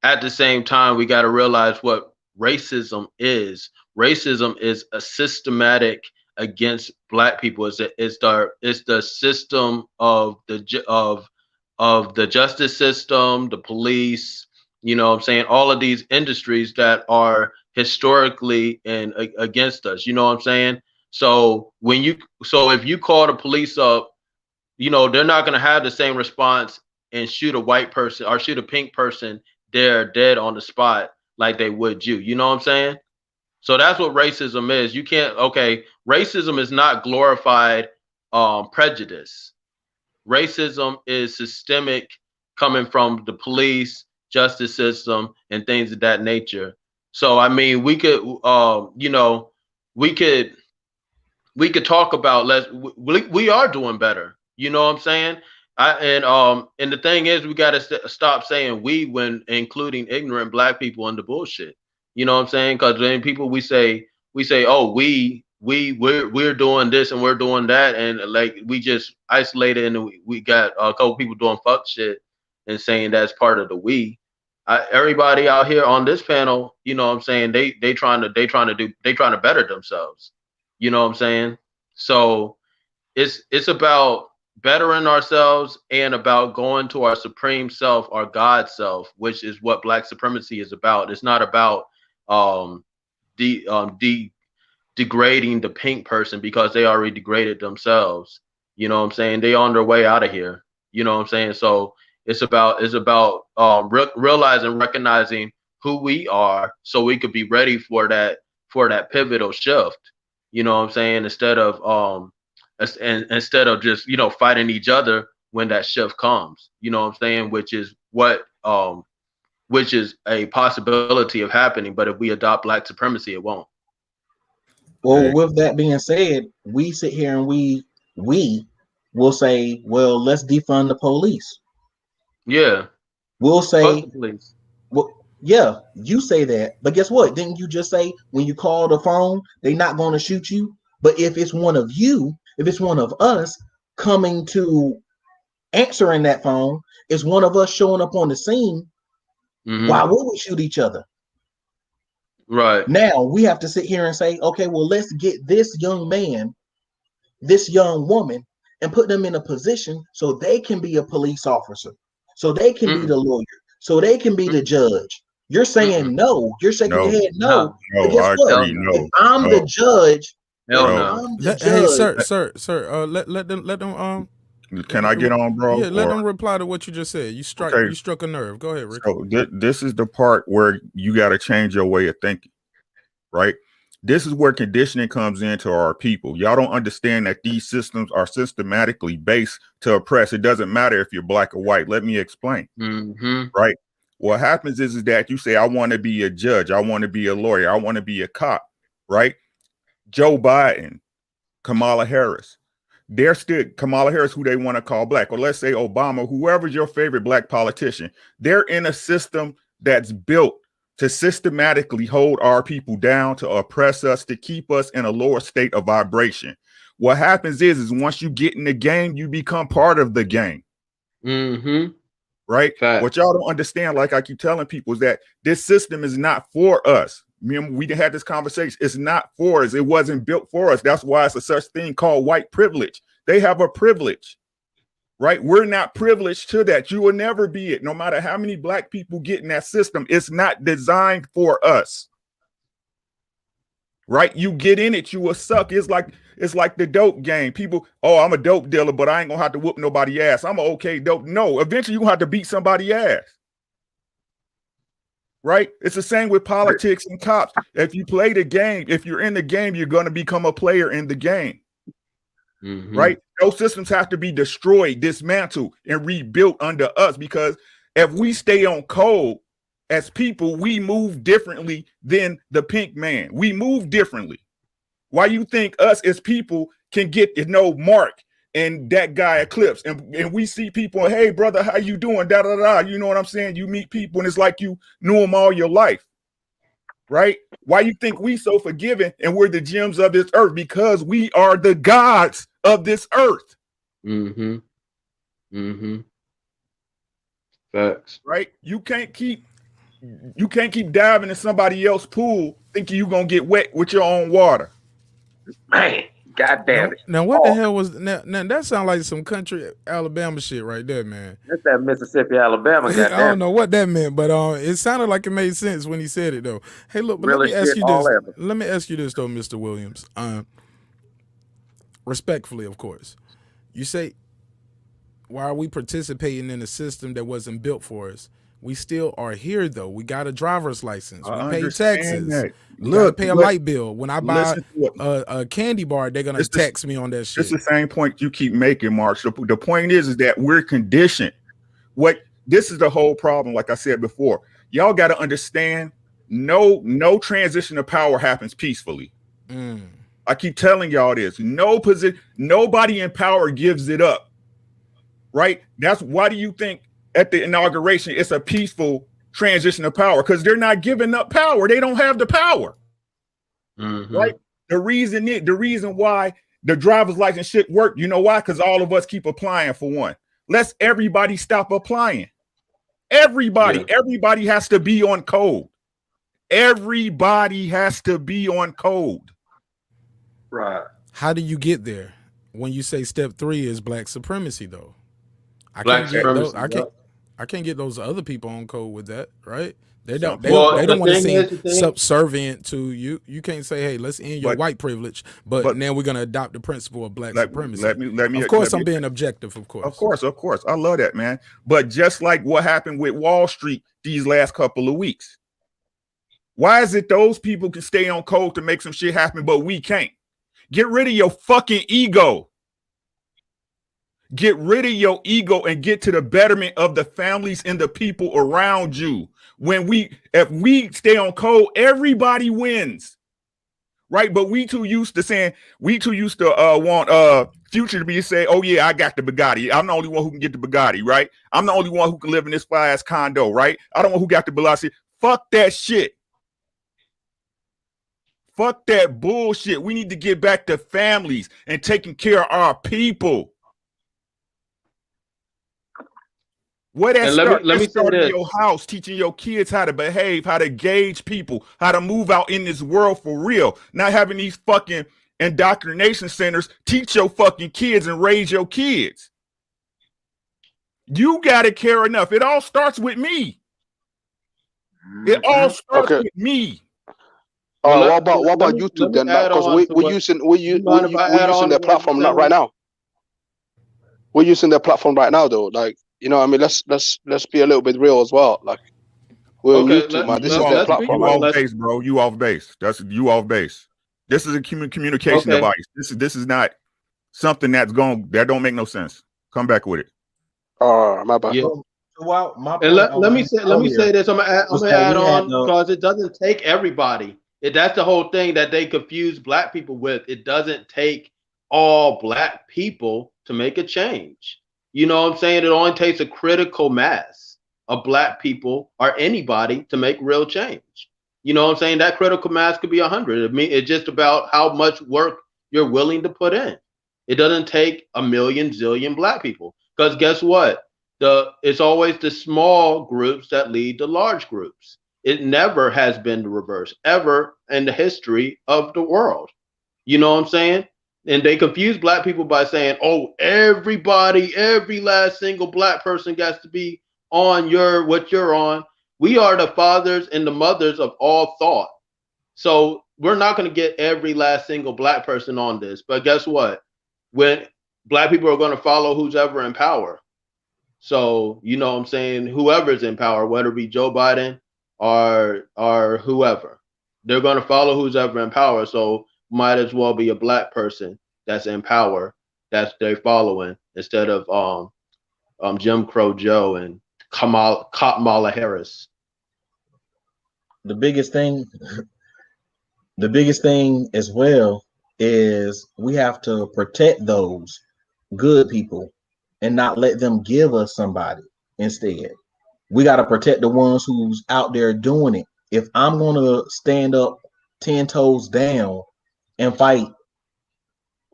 At the same time, we got to realize what racism is. Racism is a systematic against black people. It's the system of the justice system, the police. You know what I'm saying? All of these industries that are historically and against us. You know what I'm saying? So if you call the police up, you know, they're not going to have the same response and shoot a white person or shoot a pink person they're dead on the spot like they would you. You know what I'm saying? So that's what racism is. You can't, okay, racism is not glorified prejudice. Racism is systemic, coming from the police, justice system, and things of that nature. So I mean, we could, you know, we could talk about we are doing better. You know what I'm saying? And the thing is, we got to stop saying we when including ignorant black people in the bullshit. You know what I'm saying? Because then people we say, oh, we're doing this and we're doing that, and like we just isolated and we got a couple people doing fuck shit and saying that's part of the we. Everybody out here on this panel, you know what I'm saying? They trying to better themselves. You know what I'm saying? So it's about bettering ourselves and about going to our supreme self, our God self, which is what black supremacy is about. It's not about degrading the pink person because they already degraded themselves. You know what I'm saying? They on their way out of here. You know what I'm saying? So it's about realizing, recognizing who we are, so we could be ready for that pivotal shift. You know what I'm saying? Instead of just, you know, fighting each other when that shift comes. You know what I'm saying? Which is a possibility of happening. But if we adopt black supremacy, it won't.
Well, with that being said, we sit here and we will say, well, let's defund the police.
Yeah.
We'll say,
Fuck the police.
well, yeah, you say that, but guess what? Didn't you just say when you call the phone, they're not going to shoot you? But if it's one of you, if it's one of us coming to answering that phone, it's one of us showing up on the scene. Why would we shoot each other?
Right.
Now we have to sit here and say, okay, well, let's get this young man, this young woman, and put them in a position so they can be a police officer, so they can be the lawyer, so they can be the judge. You're saying no. You're shaking your head no. But guess what? If I'm the judge,
Hey, sir, let them
Can I get on, bro?
Yeah, let them reply to what you just said. You struck a nerve. Go ahead, Rick.
So this is the part where you got to change your way of thinking, right? This is where conditioning comes into our people. Y'all don't understand that these systems are systematically based to oppress. It doesn't matter if you're black or white. Let me explain. Right? What happens is that you say, I want to be a judge. I want to be a lawyer. I want to be a cop, right? Joe Biden, Kamala Harris. They're still Kamala Harris, who they want to call black, or let's say Obama, whoever's your favorite black politician. They're in a system that's built to systematically hold our people down, to oppress us, to keep us in a lower state of vibration. What happens is once you get in the game, you become part of the game. Right?
Fact.
What y'all don't understand, like I keep telling people, is that this system is not for us. Remember, we had this conversation. It's not for us. It wasn't built for us. That's why it's a such thing called white privilege. They have a privilege, right? We're not privileged to that. You will never be it. No matter how many black people get in that system, it's not designed for us, right? You get in it, you will suck. It's like the dope game. People, oh, I'm a dope dealer, but I ain't gonna have to whoop nobody ass. I'm an okay dope. No, eventually you have to beat somebody ass. Right? It's the same with politics and cops. If you play the game, if you're in the game, you're going to become a player in the game. Right? Those systems have to be destroyed, dismantled, and rebuilt under us, because if we stay on code as people, we move differently than the pink man. We move differently. Why you think us as people can get to know Marq and that guy Eclipse, and we see people, hey brother, how you doing? Da da da. You know what I'm saying? You meet people and it's like you knew them all your life, right? Why you think we so forgiving and we're the gems of this earth? Because we are the gods of this earth.
Facts.
Right? You can't keep diving in somebody else's pool thinking you're gonna get wet with your own water.
Man. God damn it.
Now what the hell was now that sounds like some country Alabama shit right there, man.
That's that Mississippi, Alabama.
I don't know what that meant, but it sounded like it made sense when he said it though. Hey, look, but let me ask you this. Let me ask you this though, Mr. Williams. Respectfully, of course. You say, why are we participating in a system that wasn't built for us? We still are here though. We got a driver's license. We pay taxes. We gotta pay a light bill. When I buy a candy bar, they're gonna tax me on that shit.
It's the same point you keep making, Mark. So the point is that we're conditioned. This is the whole problem. Like I said before, y'all got to understand. No transition of power happens peacefully. I keep telling y'all this. Nobody in power gives it up. Right? That's why do you think at the inauguration it's a peaceful transition of power? Because they're not giving up power. They don't have the power. Right? The reason why the driver's license shit work, you know why? Because all of us keep applying for one. Let's everybody stop applying. Everybody has to be on code. Everybody has to be on code.
Right.
How do you get there when you say step 3 is black supremacy though? I can't get those other people on code with that, right? They don't want to seem subservient to you. You can't say, hey, let's end your white privilege, but now we're gonna adopt the principle of black supremacy. Of course, I'm being objective, of course.
Of course. I love that, man. But just like what happened with Wall Street these last couple of weeks, Why is it those people can stay on code to make some shit happen, but we can't? Get rid of your fucking ego. Get rid of your ego and get to the betterment of the families and the people around you. If we stay on code, everybody wins. Right? But we too used to want Future to be say, oh yeah, I got the Bugatti. I'm the only one who can get the Bugatti, right? I'm the only one who can live in this fly-ass condo, right? I don't know who got the Bugatti. Fuck that shit. Fuck that bullshit. We need to get back to families and taking care of our people. Where that start? Let me start in your house, teaching your kids how to behave, how to gauge people, how to move out in this world for real. Not having these fucking indoctrination centers teach your fucking kids and raise your kids. You gotta care enough. It all starts with me. It all starts with me.
What about YouTube then? Because we're using their platform right now. We're using their platform right now, though. Like, you know, I mean, let's be a little bit real as well. Like, we're on YouTube, man. This is their platform.
You off base, bro. You off base. You off base. This is a communication device. This is not something that don't make no sense. Come back with it.
My bad.
Yeah.
Well,
let me say this. I'm gonna add on because it doesn't take everybody. That's the whole thing that they confuse black people with. It doesn't take all black people to make a change. You know what I'm saying? It only takes a critical mass of black people or anybody to make real change. You know what I'm saying? That critical mass could be 100. I mean, it's just about how much work you're willing to put in. It doesn't take a million zillion black people, because guess what? It's always the small groups that lead to large groups. It never has been the reverse ever in the history of the world. You know what I'm saying? And they confuse black people by saying, oh, everybody, every last single black person got to be on what you're on. We are the fathers and the mothers of all thought. So we're not going to get every last single black person on this. But guess what? When black people are going to follow who's ever in power. So, you know what I'm saying? Whoever's in power, whether it be Joe Biden or whoever, they're going to follow who's ever in power. So might as well be a black person that's in power that they're following instead of Jim Crow Joe and Kamala Harris.
The biggest thing as well is we have to protect those good people and not let them give us somebody instead. We got to protect the ones who's out there doing it. If I'm going to stand up 10 toes down and fight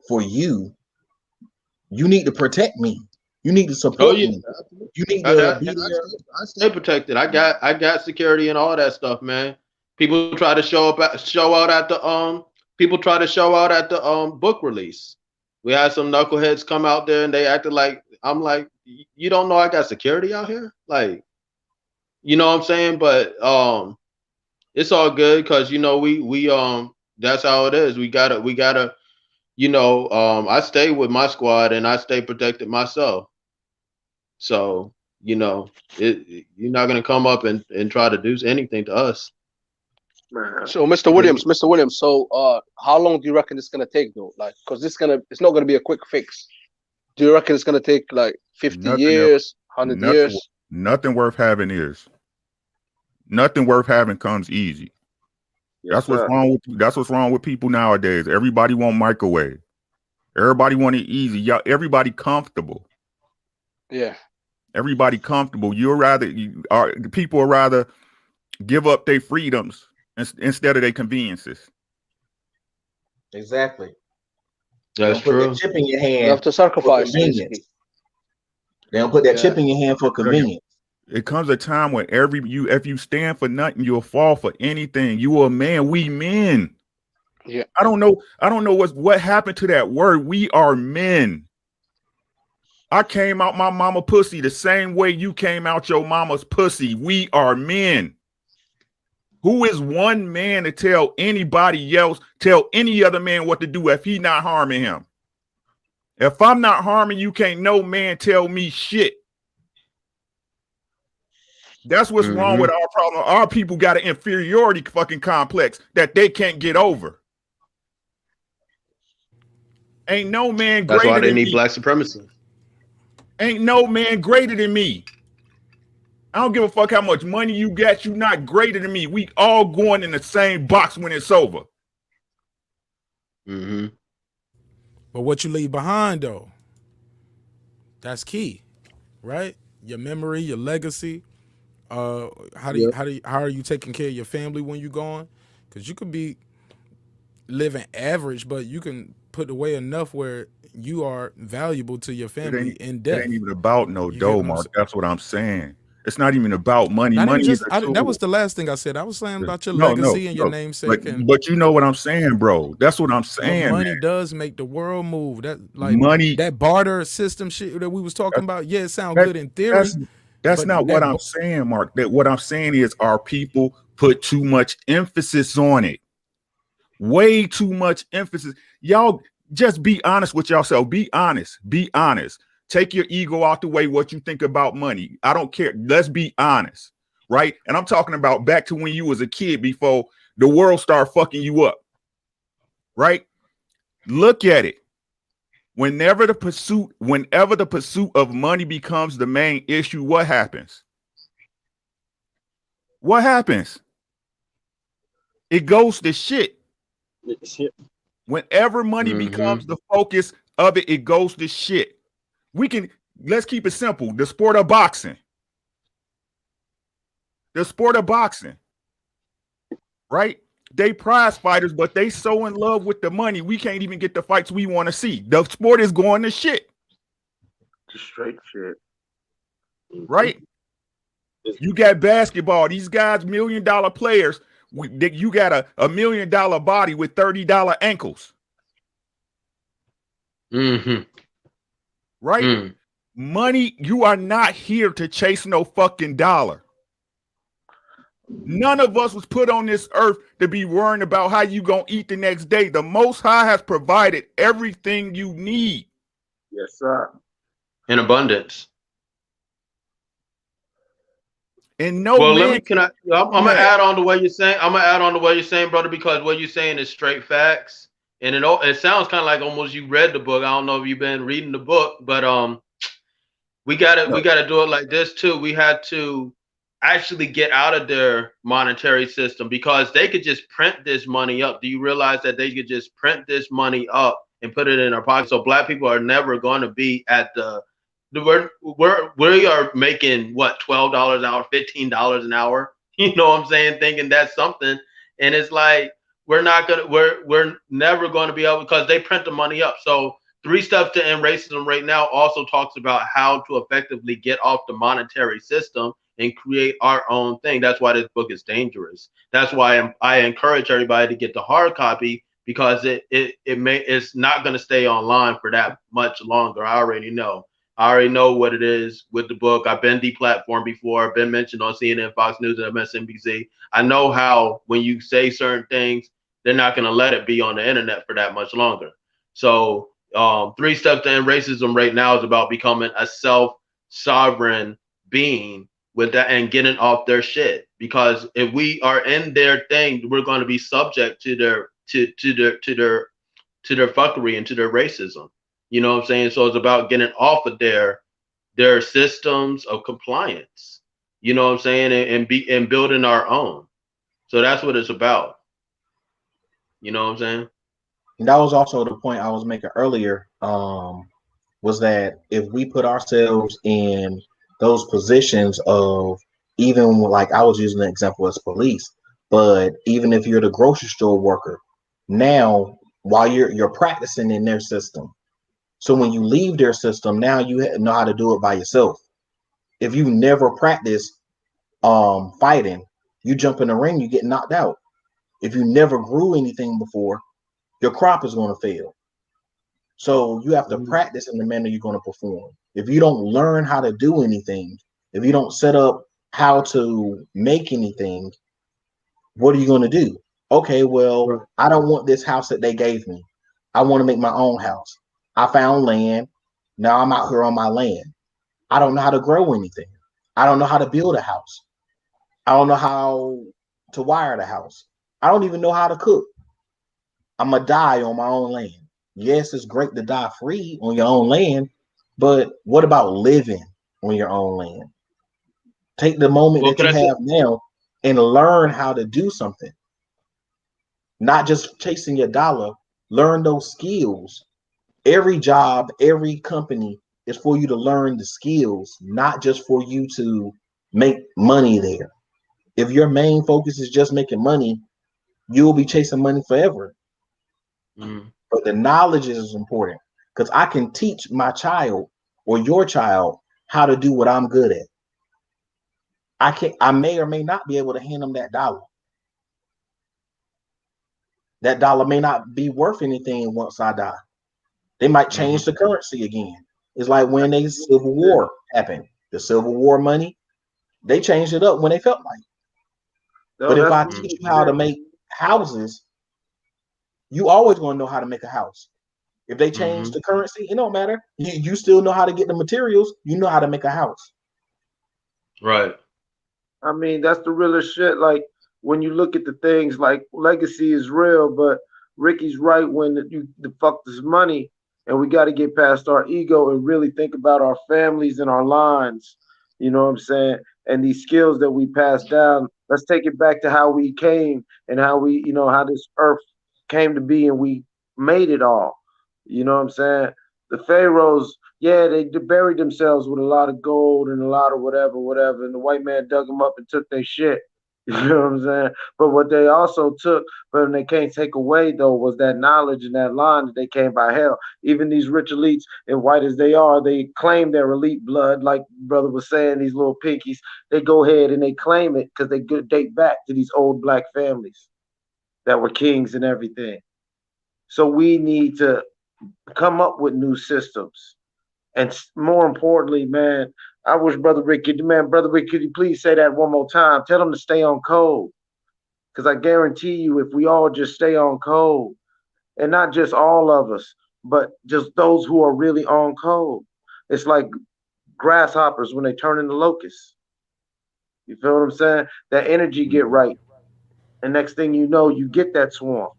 for you, you need to protect me. You need to support me. You need to be there.
I stay protected. I got security and all that stuff, man. People try to show out at the book release. We had some knuckleheads come out there and they acted like, I'm like, you don't know I got security out here? Like, you know what I'm saying? But it's all good because you know we that's how it is. We gotta you know, I stay with my squad and I stay protected myself. So, you know, you're not gonna come up and try to do anything to us.
So Mr. Williams, so how long do you reckon it's gonna take though? Like, because it's not gonna be a quick fix. Do you reckon it's gonna take like 50 years, 100 years?
Nothing worth having is. Nothing worth having comes easy. That's what's wrong with people nowadays. Everybody want microwave. Everybody want it easy. Everybody comfortable.
Yeah.
Everybody comfortable. People would rather give up their freedoms instead of their conveniences.
Exactly.
That's true.
That chip in your hand.
You have to sacrifice.
They don't put that chip in your hand for convenience.
It comes a time when if you stand for nothing, you'll fall for anything. You are a man. We men.
Yeah.
I don't know what happened to that word. We are men. I came out my mama pussy the same way you came out your mama's pussy. We are men. Who is one man to tell anybody else, tell any other man what to do if he not harming him? If I'm not harming you, can't no man tell me shit. That's what's wrong with our problem. Our people got an inferiority fucking complex that they can't get over. Ain't no man
That's why
greater
they
than
need
me.
black supremacists.
Ain't no man greater than me. I don't give a fuck how much money you got. You not greater than me. We all going in the same box when it's over.
But what you leave behind though, that's key, right? Your memory, your legacy. How are you taking care of your family when you're gone? Because you could be living average, but you can put away enough where you are valuable to your family in
It
death.
ain't even about no
You get
dough,
what I'm
Mark.
saying?
That's what I'm saying. It's not even about money.
Not even
Money is
just
a tool.
that was the last thing I said. I was saying about your
No,
legacy and your namesake,
but you know what I'm saying, bro. That's what I'm
but
saying,
money
man.
does make the world move. That like
Money.
that barter system shit that we was talking about. Yeah, it sounds
That,
good in theory,
that's
but
not what I'm saying, Mark. That what I'm saying is our people put too much emphasis on it. Way too much emphasis. Y'all just be honest with yourself. Be honest. Be honest. Take your ego out the way. What you think about money. I don't care. Let's be honest. Right. And I'm talking about back to when you was a kid before the world started fucking you up. Right. Look at it. Whenever the pursuit of money becomes the main issue, what happens? What happens? It goes to shit. Whenever money becomes the focus of it, it goes to shit. Let's keep it simple. The sport of boxing. Right? They prize fighters, but they so in love with the money, we can't even get the fights we want to see. The sport is going to shit.
Just straight shit.
Right? You got basketball. These guys, $1 million players. You got a $1 million body with $30 ankles. Right? Money, you are not here to chase no fucking dollar. None of us was put on this earth to be worrying about how you gonna eat the next day. The Most High has provided everything you need.
Yes, sir. In abundance.
And no
well,
man.
I'm gonna add on to what you're saying. I'm gonna add on to what you're saying, brother, because what you're saying is straight facts. And it sounds kind of like almost you read the book. I don't know if you've been reading the book, but we gotta do it like this too. We had to actually get out of their monetary system because they could just print this money up. Do you realize that they could just print this money up and put it in our pocket? So black people are never going to be at we are making what, $12 an hour, $15 an hour. You know what I'm saying? Thinking that's something, and it's like we're never going to be able, because they print the money up. So 3 Steps to End Racism right now also talks about how to effectively get off the monetary system and create our own thing. That's why this book is dangerous. That's why I encourage everybody to get the hard copy, because it's not going to stay online for that much longer. I already know what it is with the book. I've been deplatformed before. I've been mentioned on CNN, Fox News, and MSNBC. I know how when you say certain things, they're not going to let it be on the internet for that much longer. So 3 Steps to End Racism right now is about becoming a self-sovereign being with that and getting off their shit. Because if we are in their thing, we're going to be subject to their fuckery and to their racism. You know what I'm saying? So it's about getting off of their systems of compliance. You know what I'm saying? And building our own. So that's what it's about. You know what I'm saying?
And that was also the point I was making earlier. Was that if we put ourselves in those positions of, even like I was using the example as police, but even if you're the grocery store worker, now while you're practicing in their system, so when you leave their system, now you know how to do it by yourself. If you never practice fighting, you jump in the ring, you get knocked out. If you never grew anything before, your crop is going to fail. So you have to practice in the manner you're going to perform. If you don't learn how to do anything, if you don't set up how to make anything, what are you going to do? Okay, well, I don't want this house that they gave me. I want to make my own house. I found land. Now I'm out here on my land. I don't know how to grow anything. I don't know how to build a house. I don't know how to wire the house. I don't even know how to cook. I'm going to die on my own land. Yes, it's great to die free on your own land, but what about living on your own land? Take the moment
Well,
that you have now and learn how to do something. Not just chasing your dollar, learn those skills. Every job, every company is for you to learn the skills, not just for you to make money there. If your main focus is just making money, you'll be chasing money forever.
Mm-hmm.
But the knowledge is important because I can teach my child or your child how to do what I'm good at. I may or may not be able to hand them that dollar. That dollar may not be worth anything once I die. They might change the currency again. It's like when the Civil War happened. The Civil War money, they changed it up when they felt like. But if I teach you how to make houses, you always going to know how to make a house. If they change the currency, it don't matter. You still know how to get the materials. You know how to make a house.
Right.
I mean, that's the realest shit. Like when you look at the things, like legacy is real, but Ricky's right when the fuck this money, and we got to get past our ego and really think about our families and our lines. You know what I'm saying? And these skills that we passed down. Let's take it back to how we came and how we, how this earth came to be, and we made it all. You know what I'm saying? The pharaohs, yeah, they buried themselves with a lot of gold and a lot of whatever, and the white man dug them up and took their shit. You know what I'm saying? But what they also took, but they can't take away though, was that knowledge and that line that they came by hell. Even these rich elites, and white as they are, they claim their elite blood, like brother was saying, these little pinkies, they go ahead and they claim it because they date back to these old black families that were kings and everything. So we need to come up with new systems. And more importantly, man, I wish Brother Rick, Brother Rick, could you please say that one more time? Tell them to stay on code. Because I guarantee you, if we all just stay on code, and not just all of us, but just those who are really on code, it's like grasshoppers when they turn into locusts. You feel what I'm saying? That energy get right. And next thing you know, you get that swarm.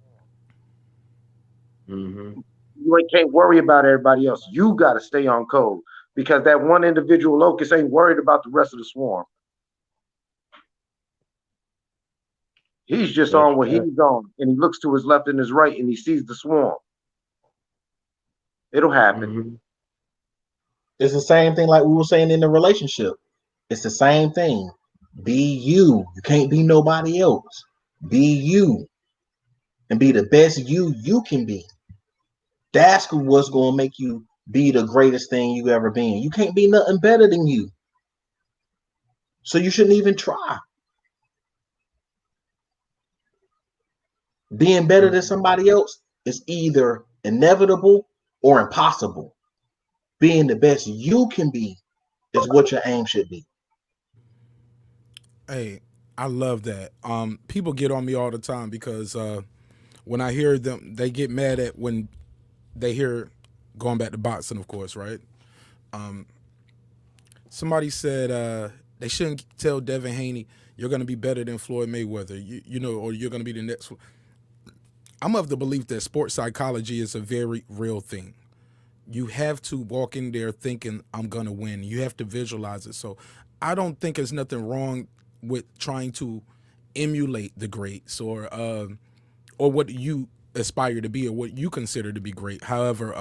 You can't worry about everybody else. You got to stay on code because that one individual locust ain't worried about the rest of the swarm. He's just on what he's on, and he looks to his left and his right, and he sees the swarm. It'll happen.
It's the same thing like we were saying in the relationship. It's the same thing. Be you. You can't be nobody else. Be you. And be the best you can be. That's what's going to make you be the greatest thing you ever been. You can't be nothing better than you. So you shouldn't even try. Being better than somebody else is either inevitable or impossible. Being the best you can be is what your aim should be.
Hey, I love that. People get on me all the time because when I hear them, they get mad at when they hear going back to boxing, of course, right? Somebody said they shouldn't tell Devin Haney you're going to be better than Floyd Mayweather, or you're going to be the next. I'm of the belief that sports psychology is a very real thing. You have to walk in there thinking I'm going to win. You have to visualize it. So I don't think there's nothing wrong with trying to emulate the greats or what you aspire to be or what you consider to be great. However,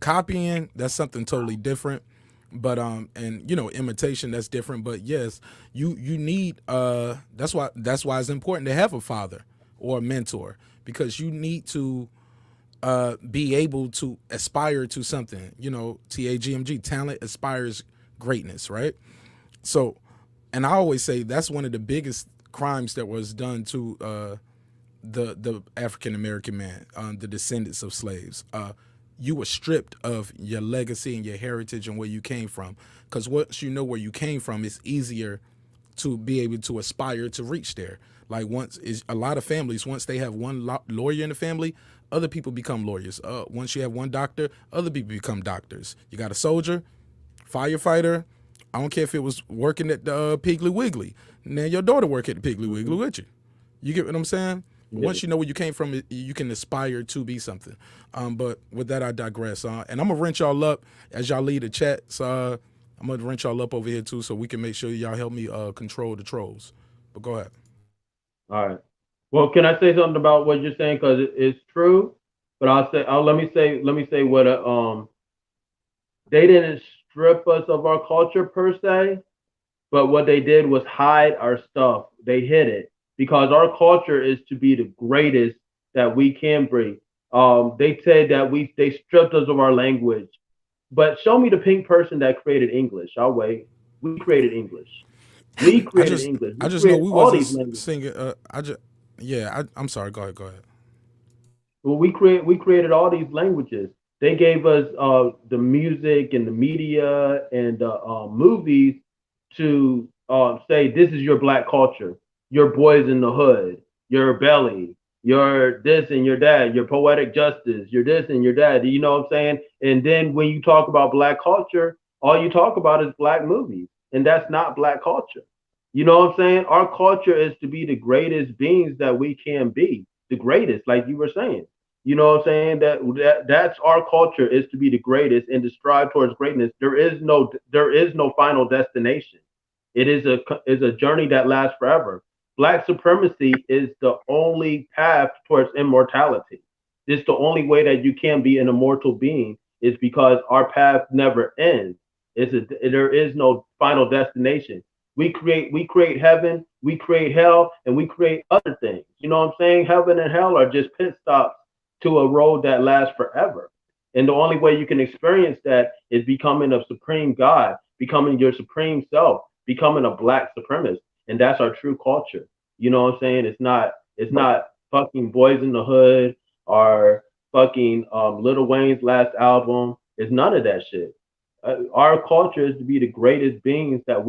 copying, that's something totally different. But imitation, that's different. But yes, you need that's why it's important to have a father or a mentor, because you need to be able to aspire to something. TAGMG, talent aspires greatness, right? So, and I always say that's one of the biggest crimes that was done to the African American man, the descendants of slaves. You were stripped of your legacy and your heritage and where you came from. Because once you know where you came from, it's easier to be able to aspire to reach there. Like a lot of families, once they have one lawyer in the family, other people become lawyers. Once you have one doctor, other people become doctors. You got a soldier, firefighter. I don't care if it was working at the Piggly Wiggly. Now your daughter work at the Piggly Wiggly with you. You get what I'm saying?
Yeah.
Once you know where you came from, you can aspire to be something. But with that, I digress. And I'm gonna wrench y'all up as y'all lead the chat. So I'm gonna wrench y'all up over here too, so we can make sure y'all help me control the trolls. But go ahead.
All right. Well, can I say something about what you're saying? Because it's true. But let me say what they didn't strip us of our culture per se, but what they did was hide our stuff. They hid it because our culture is to be the greatest that we can be. They said that they stripped us of our language, but show me the pink person that created English. I'll wait. We created English. We created English.
I
We
just know
created
we
all these
wasn't
languages.
singing. I'm sorry. Go ahead.
Well, we created all these languages. They gave us the music and the media and the movies to say this is your black culture, your boys in the hood, your belly, your this and your that, your poetic justice, your this and your that. You know what I'm saying? And then when you talk about black culture, all you talk about is black movies, and that's not black culture. You know what I'm saying? Our culture is to be the greatest beings that we can be, the greatest, like you were saying. You know what I'm saying? That's our culture, is to be the greatest and to strive towards greatness. There is no final destination. It is a journey that lasts forever. Black supremacy is the only path towards immortality. It's the only way that you can be an immortal being, is because our path never ends. There is no final destination. We create heaven, we create hell, and we create other things. You know what I'm saying? Heaven and hell are just pit stops to a road that lasts forever. And the only way you can experience that is becoming a supreme God, becoming your supreme self, becoming a black supremacist. And that's our true culture. You know what I'm saying? It's not fucking Boys in the Hood or fucking Lil Wayne's last album. It's none of that shit. Our culture is to be the greatest beings that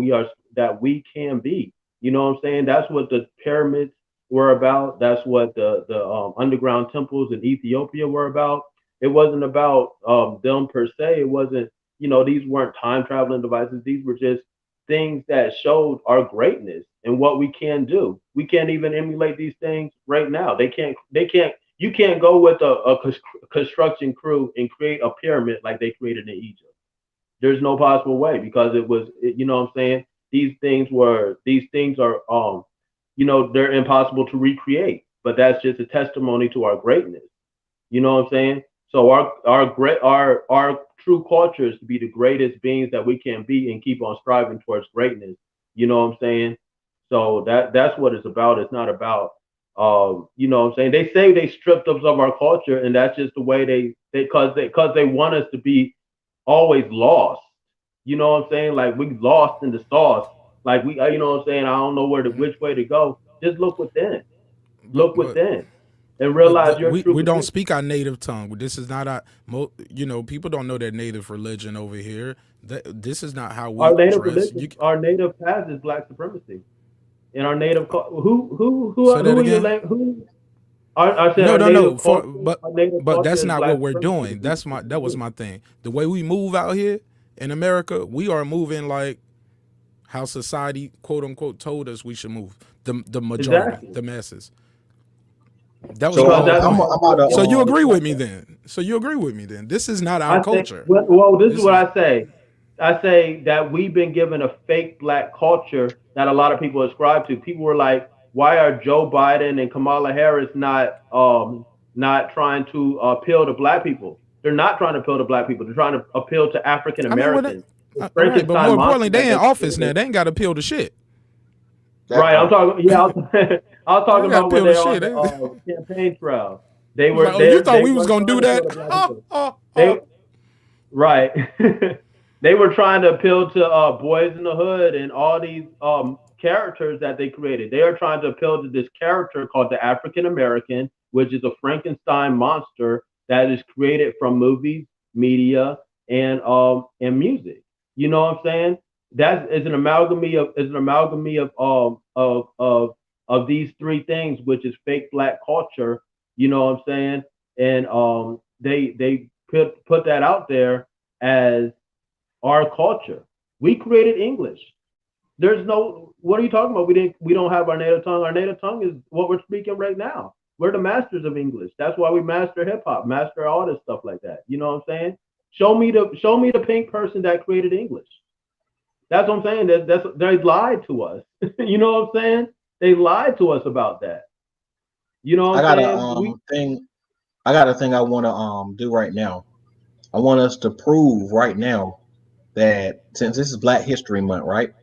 we can be. You know what I'm saying? That's what the pyramids were about. That's what the underground temples in Ethiopia were about. It wasn't about them per se. It wasn't, these weren't time traveling devices. These were just things that showed our greatness and what we can do. We can't even emulate these things right now. You can't go with a construction crew and create a pyramid like they created in Egypt. There's no possible way, because you know what I'm saying? These things are, they're impossible to recreate, but that's just a testimony to our greatness. You know what I'm saying? So our true culture is to be the greatest beings that we can be and keep on striving towards greatness. You know what I'm saying? So that's what it's about. It's not about, you know what I'm saying? They say they stripped us of our culture, and that's just the way because they want us to be always lost. You know what I'm saying? Like, we lost in the sauce. Like, we, you know what I'm saying? I don't know which way to go. Just look within. Look within. And realize your true
we don't speak our native tongue. This is not our, people don't know their native religion over here. This is not how we
our native
dress.
religion. Our native path is black supremacy. And our native who I said
no.
But
that's not what we're doing. That was my thing. The way we move out here in America, we are moving like how society, quote unquote, told us we should move. The majority, the masses. That was so you agree with me then? This is not our culture.
Well, this is what I say. I say that we've been given a fake black culture that a lot of people ascribe to. People were like, why are Joe Biden and Kamala Harris not trying to appeal to black people? They're not trying to appeal to black people. They're trying to appeal to African Americans.
Right, but more importantly, they in office now. They ain't got to appeal to shit.
Right, I'm talking. Yeah, I was talking about when they're on the campaign trail. They were.
Like, you thought we was gonna do that?
Right. They were trying to appeal to Boys in the Hood and all these characters that they created. They are trying to appeal to this character called the African American, which is a Frankenstein monster that is created from movies, media, and music. You know what I'm saying? That is an amalgamy of these three things, which is fake black culture. You know what I'm saying? And they put that out there as our culture. We created English. There's no. What are you talking about? We don't have our native tongue. Our native tongue is what we're speaking right now. We're the masters of English. That's why we master hip hop, master all this stuff like that. You know what I'm saying? Show me the pink person that created English. That's what I'm saying. They lied to us. You know what I'm saying? They lied to us about that. You know what
I
I'm
got
saying?
thing. I got a thing I want to do right now. I want us to prove right now that since this is Black History Month, right?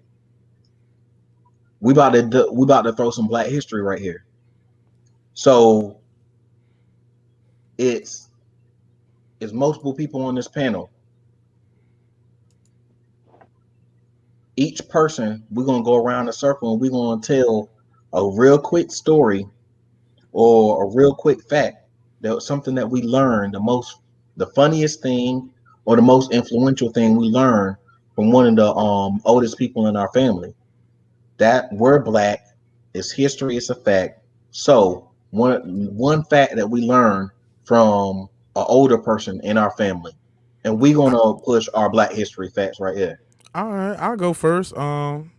We about to throw some Black history right here. So it's multiple people on this panel. Each person, we're gonna go around the circle and we're gonna tell a real quick story or a real quick fact that was something that we learned, the funniest thing or the most influential thing we learned from one of the oldest people in our family. That we're Black, it's history, it's a fact. So one fact that we learned from an older person in our family, and we're gonna push our Black history facts right here.
All right, I'll go first. And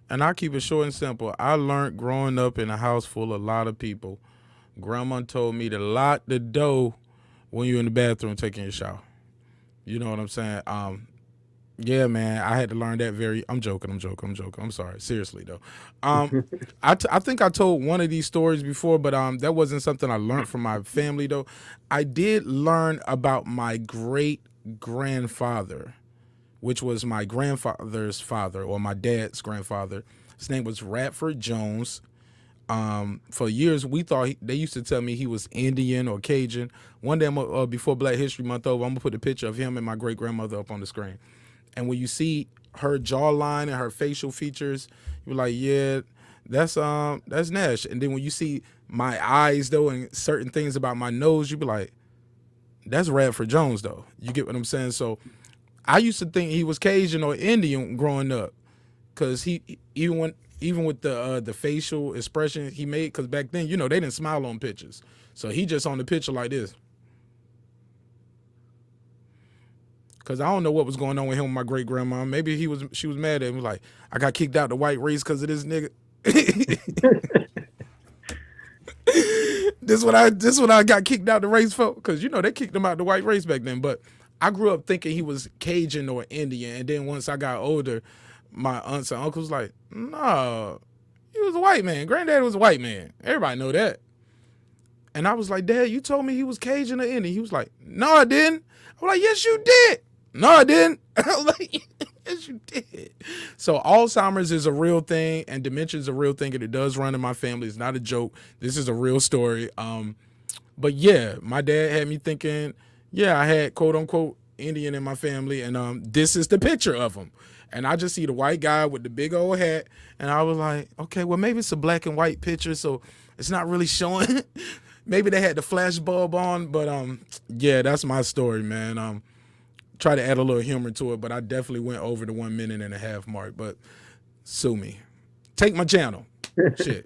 I'll keep it short and simple. I learned growing up in a house full of a lot of people. Grandma told me to lock the door when you're in the bathroom taking your shower. You know what I'm saying? Yeah, man, I had to learn that I'm joking. I'm sorry. Seriously, though. I think I told one of these stories before, but that wasn't something I learned from my family, though. I did learn about my great-grandfather, which was my grandfather's father or my dad's grandfather. His name was Radford Jones. For years, they used to tell me he was Indian or Cajun. One day, before Black History Month over, I'm gonna put a picture of him and my great grandmother up on the screen. And when you see her jawline and her facial features, you're like, yeah, that's Nash. And then when you see my eyes though and certain things about my nose, you be like, that's Radford Jones though. You get what I'm saying? So I used to think he was Cajun or Indian growing up, cause even with the facial expression he made, cause back then, they didn't smile on pictures, so he just on the picture like this. Cause I don't know what was going on with him and my great grandma. Maybe she was mad at him, like, I got kicked out the white race because of this nigga. This what I got kicked out the race for, because they kicked him out the white race back then. But I grew up thinking he was Cajun or Indian, and then once I got older, my aunts and uncles like, no, he was a white man. Granddad was a white man. Everybody know that. And I was like, Dad, you told me he was Cajun or Indian. He was like, no, I didn't. I'm like, yes, you did. No, I didn't. I was like, yes, you did. So Alzheimer's is a real thing, and dementia is a real thing, and it does run in my family. It's not a joke. This is a real story. But yeah, my dad had me thinking, yeah, I had quote unquote Indian in my family, and this is the picture of him. And I just see the white guy with the big old hat, and I was like, okay, well, maybe it's a black and white picture, so it's not really showing. Maybe they had the flash bulb on, but yeah, that's my story, man. Try to add a little humor to it, but I definitely went over the 1 minute and a half mark. But sue me, take my channel. Shit.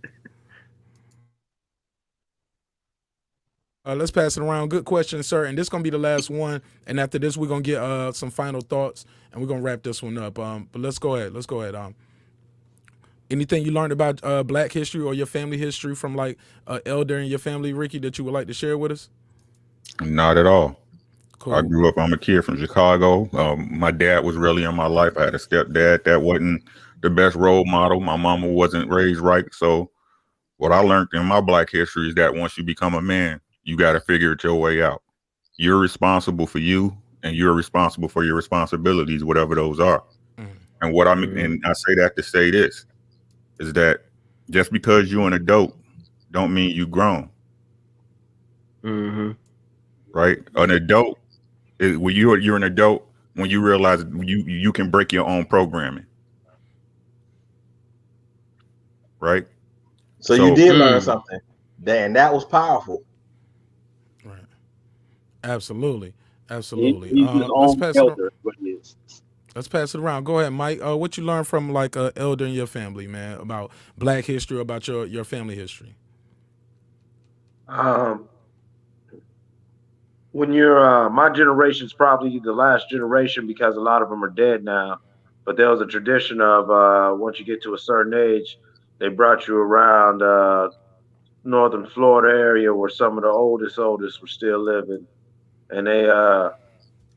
Let's pass it around. Good question, sir. And this is gonna be the last one. And after this, we're gonna get some final thoughts, and we're gonna wrap this one up. But let's go ahead. Anything you learned about Black history or your family history from like elder in your family, Ricky, that you would like to share with us?
Not at all.
Cool.
I grew up, I'm a kid from Chicago. My dad was really in my life. I had a stepdad that wasn't the best role model. My mama wasn't raised right. So what I learned in my Black history is that once you become a man, you got to figure it your way out. You're responsible for you, and you're responsible for your responsibilities, whatever those are. And what I mean, and I say that to say this, is that just because you're an adult don't mean you grown. Right? An adult is when you're an adult when you realize you can break your own programming. Right?
So you did learn something. And that was powerful.
Right. Absolutely.
He's his own elder, what he is.
Let's pass it around. Go ahead, Mike. What you learned from like an elder in your family, man, about Black history, about your family history?
When you're my generation's probably the last generation because a lot of them are dead now. But there was a tradition of once you get to a certain age, they brought you around northern Florida area where some of the oldest were still living, and they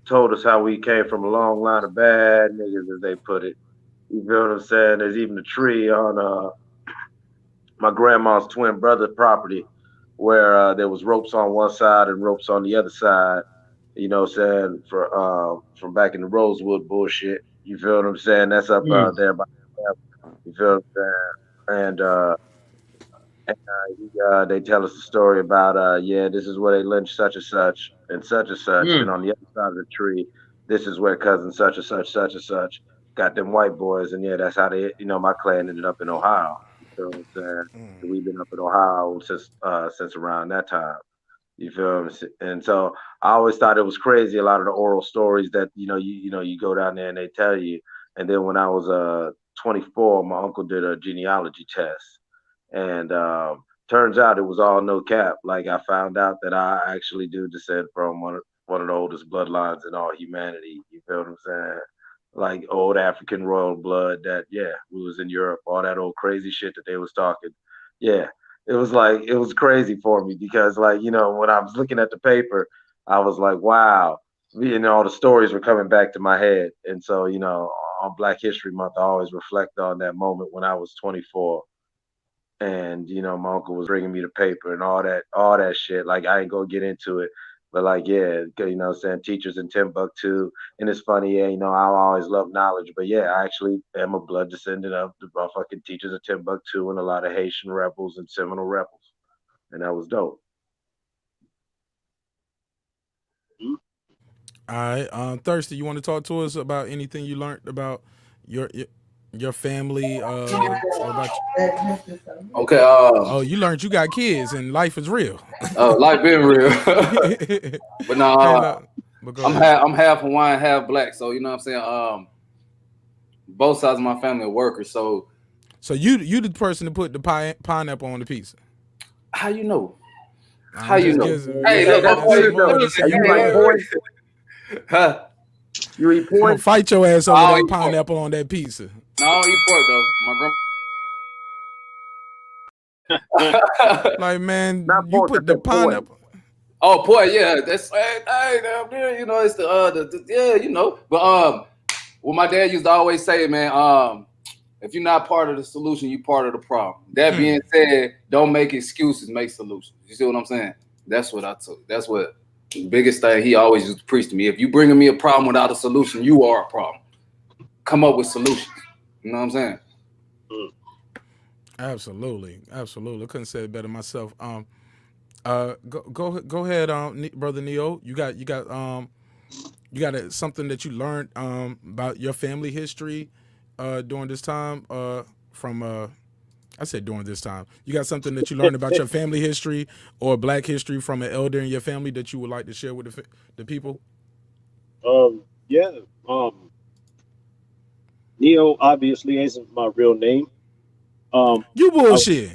told us how we came from a long line of bad niggas, as they put it. You feel what I'm saying? There's even a tree on my grandma's twin brother property where there was ropes on one side and ropes on the other side. You know what I'm saying? For from back in the Rosewood bullshit. You feel what I'm saying? That's up there by. You feel what I'm saying? And they tell us the story about yeah, this is where they lynched such and such and such and such, and on the other side of the tree, this is where cousin such and such got them white boys, and yeah, that's how they, you know, my clan ended up in Ohio. You feel what I'm saying? And we've been up in Ohio since around that time. You feel me? And so I always thought it was crazy, a lot of the oral stories that you go down there and they tell you. And then when I was 24, my uncle did a genealogy test, and turns out it was all no cap. Like I found out that I actually do descend from one of the oldest bloodlines in all humanity. You feel what I'm saying? Like old African royal blood that, yeah, we was in Europe, all that old crazy shit that they was talking. Yeah, it was like, it was crazy for me because, like, you know, when I was looking at the paper, I was like, wow, you know, all the stories were coming back to my head. And so, you know, on Black History Month, I always reflect on that moment when I was 24, and you know, my uncle was bringing me the paper and all that shit. Like I ain't gonna get into it, but like, yeah, you know what I'm saying, teachers in Timbuktu. And it's funny, yeah, you know, I always love knowledge, but yeah, I actually am a blood descendant of the fucking teachers of Timbuktu and a lot of Haitian rebels and Seminole rebels, and that was dope.
All right, Thirsty, you want to talk to us about anything you learned about your your, your family, or about?
Okay.
Oh, you learned you got kids and life is real.
Life been real. But no,
Hey, look, but go ahead.
I'm half Hawaiian, half black. So you know what I'm saying. Both sides of my family are workers. So
you the person to put the pineapple on the pizza.
how you know?
I'm
How you
just
know?
guessing.
Hey,
That,
look,
that,
I'm
that seemed
look,
more to
look,
say you
You like
would.
points?
huh?
You eat
I'm gonna
points?
fight your ass over
I don't
that
eat pork.
pineapple on that pizza.
No, I don't eat pork though. My
Like, man,
Not
you
pork, I
put the
said points.
pineapple.
Oh boy, yeah, that's hey, down there, you know, it's the yeah, you know. But what my dad used to always say, man, if you're not part of the solution, you're part of the problem. That being said, don't make excuses, make solutions. You see what I'm saying? That's what I took. That's what the biggest thing he always used to preach to me. If you bringing me a problem without a solution, you are a problem. Come up with solutions. You know what I'm saying?
Absolutely, absolutely. I couldn't say it better myself. Go ahead, brother Neo. You got something that you learned about your family history during this time from I said during this time. You got something that you learned about your family history or Black history from an elder in your family that you would like to share with the people?
Yeah. Neo obviously isn't my real name.
You
I,
bullshit.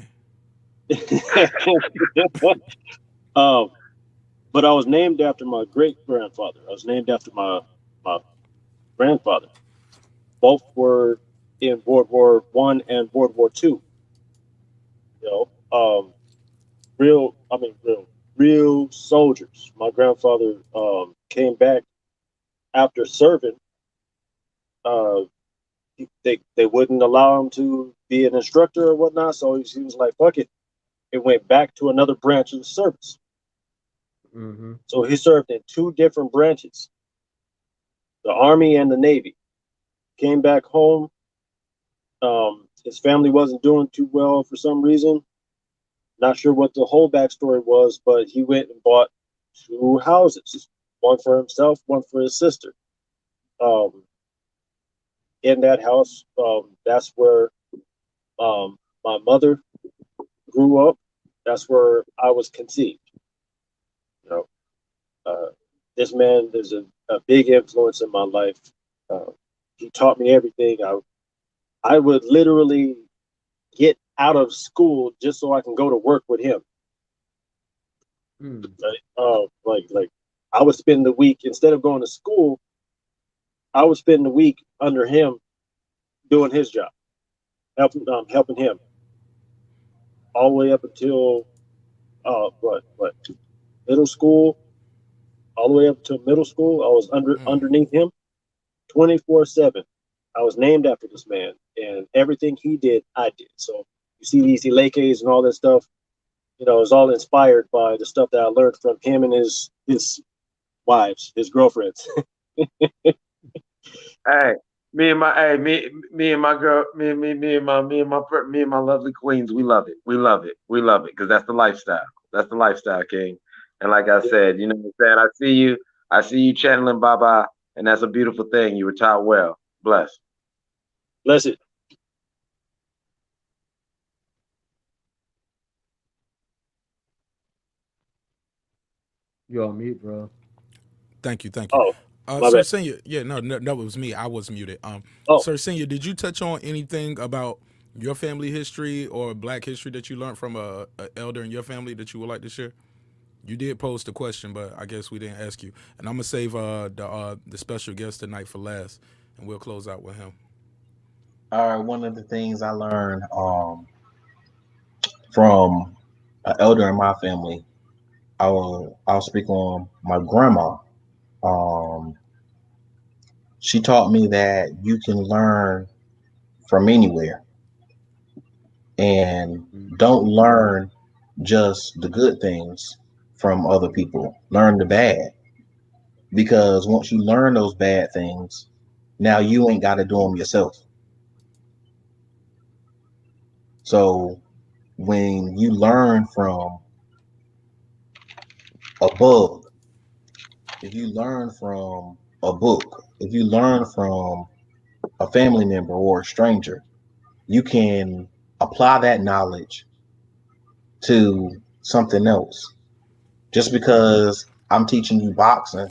but I was named after my great grandfather. I was named after my grandfather. Both were in World War One and World War Two. You know, real soldiers. My grandfather came back after serving. Uh, they wouldn't allow him to be an instructor or whatnot, so he was like, "Fuck it." It went back to another branch of the service.
Mm-hmm.
So he served in two different branches, the Army and the Navy. Came back home. His family wasn't doing too well for some reason. Not sure what the whole backstory was, but he went and bought two houses, one for himself, one for his sister. Um, in that house, that's where my mother grew up. That's where I was conceived. You know, this man is a big influence in my life. He taught me everything. I would literally get out of school just so I can go to work with him. Like I would spend the week, instead of going to school, I would spend the week under him doing his job, helping him all the way up until what middle school, all the way up to middle school. I was underneath him 24/7. I was named after this man, and everything he did, I did. So you see these Elekes and all that stuff, you know, it's all inspired by the stuff that I learned from him and his wives, his girlfriends.
Hey, me and my girl, me and my lovely queens, we love it. We love it. We love it because that's the lifestyle. That's the lifestyle, King. And like I said, you know what I'm saying? I see you channeling Baba, and that's a beautiful thing. You were taught well. Bless.
Bless it.
You on mute, bro.
Thank you.
Oh, my
Cer
bad.
Sr. Yeah, no, it was me. I was muted.
Oh,
Cer Sr., did you touch on anything about your family history or Black history that you learned from a elder in your family that you would like to share? You did pose the question, but I guess we didn't ask you. And I'm gonna save the special guest tonight for last, and we'll close out with him.
All right, one of the things I learned from an elder in my family, I'll speak on my grandma. Um, she taught me that you can learn from anywhere, and don't learn just the good things from other people. Learn the bad, because once you learn those bad things, now you ain't got to do them yourself. So when you learn from a bug, if you learn from a book, if you learn from a family member or a stranger, you can apply that knowledge to something else. Just because I'm teaching you boxing,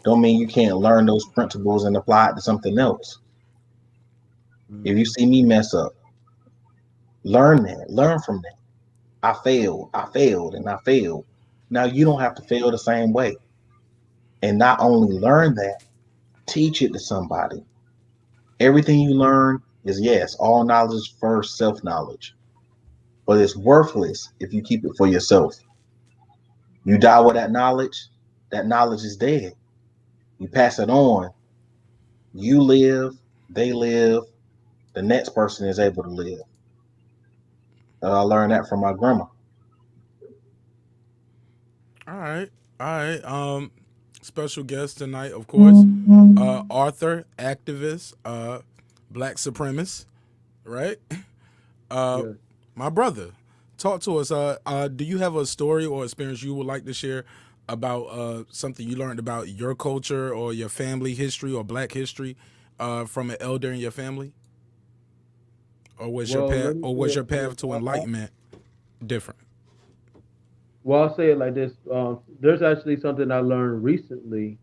don't mean you can't learn those principles and apply it to something else. If you see me mess up, learn that, learn from that. I failed, and I failed. Now you don't have to fail the same way. And not only learn that, teach it to somebody. Everything you learn is, yes, all knowledge is first self-knowledge, but it's worthless if you keep it for yourself. You die with that knowledge is dead. You pass it on, you live, they live, the next person is able to live. I learned that from my grandma.
All right, all right. Special guest tonight, of course, Arthur, activist, Black supremacist, right?
Yeah.
My brother, talk to us. Do you have a story or experience you would like to share about something you learned about your culture or your family history or Black history from an elder in your family? Or was your
Well,
path
let me
or
say
was your
it
path
this.
to enlightenment different?
Well, I'll say it like this. There's actually something I learned recently.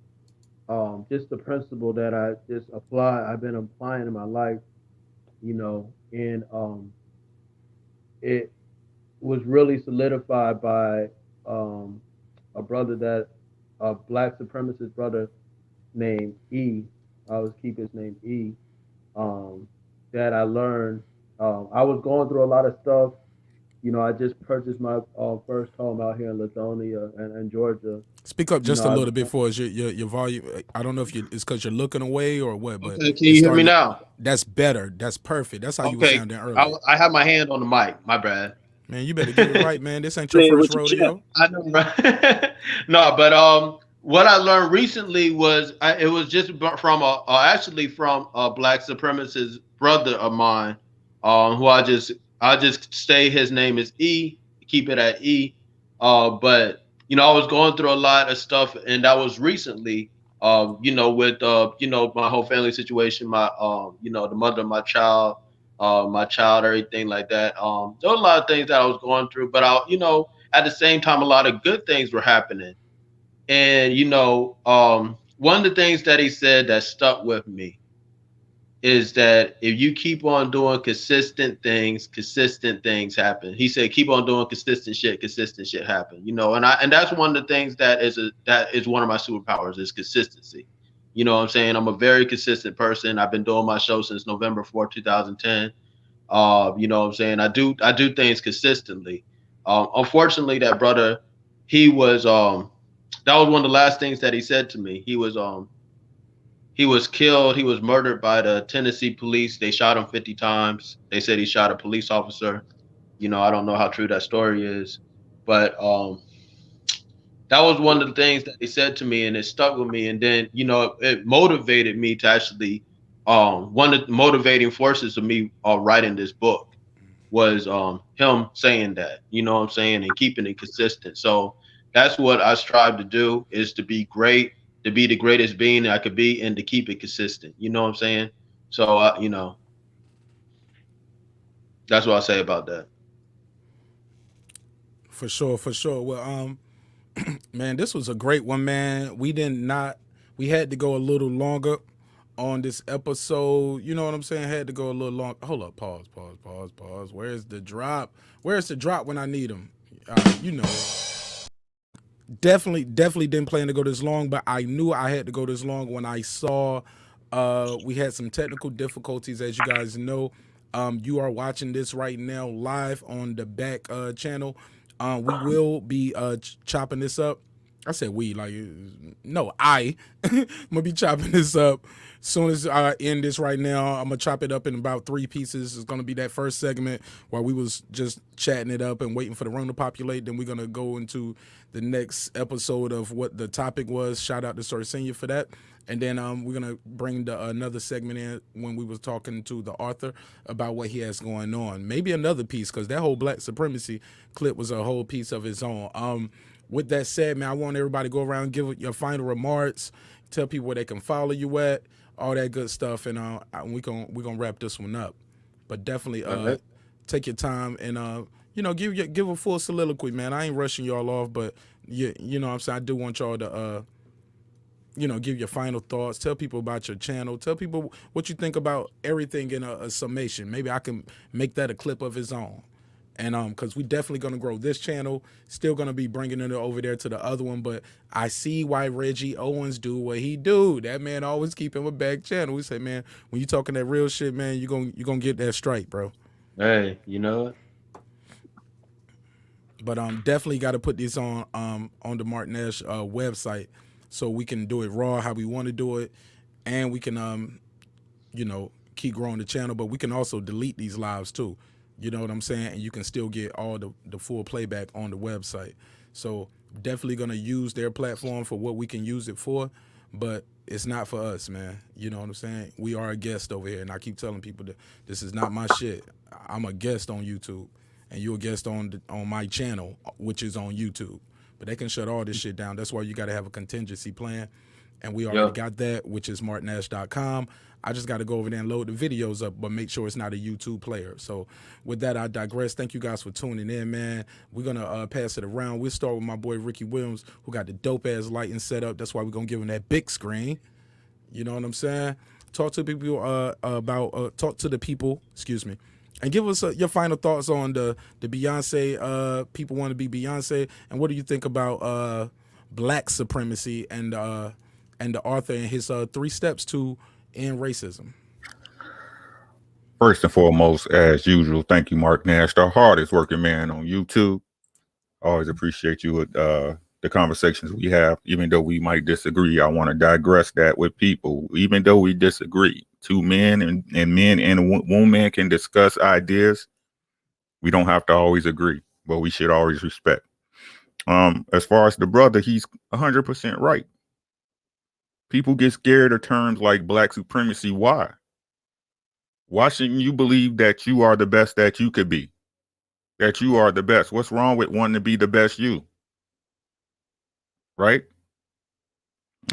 Just the principle that I just apply. I've been applying in my life, and it was really solidified by um, a brother a Black supremacist brother named E. I always keep his name E. Um, that I learned. I was going through a lot of stuff. I just purchased my first home out here in Lithonia and Georgia.
Speak up just a
I
little bit for us. Your volume. I don't know if it's because you're looking away or what, but
Okay, can
it's
you hear me
starting.
now?
That's better. That's perfect. That's how you were
Okay,
sounding earlier.
I have my hand on the mic. My bad.
Man, you better get it right, man. This ain't your
play it
first
with your chest.
rodeo.
I know, right? No, but what I learned recently was it was just from actually from a Black supremacist brother of mine, who I just say his name is E, keep it at E. But I was going through a lot of stuff, and that was recently. With my whole family situation, the mother of my child, everything like that. There were a lot of things that I was going through, but at the same time, a lot of good things were happening. And one of the things that he said that stuck with me is that if you keep on doing consistent things happen. He said, keep on doing consistent shit happen. And that's one of the things that is one of my superpowers is consistency. You know what I'm saying? I'm a very consistent person. I've been doing my show since November 4th, 2010. You know what I'm saying? I do things consistently. Unfortunately, that brother, he was that was one of the last things that he said to me. He was killed. He was murdered by the Tennessee police. They shot him 50 times. They said he shot a police officer. You know, I don't know how true that story is, but that was one of the things that he said to me, and it stuck with me. And then, you know, it motivated me to actually, one of the motivating forces of me writing this book was him saying that, you know what I'm saying, and keeping it consistent. So that's what I strive to do, is to be great, to be the greatest being I could be, and to keep it consistent. You know what I'm saying? So, you know, that's what I'll say about that.
For sure, for sure. Well, man, this was a great one, man. We had to go a little longer on this episode. You know what I'm saying? Had to go a little long. Hold up, pause. Where's the drop? Where's the drop when I need him? You know, definitely didn't plan to go this long, but I knew I had to go this long when I saw we had some technical difficulties, as you guys know. You are watching this right now live on the back channel. We will be chopping this up. I said we, like, no, I'm gonna be chopping this up. As soon as I end this right now, I'm gonna chop it up in about 3 pieces. It's gonna be that first segment while we was just chatting it up and waiting for the room to populate. Then we're gonna go into the next episode of what the topic was. Shout out to Cer Sr for that. And then we're gonna bring another segment in when we was talking to the author about what he has going on. Maybe another piece, because that whole black supremacy clip was a whole piece of its own. With that said, man, I want everybody to go around and give your final remarks, tell people where they can follow you at, all that good stuff, and we're gonna wrap this one up. But definitely take your time and you know, give a full soliloquy, man. I ain't rushing y'all off, but you know what I'm saying, I do want y'all to you know, give your final thoughts, tell people about your channel, tell people what you think about everything in a summation. Maybe I can make that a clip of its own. And because we definitely gonna grow this channel, still gonna be bringing it over there to the other one. But I see why Reggie Owens do what he do. That man always keep him a back channel. We say, man, when you talking that real shit, man, you gonna get that straight, bro.
Hey, you know it.
But definitely got to put this on the Marq Nash website, so we can do it raw how we want to do it, and we can you know, keep growing the channel. But we can also delete these lives too. You know what I'm saying? And you can still get all the full playback on the website. So definitely gonna use their platform for what we can use it for, but it's not for us, man. You know what I'm saying? We are a guest over here, and I keep telling people that this is not my shit. I'm a guest on YouTube, and you're a guest on my channel, which is on YouTube. But they can shut all this shit down. That's why you got to have a contingency plan, and we already got that, which is marqnash.com. I just got to go over there and load the videos up, but make sure it's not a YouTube player. So with that, I digress. Thank you guys for tuning in, man. We're going to pass it around. We'll start with my boy Ricky Williams, who got the dope-ass lighting set up. That's why we're going to give him that big screen. You know what I'm saying? Talk to people talk to the people, excuse me, and give us your final thoughts on the Beyonce, people want to be Beyonce, and what do you think about black supremacy and the author and his 3 steps to end racism?
First and foremost, as usual, thank you, Marq Nash, the hardest working man on YouTube. Always appreciate you with the conversations we have. Even though we might disagree, I want to digress that with people. Even though we disagree, 2 men and men and a woman can discuss ideas. We don't have to always agree, but we should always respect. As far as the brother, he's 100% right. People get scared of terms like black supremacy. Why? Why shouldn't you believe that you are the best that you could be? That you are the best? What's wrong with wanting to be the best you? Right?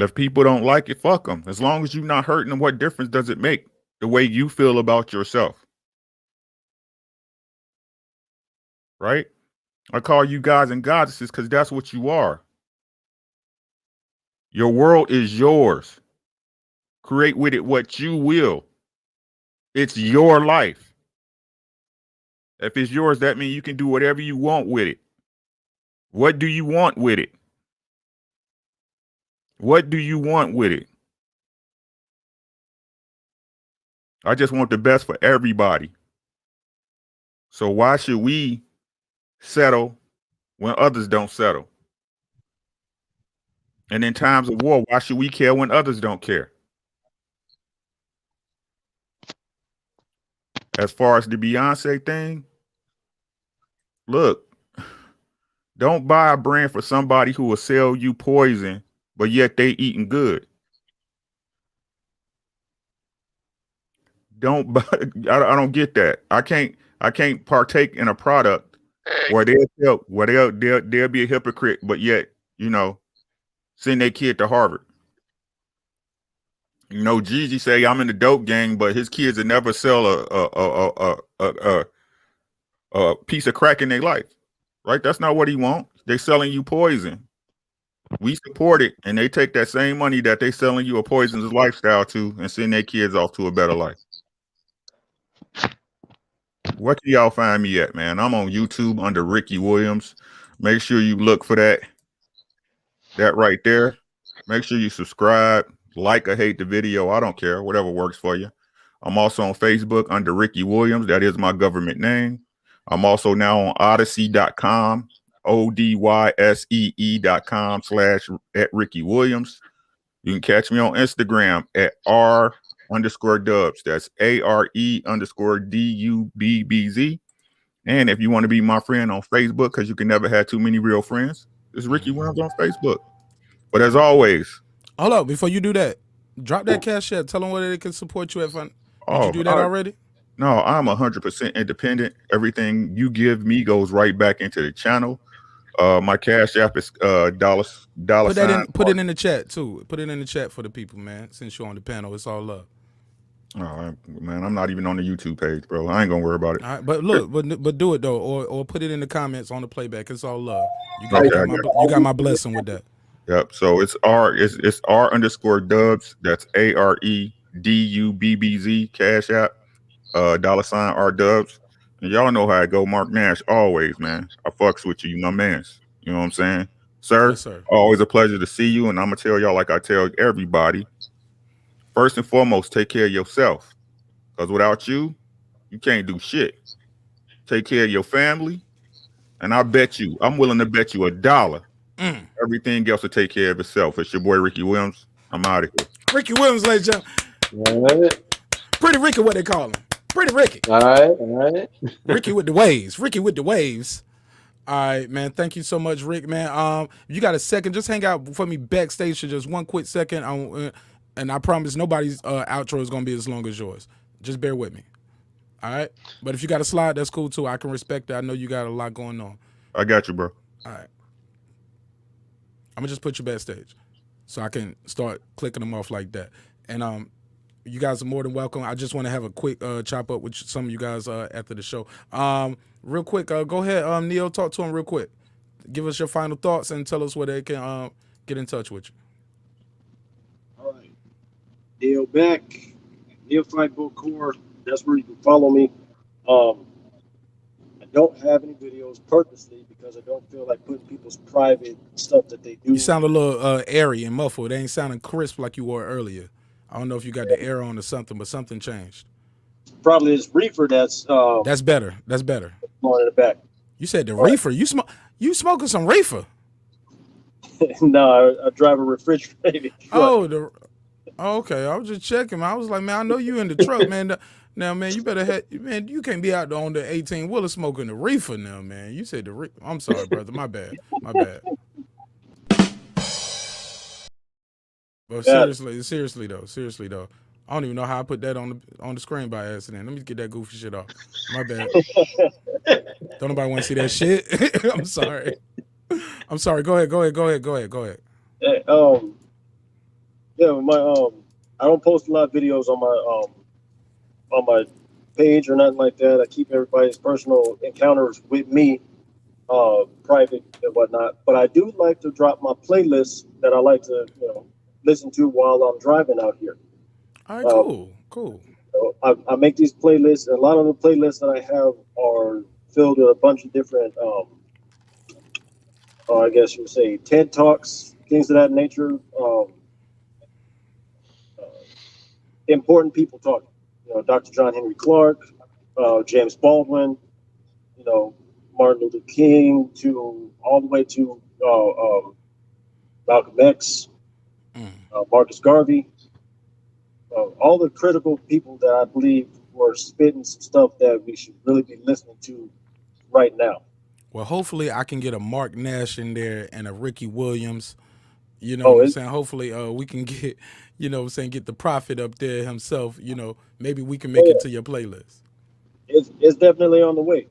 If people don't like it, fuck them. As long as you're not hurting them, what difference does it make the way you feel about yourself? Right? I call you guys and goddesses because that's what you are. Your world is yours. Create with it what you will. It's your life. If it's yours, that means you can do whatever you want with it. What do you want with it? What do you want with it? I just want the best for everybody. So why should we settle when others don't settle? And in times of war, why should we care when others don't care? As far as the Beyonce thing, look, don't buy a brand for somebody who will sell you poison, but yet they eating good. Don't buy, I don't get that. I can't partake in a product where they'll be a hypocrite, but yet, you know, send their kid to Harvard. You know, Jeezy say I'm in the dope gang, but his kids will never sell a piece of crack in their life. Right? That's not what he want. They selling you poison. We support it, and they take that same money that they selling you a poisonous lifestyle to and send their kids off to a better life. What can y'all find me at, man? I'm on YouTube under Ricky Williams. Make sure you look for that right there. Make sure you subscribe, like or hate the video. I don't care, whatever works for you. I'm also on Facebook under Ricky Williams. That is my government name. I'm also now on odyssey.com, odyssee.com/@Ricky Williams. You can catch me on Instagram at R_Dubs. That's ARE_DUBBZ. And if you want to be my friend on Facebook, because you can never have too many real friends, it's Ricky Williams on Facebook. But as always,
hold up, before you do that, drop that Cash App. Tell them where they can support you. Did you do that already?
No, I'm 100% independent. Everything you give me goes right back into the channel. My Cash App is dollar sign.
Put it in the chat too. Put it in the chat for the people, man. Since you're on the panel, it's all love.
Oh man, I'm not even on the YouTube page, bro. I ain't gonna worry about it.
All right, but look, but do it though, or put it in the comments on the playback. It's all love. You got my blessing with that.
Yep. So it's R_Dubs. That's AREDUBBZ Cash App. $ R Dubs. And y'all know how I go. Marq Nash, always, man. I fucks with you, my mans. You know what I'm saying? Sir,
yes, sir.
Always a pleasure to see you. And I'm going to tell y'all like I tell everybody, first and foremost, take care of yourself. Because without you, you can't do shit. Take care of your family. And I'm willing to bet you $1. Everything else will take care of itself. It's your boy, Ricky Williams. I'm out of here.
Ricky Williams, ladies and gentlemen. Pretty Ricky, what they call him. Pretty Ricky.
All right.
Ricky with the waves. Ricky with the waves. All right, man. Thank you so much, Rick, man. You got a second? Just hang out for me backstage for just one quick second. And I promise nobody's outro is going to be as long as yours. Just bear with me. All right? But if you got a slide, that's cool, too. I can respect that. I know you got a lot going on.
I got you, bro.
All right. I'm going to just put you backstage so I can start clicking them off like that. And you guys are more than welcome. I just want to have a quick chop up with some of you guys after the show. Real quick, go ahead, Neil, talk to him real quick. Give us your final thoughts and tell us where they can get in touch with you.
All right. Neil back. Neophyte Book Core. That's where you can follow me. I don't have any videos purposely because I don't feel like putting people's private stuff that they do.
You sound a little airy and muffled. They ain't sounding crisp like you were earlier. I don't know if you got the air on or something, but something changed.
Probably this reefer that's
better. That's better.
Going in the back.
You said the reefer. You smoking some reefer?
No, I drive a refrigerated truck.
Okay. I was just checking. I was like, man, I know you in the truck, man. Now, man, you better you can't be out there on the 18-wheeler smoking the reefer now, man. You said the reefer. I'm sorry, brother. My bad. But seriously though, I don't even know how I put that on the screen by accident. Let me get that goofy shit off. My bad. Don't nobody want to see that shit. I'm sorry. Go ahead.
Hey, I don't post a lot of videos on my page or nothing like that. I keep everybody's personal encounters with me private and whatnot. But I do like to drop my playlists that I like to listen to while I'm driving out here.
All right, cool.
So I make these playlists, and a lot of the playlists that I have are filled with a bunch of different, I guess you would say, TED Talks, things of that nature. Important people talking. Dr. John Henry Clark, James Baldwin, Martin Luther King, to all the way to Malcolm X, Marcus Garvey, all the critical people that I believe were spitting some stuff that we should really be listening to right now.
Well, hopefully I can get a Marq Nash in there and a Ricky Williams. You know what I'm saying? Hopefully we can get, get the prophet up there himself. Maybe we can make it to your playlist.
It's definitely on the way.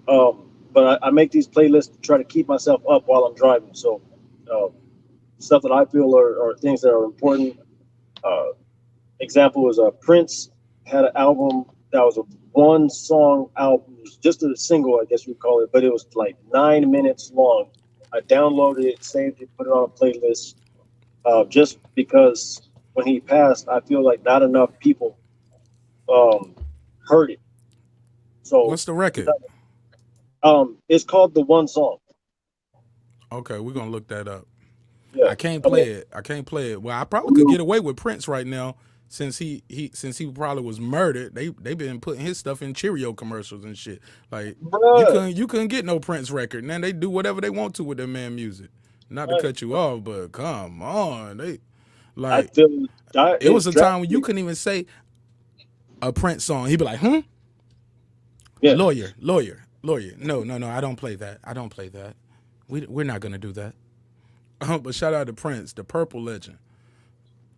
But I make these playlists to try to keep myself up while I'm driving. So stuff that I feel are things that are important. Example is Prince had an album that was a one song album, just a single, I guess you'd call it, but it was like 9 minutes long. I downloaded it, saved it, put it on a playlist, just because when he passed, I feel like not enough people heard it. So
what's the record?
It's called The One Song.
Okay, we're gonna look that up.
Yeah.
I can't play it. I can't play it. Well, I probably could get away with Prince right now since he probably was murdered. They been putting his stuff in Cheerio commercials and shit. Like you couldn't get no Prince record. Man, they do whatever they want to with their man music. Not to cut you off, but come on, it was a time when you couldn't even say a Prince song. He'd be like,
Yeah.
Lawyer. No, I don't play that. I don't play that. We're not gonna do that. But shout out to Prince, the Purple Legend.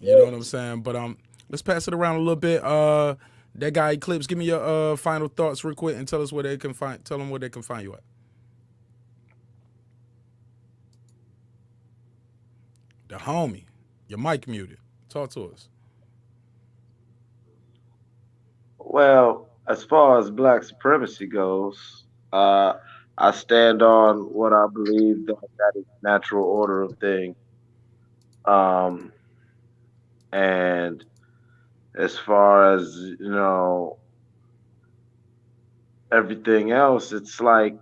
You know what I'm saying? But let's pass it around a little bit. That guy Eclipse, give me your final thoughts real quick and tell us where they can find. Tell them where they can find you at. The homie, your mic muted. Talk to us.
Well, as far as black supremacy goes, I stand on what I believe that is natural order of things. And as far as everything else, it's like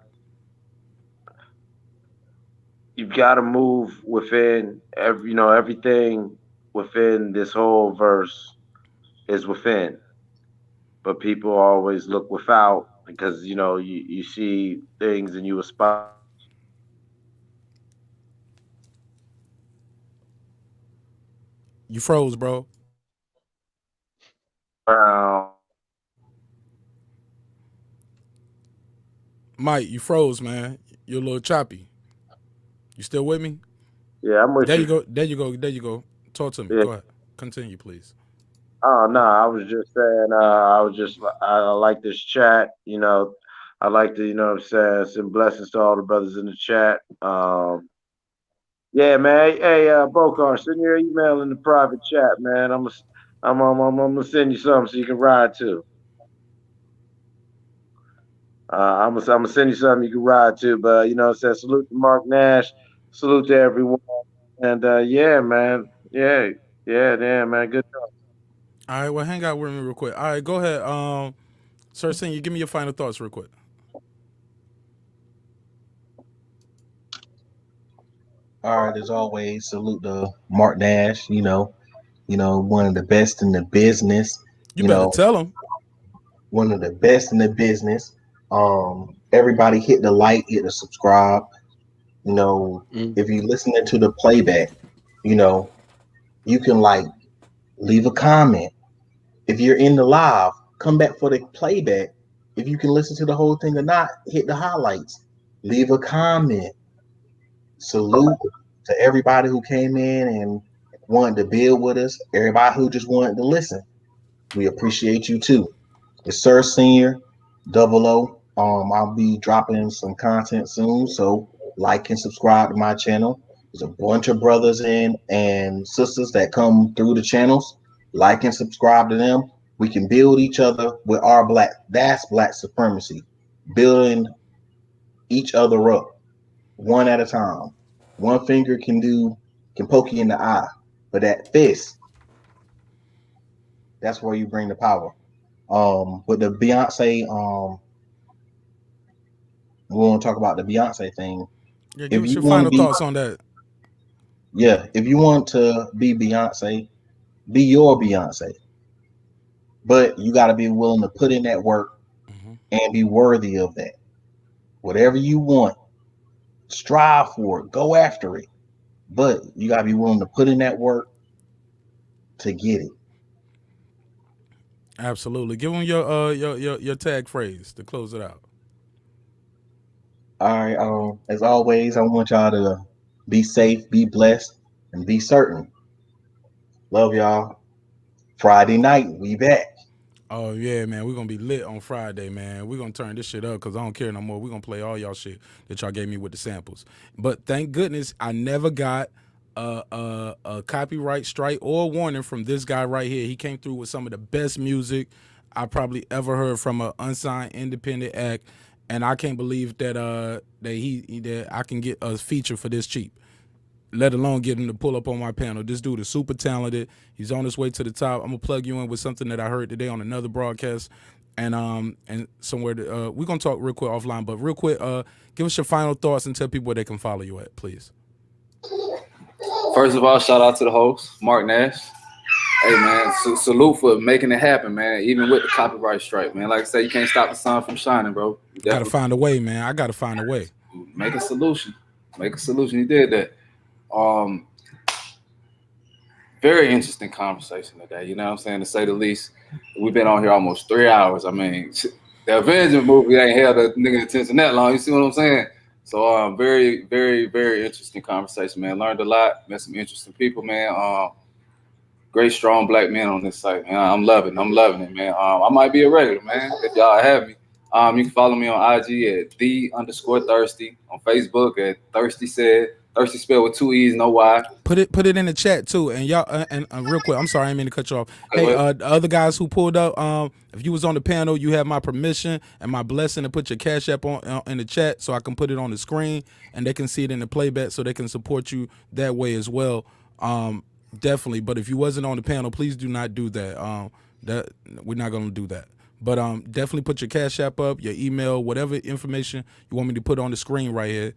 you've got to move within everything within this whole verse is within, but people always look without because you see things and you aspire.
You froze, bro. Mike, you froze, man. You're a little choppy. You still with me?
Yeah, I'm with
there
you.
You go. There you go. There you go. Talk to me.
Yeah.
Go ahead. Continue, please.
Oh no, I was just saying. I like this chat. I like to. What I'm saying, send blessings to all the brothers in the chat. Yeah, man. Hey, Bokar, send your email in the private chat, man. I'm gonna send you something so you can ride too. I'm gonna send you something you can ride too. But salute to Marq Nash, salute to everyone, and yeah, man, yeah, man, good job.
All right, well, hang out with me real quick. All right, go ahead. Cer Sr, give me your final thoughts real quick.
All right, as always, salute to Marq Nash. One of the best in the business.
You better tell him.
One of the best in the business. Everybody hit the like, hit the subscribe. If you listening to the playback, you can leave a comment. If you're in the live, come back for the playback. If you can listen to the whole thing or not, hit the highlights. Leave a comment. Salute to everybody who came in and wanted to build with us. Everybody who just wanted to listen. We appreciate you too. It's Cer Sr. 00. I'll be dropping some content soon, so like and subscribe to my channel. There's a bunch of brothers and sisters that come through the channels. Like and subscribe to them. We can build each other with our that's black supremacy. Building each other up one at a time. One finger can poke you in the eye, but that fist, that's where you bring the power. With the Beyonce, we want to talk about the Beyonce thing.
Yeah, give us your final thoughts on that.
Yeah, if you want to be Beyonce, be your Beyonce. but you got to be willing to put in that work and be worthy of that. Whatever you want, strive for it, go after it, but you got to be willing to put in that work to get it.
Absolutely. Give them your tag phrase to close it out.
All right. As always, I want y'all to be safe, be blessed, and be certain. Love y'all. Friday night, we back.
Oh yeah, man, we're gonna be lit on Friday, man. We're gonna turn this shit up because I don't care no more. We're gonna play all y'all shit that y'all gave me with the samples. But thank goodness I never got a copyright strike or warning from this guy right here. He came through with some of the best music I probably ever heard from an unsigned independent act, and I can't believe that that I can get a feature for this cheap, let alone get him to pull up on my panel. This dude is super talented. He's on his way to the top. I'm gonna plug you in with something that I heard today on another broadcast, and somewhere we're gonna talk real quick offline. But real quick, give us your final thoughts and tell people where they can follow you at, please.
First of all, shout out to the host, Marq Nash. Hey man, salute for making it happen, man. Even with the copyright strike, man. Like I said, you can't stop the sun from shining, bro. You
Gotta find a way, man. I gotta find a way.
Make a solution. Make a solution. You did that. Very interesting conversation today. You know what I'm saying? To say the least, we've been on here almost 3 hours. I mean, the Avengers movie ain't held a nigga attention that long. You see what I'm saying? So, very, very, very interesting conversation, man. Learned a lot. Met some interesting people, man. Great, strong black men on this site, man. I'm loving it, man. I might be a regular, man, if y'all have me. You can follow me on IG at _thirsty, on Facebook at Thirsty Said. Thirsty spelled with 2 E's, no Y.
Put it in the chat too, and y'all and real quick. I'm sorry, I didn't mean to cut you off. Hey, the other guys who pulled up, if you was on the panel, you have my permission and my blessing to put your Cash App on in the chat, so I can put it on the screen and they can see it in the playback, so they can support you that way as well. Definitely. But if you wasn't on the panel, please do not do that. That we're not gonna do that. But definitely put your Cash App up, your email, whatever information you want me to put on the screen right here.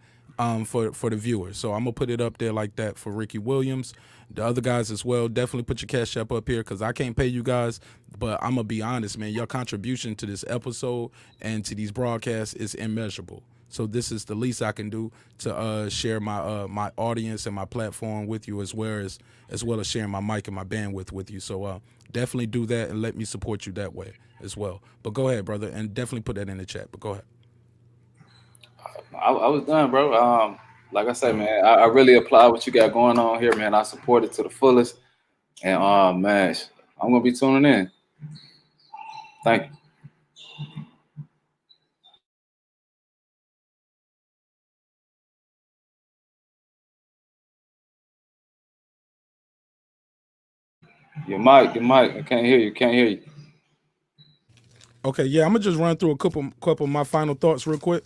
For the viewers. So I'm gonna put it up there like that for Ricky Williams, the other guys as well. Definitely put your Cash App up here because I can't pay you guys, but I'm gonna be honest, man. Your contribution to this episode and to these broadcasts is immeasurable. So this is the least I can do to share my my audience and my platform with you, as well as sharing my mic and my bandwidth with you. So definitely do that and let me support you that way as well. But go ahead, brother, and definitely put that in the chat. But go ahead.
I was done, bro. Like I said, man, I really applaud what you got going on here, man. I support it to the fullest. And man, I'm gonna be tuning in. Thank you. Your mic, I can't hear you.
Okay, yeah, I'm gonna just run through a couple of my final thoughts real quick.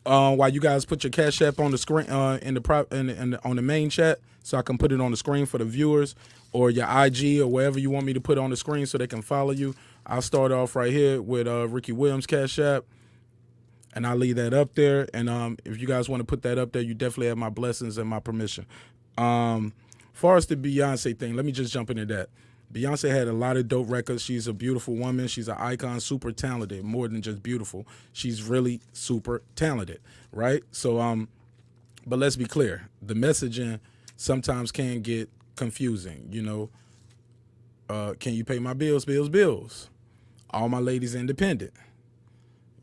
While you guys put your Cash App on the screen on the main chat, so I can put it on the screen for the viewers, or your IG or wherever you want me to put it on the screen so they can follow you. I'll start off right here with Ricky Williams Cash App, and I'll leave that up there. And if you guys want to put that up there, you definitely have my blessings and my permission. Far as the Beyonce thing, let me just jump into that. Beyonce had a lot of dope records. She's a beautiful woman. She's an icon, super talented, more than just beautiful. She's really super talented, right? So, but let's be clear. The messaging sometimes can get confusing, you know. Can you pay my bills? All my ladies independent.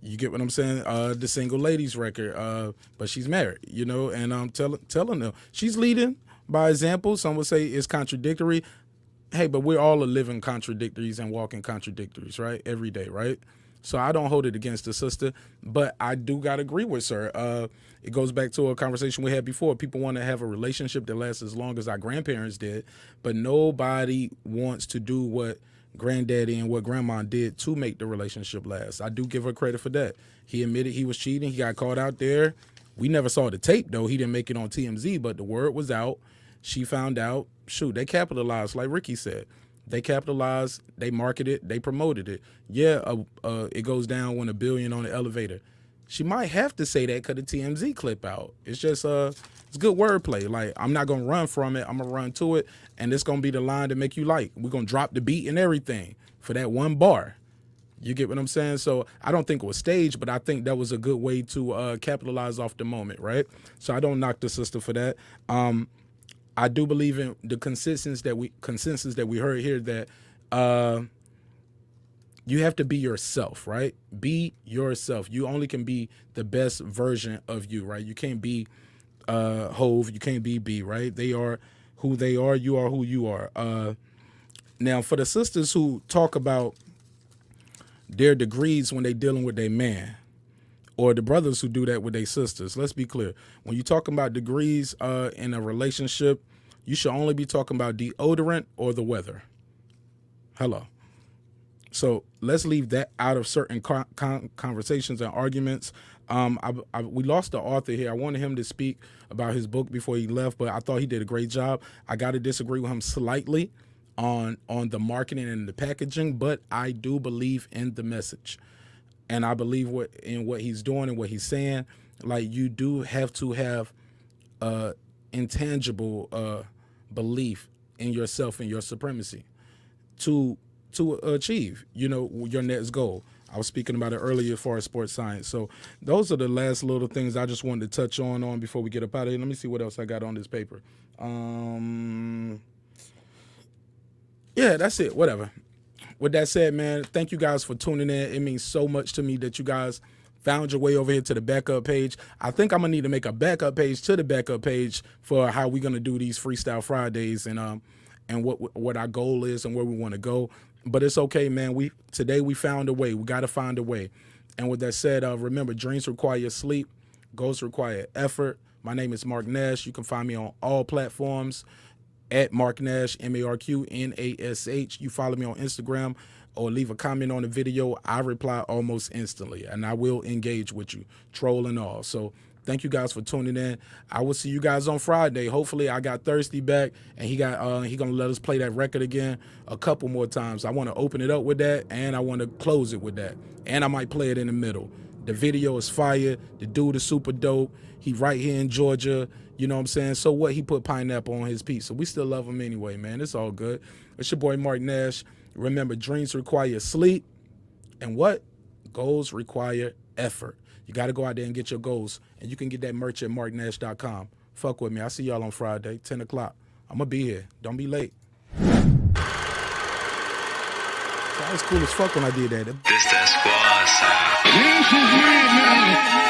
You get what I'm saying? The single ladies record, but she's married, you know, and I'm telling them she's leading by example. Some would say it's contradictory. Hey, but we're all living contradictories and walking contradictories, right? Every day, right? So I don't hold it against the sister, but I do gotta agree with her. It goes back to a conversation we had before. People want to have a relationship that lasts as long as our grandparents did, but nobody wants to do what granddaddy and what grandma did to make the relationship last. I do give her credit for that. He admitted he was cheating. He got caught out there. We never saw the tape, though. He didn't make it on TMZ, but the word was out. She found out. Shoot, they capitalized, like Ricky said. They capitalized, they marketed, they promoted it. Yeah, it goes down when $1 billion on the elevator. She might have to say that because the TMZ clip out. It's just It's good wordplay. Like, I'm not gonna run from it. I'm gonna run to it, and it's gonna be the line to make you like. We're gonna drop the beat and everything for that one bar. You get what I'm saying? So I don't think it was staged, but I think that was a good way to capitalize off the moment, right? So I don't knock the sister for that. I do believe in the consensus that we heard here that you have to be yourself, right? Be yourself. You only can be the best version of you, right? You can't be Hove, you can't be B, right? They are who they are, you are who you are. Now, for the sisters who talk about their degrees when they dealing with their man, or the brothers who do that with their sisters, let's be clear. When you talking about degrees in a relationship, you should only be talking about deodorant or the weather. Hello. So let's leave that out of certain conversations and arguments. We lost the author here. I wanted him to speak about his book before he left, but I thought he did a great job. I got to disagree with him slightly on the marketing and the packaging, but I do believe in the message. And I believe in what he's doing and what he's saying. Like, you do have to have intangible belief in yourself and your supremacy to achieve, your next goal. I was speaking about it earlier as far as sports science. So those are the last little things I just wanted to touch on before we get up out of here. Let me see what else I got on this paper. Yeah, that's it. Whatever. With that said, man, thank you guys for tuning in. It means so much to me that you guys found your way over here to the backup page. I think I'm gonna need to make a backup page to the backup page for how we're gonna do these Freestyle Fridays and what our goal is and where we want to go. But it's okay, man. Today we found a way. We got to find a way. And with that said, remember, dreams require sleep, goals require effort. My name is Marq Nash. You can find me on all platforms at Marq Nash, MarqNash. You follow me on Instagram or leave a comment on the video. I reply almost instantly, and I will engage with you, troll and all. So thank you guys for tuning in. I will see you guys on Friday. Hopefully I got Thirsty back, and he gonna let us play that record again a couple more times. I want to open it up with that, and I want to close it with that, and I might play it in the middle. The video is fire. The dude is super dope. He right here in Georgia. You know what I'm saying? So what? He put pineapple on his pizza. We still love him anyway, man. It's all good. It's your boy Marq Nash. Remember, dreams require sleep, and what? Goals require effort. You got to go out there and get your goals, and you can get that merch at marqnash.com. Fuck with me. I'll see y'all on Friday, 10 o'clock. I'm going to be here. Don't be late. That was cool as fuck when I did that.
This that squad sound.